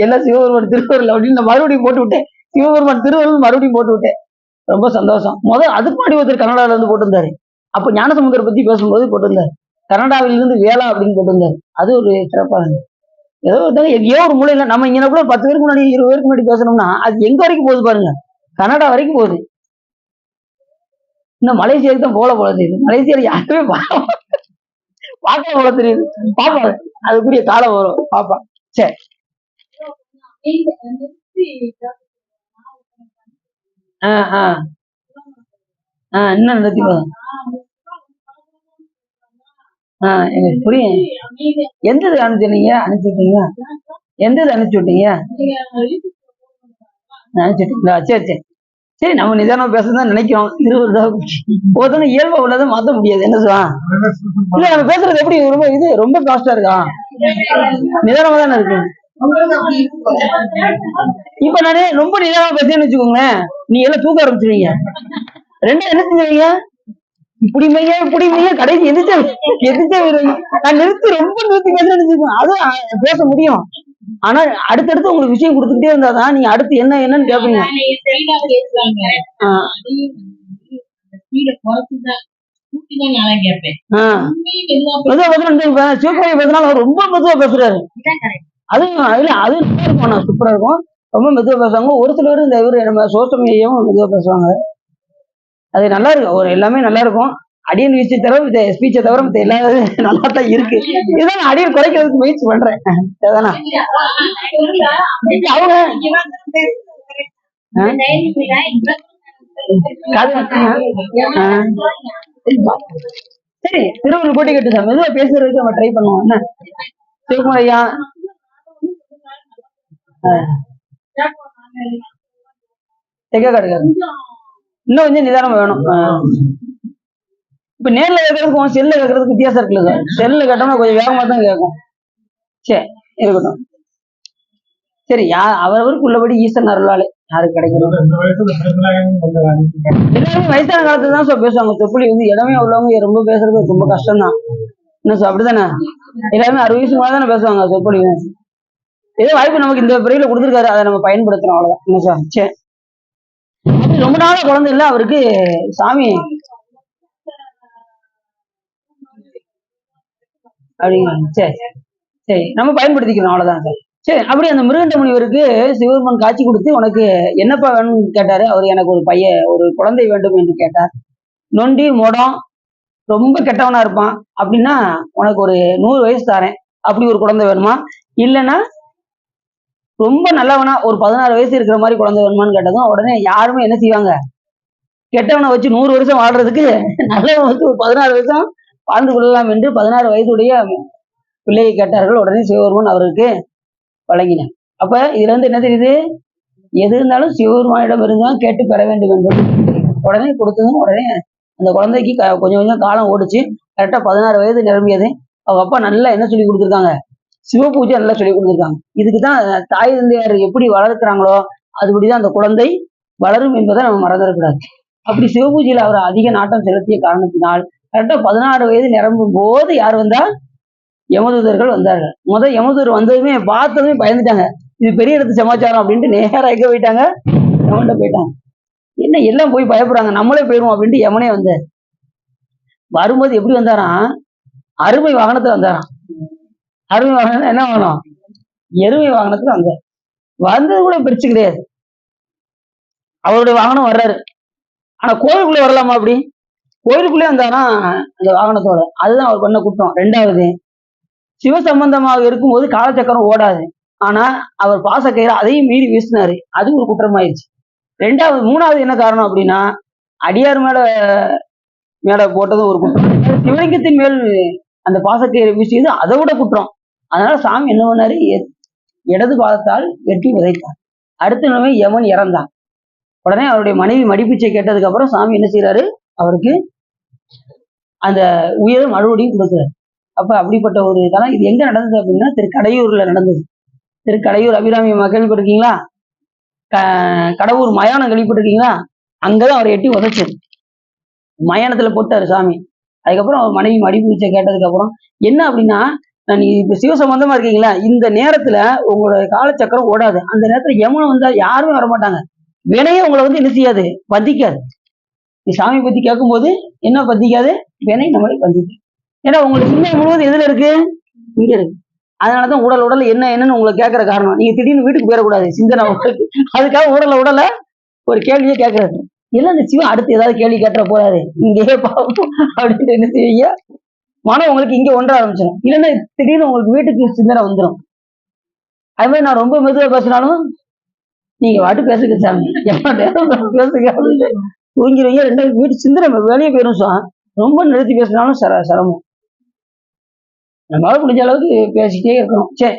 Speaker 1: எல்லாம் சிவபெருமான் திருவருள் அப்படின்னு நான் மறுபடியும் போட்டு விட்டேன், சிவபெருமான் திருவருள் மறுபடியும் போட்டு விட்டேன். ரொம்ப சந்தோஷம். அதுக்கு முன்னாடி ஒருத்தர் கன்னடாவில இருந்து போட்டிருந்தாரு, அப்ப ஞானசமுந்தரை பத்தி பேசும்போது போட்டிருந்தாரு, கன்னடாவிலிருந்து வேளா அப்படின்னு போட்டிருந்தாரு. அது ஒரு சிறப்பாக இருந்தது. ஏதோ எங்கேயோ ஒரு மூலையில நம்ம இங்க கூட 10 பேருக்கு முன்னாடி 20 பேருக்கு முன்னாடி பேசணும்னா அது எங்க வரைக்கும் போகுது பாருங்க, கனடா வரைக்கும் போகுது. இன்னும் மலேசியாவுக்கு தான் போல தெரியுது. மலேசியால யாருமே பார்க்க போல தெரியுது. பாப்பா அதுக்குரிய காலம் வரும், பாப்பா. சரி, இன்னும் நிறுத்திக்கோ. எனக்கு புரியும். எந்த இது அனுப்பிச்சீங்க? அனுப்பிச்சுட்டீங்க? எந்த இது அனுப்பிச்சு விட்டீங்க? அனுப்பிச்சுட்டீங்களா? சரி சரி சரி, நம்ம நிதானம் பேசதான் நினைக்கிறோம். ஒருத்தவங்க இயல்பா உள்ளதை மாற்ற முடியாது, என்ன சொல்லுவான். இல்ல நம்ம பேசுறது எப்படி ரொம்ப ஃபாஸ்டா இருக்கா, நிதானமா தானே இருக்கு. இப்ப நானே ரொம்ப நிதானமா பேசுறேன்னு வச்சுக்கோங்களேன், நீ எல்லாம் தூக்க ஆரம்பிச்சிருவீங்க. ரெண்டும் என்ன செஞ்சுவீங்க, இப்படி மையா கடைசி எதிர்த்தே வருவீங்க. நான் நிறுத்தி பேசுறேன்னு அதுவும் பேச முடியும். ஆனா அடுத்தடுத்து உங்களுக்கு விஷயம் கொடுத்துக்கிட்டே இருந்தாதான் நீங்க அடுத்து என்னன்னு கேட்பீங்க. ரொம்ப மெதுவா பேசுறாரு. அதுவும் இல்ல அது நல்லா இருக்கும், நான் சூப்பரா இருக்கும். ரொம்ப மெதுவா பேசுவாங்க. ஒரு சிலர் இந்த இவரு நம்ம சோசமியையும் மெதுவா பேசுவாங்க. அது நல்லா இருக்கும். ஒரு எல்லாமே நல்லா இருக்கும். அடியன் வீச்சை தவிர இந்த ஸ்பீச்சை தவிர மத்த எல்லா நல்லா தான் இருக்கு. இதான் நான் அடியன் குறைக்கிறதுக்கு முயற்சி பண்றேன். அதானா அவங்க சரி திருவள்ளுவர் போட்டி கட்டு சார் மெதுவா பேசுறதுக்கு நம்ம ட்ரை பண்ணுவோம் என்ன சிவகுமார் ஐயா. தெக்க கிடைக்காது, இன்னும் கொஞ்சம் நிதானமா வேணும். இப்ப நேர்ல கேட்கறதுக்கும் செல்ல கேட்கறதுக்கு வித்தியாசம் இருக்குல்ல சார். செல்ல கேட்டோம்னா கொஞ்சம் வேகமா தான் கேட்கும். சரி இருக்கட்டும். சரி அவரவருக்கு உள்ளபடி ஈசன் அருளாலே யாருக்கு கிடைக்கணும். எல்லாருமே வயசான காலத்துல தான் சார் பேசுவாங்க. தொப்புளி இடமே உள்ளவங்க ரொம்ப பேசுறது ரொம்ப கஷ்டம் தான். என்ன சார் அப்படித்தானே? எல்லாருமே 60 வயசு மேல தானே பேசுவாங்க சொற்பொழி. ஏதோ வாய்ப்பு நமக்கு இந்த பிரிவுல கொடுத்துருக்காரு, அதை நம்ம பயன்படுத்துறோம் அவ்வளவுதான். என்ன சார்? சரி, ரொம்ப நாள குழந்தை இல்ல அவருக்கு சாமி அப்படிங்களா? சரி சரி, நம்ம பயன்படுத்திக்கிறோம் அவ்வளவுதான் சார். சரி, அப்படி அந்த மிருகண்ட முனிவருக்கு சிவபெருமான் காட்சி கொடுத்து உனக்கு என்னப்பா வேணும்னு கேட்டாரு. அவர் எனக்கு ஒரு குழந்தை வேண்டும் என்று கேட்டார். நொண்டி மொடம் ரொம்ப கெட்டவனா இருப்பான் அப்படின்னா உனக்கு ஒரு 100 வயசு தாரேன், அப்படி ஒரு குழந்தை வேணுமா? இல்லைன்னா ரொம்ப நல்லவனா ஒரு 16 வயசு இருக்கிற மாதிரி குழந்தை வேணுமான்னு கேட்டதும் உடனே யாருமே என்ன செய்வாங்க, கெட்டவனை வச்சு 100 வருஷம் வாழ்றதுக்கு நல்லவனை வச்சு ஒரு 16 வருஷம் வாழ்ந்து கொள்ளலாம் என்று 16 வயதுடைய பிள்ளையை கேட்டார்கள். உடனே சிவபெருமான் அவருக்கு வழங்கினார். அப்ப இதுல இருந்து என்ன தெரியுது, எது இருந்தாலும் சிவபெருமானிடம் இருந்தாலும் கேட்டு பெற வேண்டும் என்பது. உடனே கொடுத்ததும் உடனே அந்த குழந்தைக்கு கொஞ்சம் கொஞ்சம் காலம் ஓடிச்சு. கரெக்டா 16 வயது நிரம்பியது. அவங்க அப்பா நல்லா என்ன சொல்லி கொடுத்துருக்காங்க, சிவ பூஜை நல்லா சொல்லி கொடுத்துருக்காங்க. இதுக்குதான் தாய் தந்தையார் எப்படி வளர்க்கிறாங்களோ அதுபடிதான் அந்த குழந்தை வளரும் என்பதை நம்ம மறந்துடக்கூடாது. அப்படி சிவபூஜையில அவர் அதிக நாட்டம் செலுத்திய காரணத்தினால் கரெக்டா 16 வயது நிரம்பும் போது யார் வந்தா, யமதூதர்கள் வந்தார்கள். யமதூதர் வந்ததுமே பார்த்ததுமே பயந்துட்டாங்க. இது பெரிய இடத்து சமாச்சாரம் அப்படின்ட்டு நேரா எங்க போயிட்டாங்க, யமன்ட்ட போயிட்டாங்க. என்ன எல்லாம் போய் பயப்படுறாங்க, நம்மளே போயிடுவோம் அப்படின்ட்டு யமனே வந்தார். வரும்போது எப்படி வந்தாராம், அருமை வாகனத்துல வந்தாராம். அருமை வாகனம் என்ன வாகனம், எருமை வாகனத்துல வந்தார். வந்தது கூட பிரிச்சு கிடையாது, அவருடைய வாகனம் வர்றாரு. ஆனா கோயிலுக்குள்ளே வரலாமா? அப்படி கோயிலுக்குள்ளே வந்தாரா அந்த வாகனத்தோட. அதுதான் அவர் பண்ண குற்றம். 2வது, சிவ சம்பந்தமாக இருக்கும்போது காலச்சக்கரம் ஓடாது. ஆனா அவர் பாசக்கயிறு அதையும் மீறி வீசினாரு, அது ஒரு குற்றமாயிருச்சு. 2வது 3வது என்ன காரணம் அப்படின்னா, அடியார் மேல மேல போட்டதும் ஒரு குற்றம். சிவலிங்கத்தின் மேல் அந்த பாசக்கயிறு வீசியது அதை விட குற்றம். அதனால சாமி என்ன பண்ணாரு, இடது பாதத்தால் வெட்டி விதைத்தார். அடுத்த நிலைமை யமன் இறந்தான். உடனே அவருடைய மனைவி மடிப்பிச்சை கேட்டதுக்கு அப்புறம் சாமி என்ன செய்யறாரு, அவருக்கு அந்த உயிரை மறுபடியும் கொடுக்குறாரு. அப்ப அப்படிப்பட்ட ஒரு இதெல்லாம் இது எங்க நடந்தது அப்படின்னா திருக்கடையூர்ல நடந்தது. திருக்கடையூர் அபிராமி கேள்விப்பட்டிருக்கீங்களா? கடவுர் மயானம் கேள்விப்பட்டிருக்கீங்களா? அங்கதான் அவர் எட்டி உதைச்சது, மயானத்துல போட்டாரு சாமி. அதுக்கப்புறம் அவர் மனைவி மடிப்பிச்சை கேட்டதுக்கு அப்புறம் என்ன அப்படின்னா, நீ இப்ப சிவ சம்பந்தமா இருக்கீங்களா, இந்த நேரத்துல உங்களோட காலச்சக்கரம் ஓடாது. அந்த நேரத்துல யமன் வந்தா யாருமே வரமாட்டாங்க, வினையே உங்களை என்ன செய்யாது, பந்திக்காது. நீ சாமி பத்தி கேட்கும்போது என்ன பந்திக்காது, வினை நம்மளை பந்திக்கும். ஏன்னா உங்களுக்கு சிந்தனை முழுவதும் எதுல இருக்கு, இங்க இருக்கு. அதனாலதான் உடல் என்ன என்னன்னு உங்களை கேட்கற காரணம். நீங்க திடீர்னு வீட்டுக்கு போயிடக்கூடாது, சிந்தனை உங்களுக்கு. அதுக்காக உடல ஒரு கேள்வியே கேட்கறது. இல்ல இந்த சிவன் அடுத்து ஏதாவது கேள்வி கேட்டுற போறாரு, இங்கேயே பார்ப்போம் அப்படின்ட்டு என்ன செய்வீங்க, மனம் உங்களுக்கு இங்க ஒன்ற ஆரம்பிச்சிடும். இல்லைன்னா திடீர்னு உங்களுக்கு வீட்டுக்கு சிந்தனை வந்துடும். அது மாதிரி நான் ரொம்ப மெதுவா பேசினாலும் நீங்க வாட்டு பேசுங்க சாமி, எப்ப நேரம் பேசுங்க அப்படின்னு தூங்கிடுவீங்க. 2வது வீட்டு சிந்தனை வெளியே போயிடும் சார். ரொம்ப நிறுத்தி பேசினாலும் சிரமம். நம்மளால முடிஞ்ச அளவுக்கு பேசிட்டே இருக்கணும். சரி,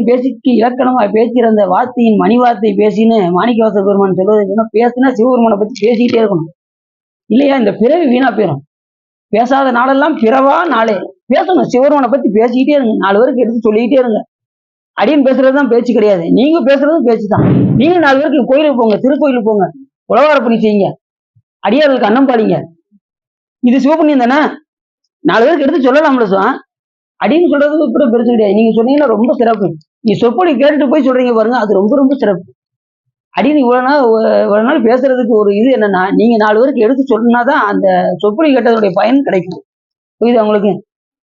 Speaker 1: பேசிக்கு இலக்கணமா பேசியிருந்த வார்த்தையின் மணி வார்த்தை பேசின்னு மாணிக்கவாச பெருமான் சொல்வது, பேசினா சிவபெருமானை பத்தி பேசிக்கிட்டே இருக்கணும். இல்லையா இந்த பிறவி வீணா போயிடும். பேசாத நாளெல்லாம் பிறவா நாளே. பேசணும், சிவபெருமானை பத்தி பேசிக்கிட்டே இருங்க, 4 பேருக்கு எடுத்து சொல்லிக்கிட்டே இருங்க. அடியன் பேசுறதுதான் பேச்சு கிடையாது, நீங்க பேசுறதும் பேச்சு தான். நீங்க 4 பேருக்கு கோயிலுக்கு போங்க, திருக்கோயிலுக்கு போங்க, உழவாரப்பணி செய்யுங்க, அடியார்களுக்கு அன்னம் பாடிங்க. இது சிவபுண்ணியம் தானே, 4 பேருக்கு எடுத்து சொல்லலாம்ல சார். அடின்னு சொல்றது கூட பெருசு கிடையாது. நீங்க சொன்னீங்கன்னா ரொம்ப சிறப்பு. நீ சொற்பொழி கேட்டுட்டு போய் சொல்றீங்க பாருங்க, அது ரொம்ப ரொம்ப சிறப்பு. அடின்னு இவ்வளவு நாள் பேசுறதுக்கு ஒரு இது என்னன்னா, நீங்க 4 பேருக்கு எடுத்து சொன்னாதான் அந்த சொற்பொழி கேட்டதோடைய பயன் கிடைக்கும். புரியுது உங்களுக்கு?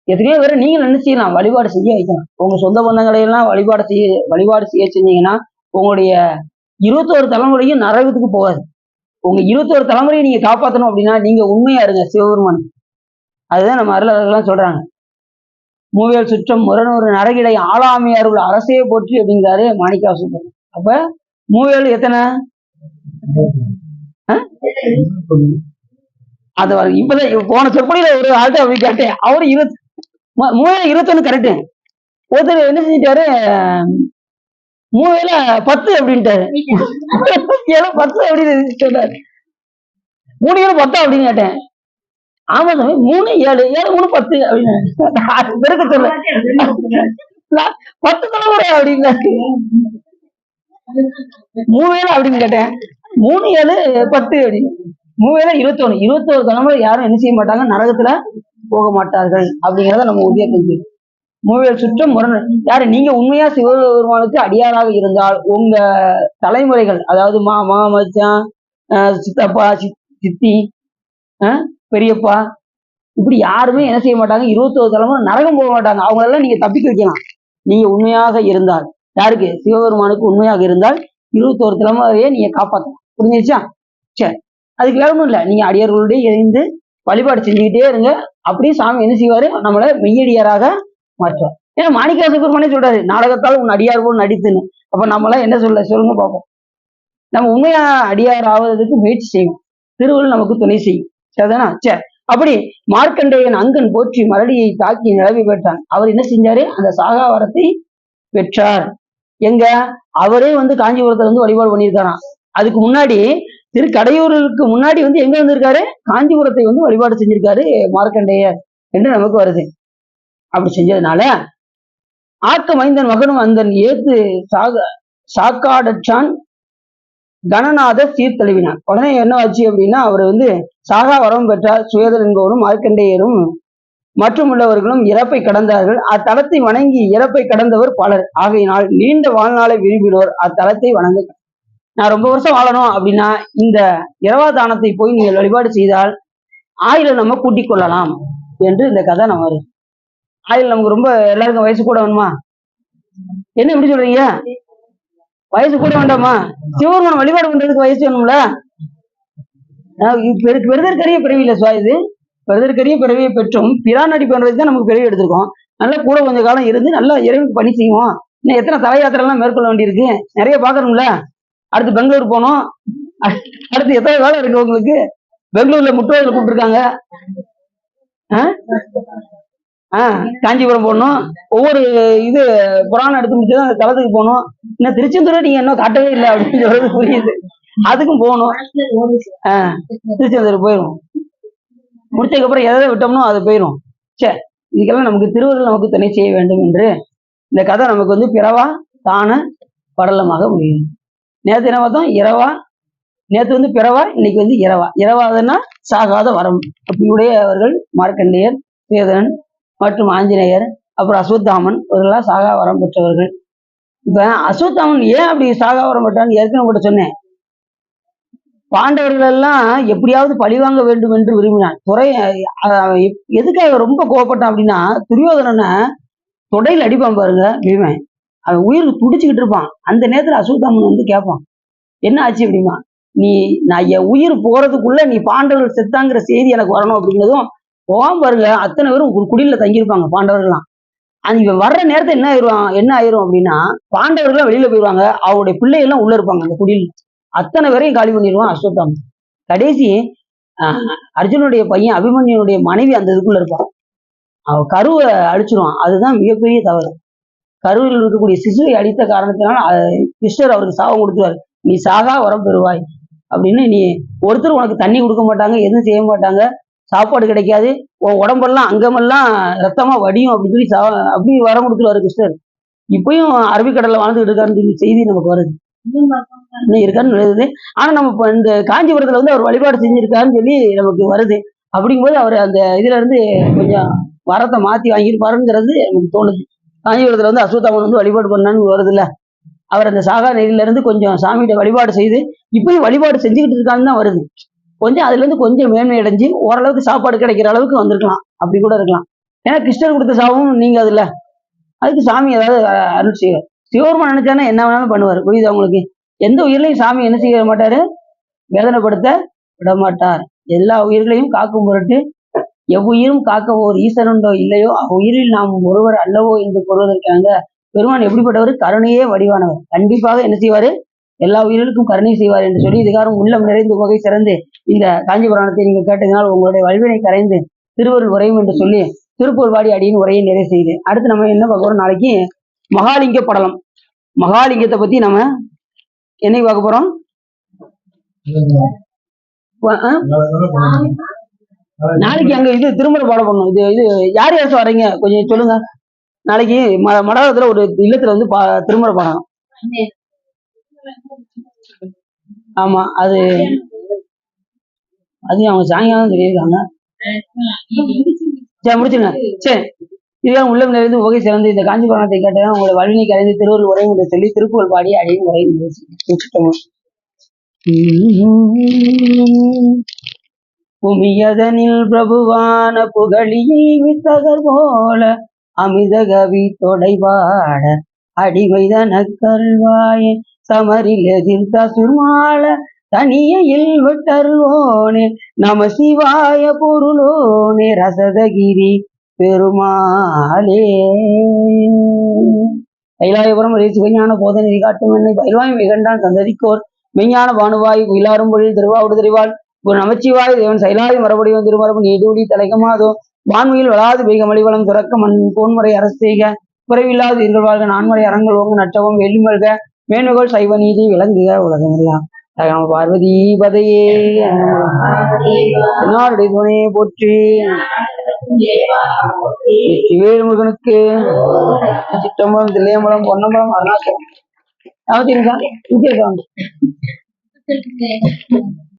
Speaker 1: எத்தனையோ பேரை நீங்கள் என்ன செய்யலாம், வழிபாடு செய்ய வைக்கலாம். உங்க சொந்த பந்தங்களை எல்லாம் வழிபாடு செய்ய செஞ்சீங்கன்னா உங்களுடைய 21 தலைமுறையும் நரகத்துக்கு போகாது. உங்க 21 தலைமுறையை நீங்க காப்பாற்றணும் அப்படின்னா நீங்க உண்மையா இருங்க சிவபெருமான். அதுதான் நம்ம அருளாளர்கள்லாம் சொல்றாங்க. மூவேல் சுற்றம் முரணொரு நரகிடை ஆளாமையார் உள்ள அரசையை போற்றி அப்படிங்கிறாரு மாணிக்கவாசகர். அப்ப மூவேல் எத்தனை? அது இப்பதான் போன சொற்பொழியில ஒரு ஆள்கிட்ட அப்படி கேட்டேன். அவரு 21 கரெக்டு. ஒருத்தர் என்ன செஞ்சிட்டாரு, 3 10 அப்படின்ட்டாரு. 10 அப்படின்னு சொன்னாரு. 3 10 அப்படின்னு கேட்டேன். ஆமா சாமி 3 7 7 3 10 அப்படின்னு பெருக்க சொல்ல 10 தலைமுறை அப்படின்னு 3 அப்படின்னு கேட்டேன். 3 7 10 அப்படின்னு 3 21 தலைமுறை யாரும் என்ன செய்ய மாட்டாங்க, நரகத்துல போக மாட்டார்கள் அப்படிங்கிறத நம்ம உறுதியா தெரிஞ்சுக்கணும். மூவேல் சுற்றம் முரண் யாரு, நீங்க உண்மையா சிவபெருமானுக்கு அடியாராக இருந்தால் உங்க தலைமுறைகள், அதாவது மாமா மச்சான் சித்தப்பா சித்தி பெரியப்பா இப்படி யாருமே என்ன செய்ய மாட்டாங்க, 21 தலைமுறை நரகம் போக மாட்டாங்க. அவங்களெல்லாம் நீங்க தப்பிக்க வைக்கலாம். நீங்க உண்மையாக இருந்தால், யாருக்கு, சிவபெருமானுக்கு உண்மையாக இருந்தால் 21 தலைமுறையை நீங்க காப்பாற்றலாம். புரிஞ்சிருச்சா? சரி, அதுக்கு வேற ஒன்றும் இல்லை. நீங்க அடியார்களுடைய இணைந்து வழிபாடு செஞ்சுக்கிட்டே இருங்க. அப்படியே சாமி என்ன செய்வாரு, நம்மளை மெய்யடியாராக மாற்றுவார். ஏன்னா மாணிக்கவாசகர் சொல்றாரு, நாடகத்தால் உன் அடியார் போல் நடித்துன்னு. அப்ப நம்மளாம் என்ன சொல்லுங்க பார்ப்போம். நம்ம உண்மையா அடியார் ஆவதற்கு முயற்சி செய்வோம். திருவள்ளுவர் நமக்கு துணை செய்யும். சரிதானா? சரி, அப்படி மார்க்கண்டேயன் அங்கன் போற்றி மரடியை தாக்கி நிலவி பெற்றான். அவர் என்ன செஞ்சாரு, அந்த சாகா வரத்தை பெற்றார். எங்க அவரே காஞ்சிபுரத்துல வழிபாடு பண்ணியிருக்காராம். அதுக்கு முன்னாடி திருக்கடையூருக்கு முன்னாடி எங்க வந்திருக்காரு, காஞ்சிபுரத்தை வழிபாடு செஞ்சிருக்காரு மார்க்கண்டேயர் என்று நமக்கு வருது. அப்படி செஞ்சதுனால ஆக்க மைந்தன் மகனும் அந்தன் ஏத்து சாக்காடச்சான் கணநாத சீர்தழுவினார். உடனே என்ன ஆச்சு அப்படின்னா, அவர் சாகா வரம் பெற்றார். சுவேதன் என்பவரும் மார்க்கண்டேயரும் மற்றும் உள்ளவர்களும் இறப்பை கடந்தார்கள். அத்தலத்தை வணங்கி இறப்பை கடந்தவர் பலர். ஆகையினால் நீண்ட வாழ்நாளை விரும்பினோர் அத்தலத்தை வணங்க. நான் ரொம்ப வருஷம் வாழணும் அப்படின்னா இந்த இரவாதானத்தை போய் நீங்கள் வழிபாடு செய்தால் ஆயுளை நம்ம கூட்டிக் கொள்ளலாம் என்று இந்த கதை நம்ம வரும். ஆயுள் நமக்கு ரொம்ப எல்லாருக்கும் வயசு கூட வேணுமா? என்ன எப்படி சொல்றீங்க? வயசு கூட வேண்டாமா? சிவபெருமான் வழிபாடு பண்றதுக்கு வயசு வேணும்ல. பெருதற்கரிய பிறவி இல்லை சுவா, இது பெருதற்கரிய பிறவியை பெற்றும் பிரானடி பண்றதுக்கு தான் நமக்கு பிறவி எடுத்திருக்கோம். நல்லா கூட கொஞ்சம் காலம் இருந்து நல்லா இறைவனுக்கு பணி செய்வோம். இன்னும் எத்தனை தலை யாத்திரை எல்லாம் மேற்கொள்ள வேண்டியிருக்கு, நிறைய பாக்கணும்ல. அடுத்து பெங்களூர் போனோம். அடுத்து எத்தனை வேலை இருக்கு உங்களுக்கு? பெங்களூர்ல முட்டுவாயில கூப்பிட்டுருக்காங்க. காஞ்சிபுரம் போகணும். ஒவ்வொரு இது புராணம் எடுத்து முடிச்சதான் அந்த தளத்துக்கு போகணும். இன்னும் திருச்செந்தூரை நீங்க இன்னும் காட்டவே இல்லை அப்படின்னு சொல்றது புரியுது. அதுக்கும் போகணும். திருச்செந்தூர் போயிடும். முடிச்சதுக்கு அப்புறம் எதை விட்டோம்னோ அது போயிடும். சரி, இதுக்கெல்லாம் நமக்கு திருவருள் நமக்கு துணை செய்ய வேண்டும் என்று இந்த கதை நமக்கு பிறவா தான படலமாக முடியும். நேற்று என்ன பார்த்தோம், இரவா. நேற்று பிறவா, இன்னைக்கு இரவா. இரவாதுன்னா சாகாத வரம். அப்படியுடையவர்கள் மார்க்கண்டேயர், சேதன் மற்றும் ஆஞ்சநேயர், அப்புறம் அஸ்வத்தாமன் இவர்களாம் சாகா வரம் பெற்றவர்கள். இப்ப அஸ்வத்தாமன் ஏன் அப்படி சாகா வரம் பெற்றான்னு ஏற்கனவே கூட சொன்னேன். பாண்டவர்கள் எல்லாம் எப்படியாவது பழிவாங்க வேண்டும் என்று விரும்பினான். எதுக்காக ரொம்ப கோவப்பட்டான் அப்படின்னா, துரியோதனனை தொடையில் அடிப்பான் பாருங்க பீமன். அவன் உயிருக்கு துடிச்சுக்கிட்டு இருப்பான். அந்த நேரத்துல அஸ்வத்தாமன் கேட்பான், என்ன ஆச்சு அப்படிமா, நான் என் உயிர் போறதுக்குள்ள நீ பாண்டவர்கள் செத்தாங்கிற செய்தி எனக்கு வரணும் அப்படிங்கிறதும் போவான் பாருங்க. அத்தனை பேரும் குடியில தங்கியிருப்பாங்க பாண்டவர்கள்லாம். இவன் வர்ற நேரத்தை என்ன ஆயிரும் அப்படின்னா, பாண்டவர்கள் வெளியில போயிடுவாங்க. அவருடைய பிள்ளைகள்லாம் உள்ள இருப்பாங்க அந்த குடியில். அத்தனை பேரையும் காலி பண்ணிடுவான் அஸ்வத்தாமன். கடைசி அர்ஜுனுடைய பையன் அபிமன்யுடைய மனைவி அந்த இதுக்குள்ள இருப்பான். அவ கருவை அழிச்சிருவான். அதுதான் மிகப்பெரிய தவறு. கருவில் இருக்கக்கூடிய சிசுவை அழித்த காரணத்தினால கிருஷ்ணர் அவருக்கு சாபம் கொடுத்துருவாரு. நீ சாகா வரம் பெறுவாய் அப்படின்னு. நீ ஒருத்தர் உனக்கு தண்ணி கொடுக்க மாட்டாங்க, எதுவும் செய்ய மாட்டாங்க, சாப்பாடு கிடைக்காது, உன் உடம்பெல்லாம் அங்கமெல்லாம் ரத்தமா வடியும் அப்படின்னு சொல்லி அப்படி வரம் கொடுத்துருவாரு கிருஷ்ணர். இப்பயும் அரபிக்கடல்ல வாழ்ந்துகிட்டு இருக்காருன்னு சொல்லி செய்தி நமக்கு வருது. இன்னும் இருக்காருன்னு வருது. ஆனா நம்ம இப்ப இந்த காஞ்சிபுரத்துல அவர் வழிபாடு செஞ்சிருக்காருன்னு சொல்லி நமக்கு வருது. அப்படிங்கும்போது அவர் அந்த இதுல இருந்து கொஞ்சம் வரத்தை மாத்தி வாங்கியிருப்பாருங்கிறது நமக்கு தோணுது. காஞ்சிபுரத்துல அஸ்வத்தாமன் வழிபாடு பண்ணான்னு வருது இல்ல. அவர் அந்த சாகா நெறியில இருந்து கொஞ்சம் சாமிகிட்ட வழிபாடு செய்து இப்பயும் வழிபாடு செஞ்சுக்கிட்டு இருக்கான்னு தான் வருது. கொஞ்சம் அதுல இருந்து கொஞ்சம் மேன்மை அடைஞ்சு ஓரளவுக்கு சாப்பாடு கிடைக்கிற அளவுக்கு வந்திருக்கலாம். அப்படி கூட இருக்கலாம். ஏன்னா கிருஷ்ணர் கொடுத்த சாபம் நீங்க அதுல அதுக்கு சாமி ஏதாவது அருள் செய்வார். சிவபெருமான் நினைச்சாருன்னா என்ன வேணாலும் பண்ணுவார். புரியுது உங்களுக்கு? எந்த உயிரிலையும் சாமி என்ன செய்ய மாட்டாரு, வேதனைப்படுத்த விட மாட்டார். எல்லா உயிர்களையும் காக்கும் பொருட்டு எவ்வுயிரும் காக்க ஓர் ஈசனுண்டோ இல்லையோ அவ்வுயிரில் நாம் ஒருவர் அல்லவோ என்று கூறுவதற்காக பெருமான் எப்படிப்பட்டவர், கருணையே வடிவானவர். கண்டிப்பாக என்ன செய்வாரு, எல்லா உயிர்களுக்கும் கருணை செய்வார் என்று சொல்லி இதுகாரம் உள்ளம் நிறைந்து வகை சிறந்து இந்த காஞ்சி புராணத்தை நீங்க கேட்டதினால் உங்களுடைய வல்வினை கரைந்து திருவருள் உரையும் என்று சொல்லி திருப்பூர் வாடி அடியின் உரையை நிறைவு செய்து அடுத்து நம்ம என்ன பார்க்க போறோம், நாளைக்கு மகாலிங்க படலம். மகாலிங்கத்தை பத்தி நம்ம என்னைக்கு பார்க்க போறோம், நாளைக்கு அங்க இது திருமணம் பாடம் பண்ணணும். இது யார் யார் வர்றீங்க கொஞ்சம் சொல்லுங்க. நாளைக்கு மடாலத்துல ஒரு இல்லத்துல வந்து திருமணம் பாடம். ஆமா, அது அவங்க சாயங்காலம் சொல்லியிருக்காங்க. சரி முடிச்சுங்க. சரி, இதுதான் உள்ளம் நிறைந்து உகை சிறந்து இந்த காஞ்சி புராணத்தை கேட்டதான் உங்களை வலிமை கரைந்து திருவள்ளுவர் உரையும் என்று சொல்லி திருப்புகழ் பாடி அடையும் உரையும் வச்சுட்டோம். புமியதனில் பிரபுவான புகழியை வித்தகர் போல அமித கவி தொடைபாட அடிமைதன கல்வாயே சமரில் எதிர்த்த சுர்மால தனியில் விட்டருவோனே நம சிவாய பொருளோனே ரசதகிரி பெருமாளே. கைலாயபுரம் சிவஞான போதனை காட்டும் என்னை பயில்வாய் மிகண்டான் சந்ததிக்கோர் மெய்ஞான பானுவாய் உயிலாரும் பொழில் திருவாவுடு தெரிவாள் ஒரு நமச்சிவாய் தேவன் சைலாய் மறுபடியும் திருமரபு நீடூடி தலைகமாதோ வான்மையில் வளாது பெய்கமளிவளம் துறக்க மண் போன்முறை அரசு செய்க குறைவில்லாது எங்கள் வாழ்க நான்முறை அறங்கள் ஓங்க நட்டவும் வெள்ளிமல்க மேனுகள் சைவ நீதி விளங்குக உலகமெல்லாம். பார்வதி பதையே என்னாருடைய துணையை போற்றி வேலுமுருகனுக்கு சிற்றம்பலம் தில்லையம்பலம் பொன்னம்பலம் அருணாச்சலம்.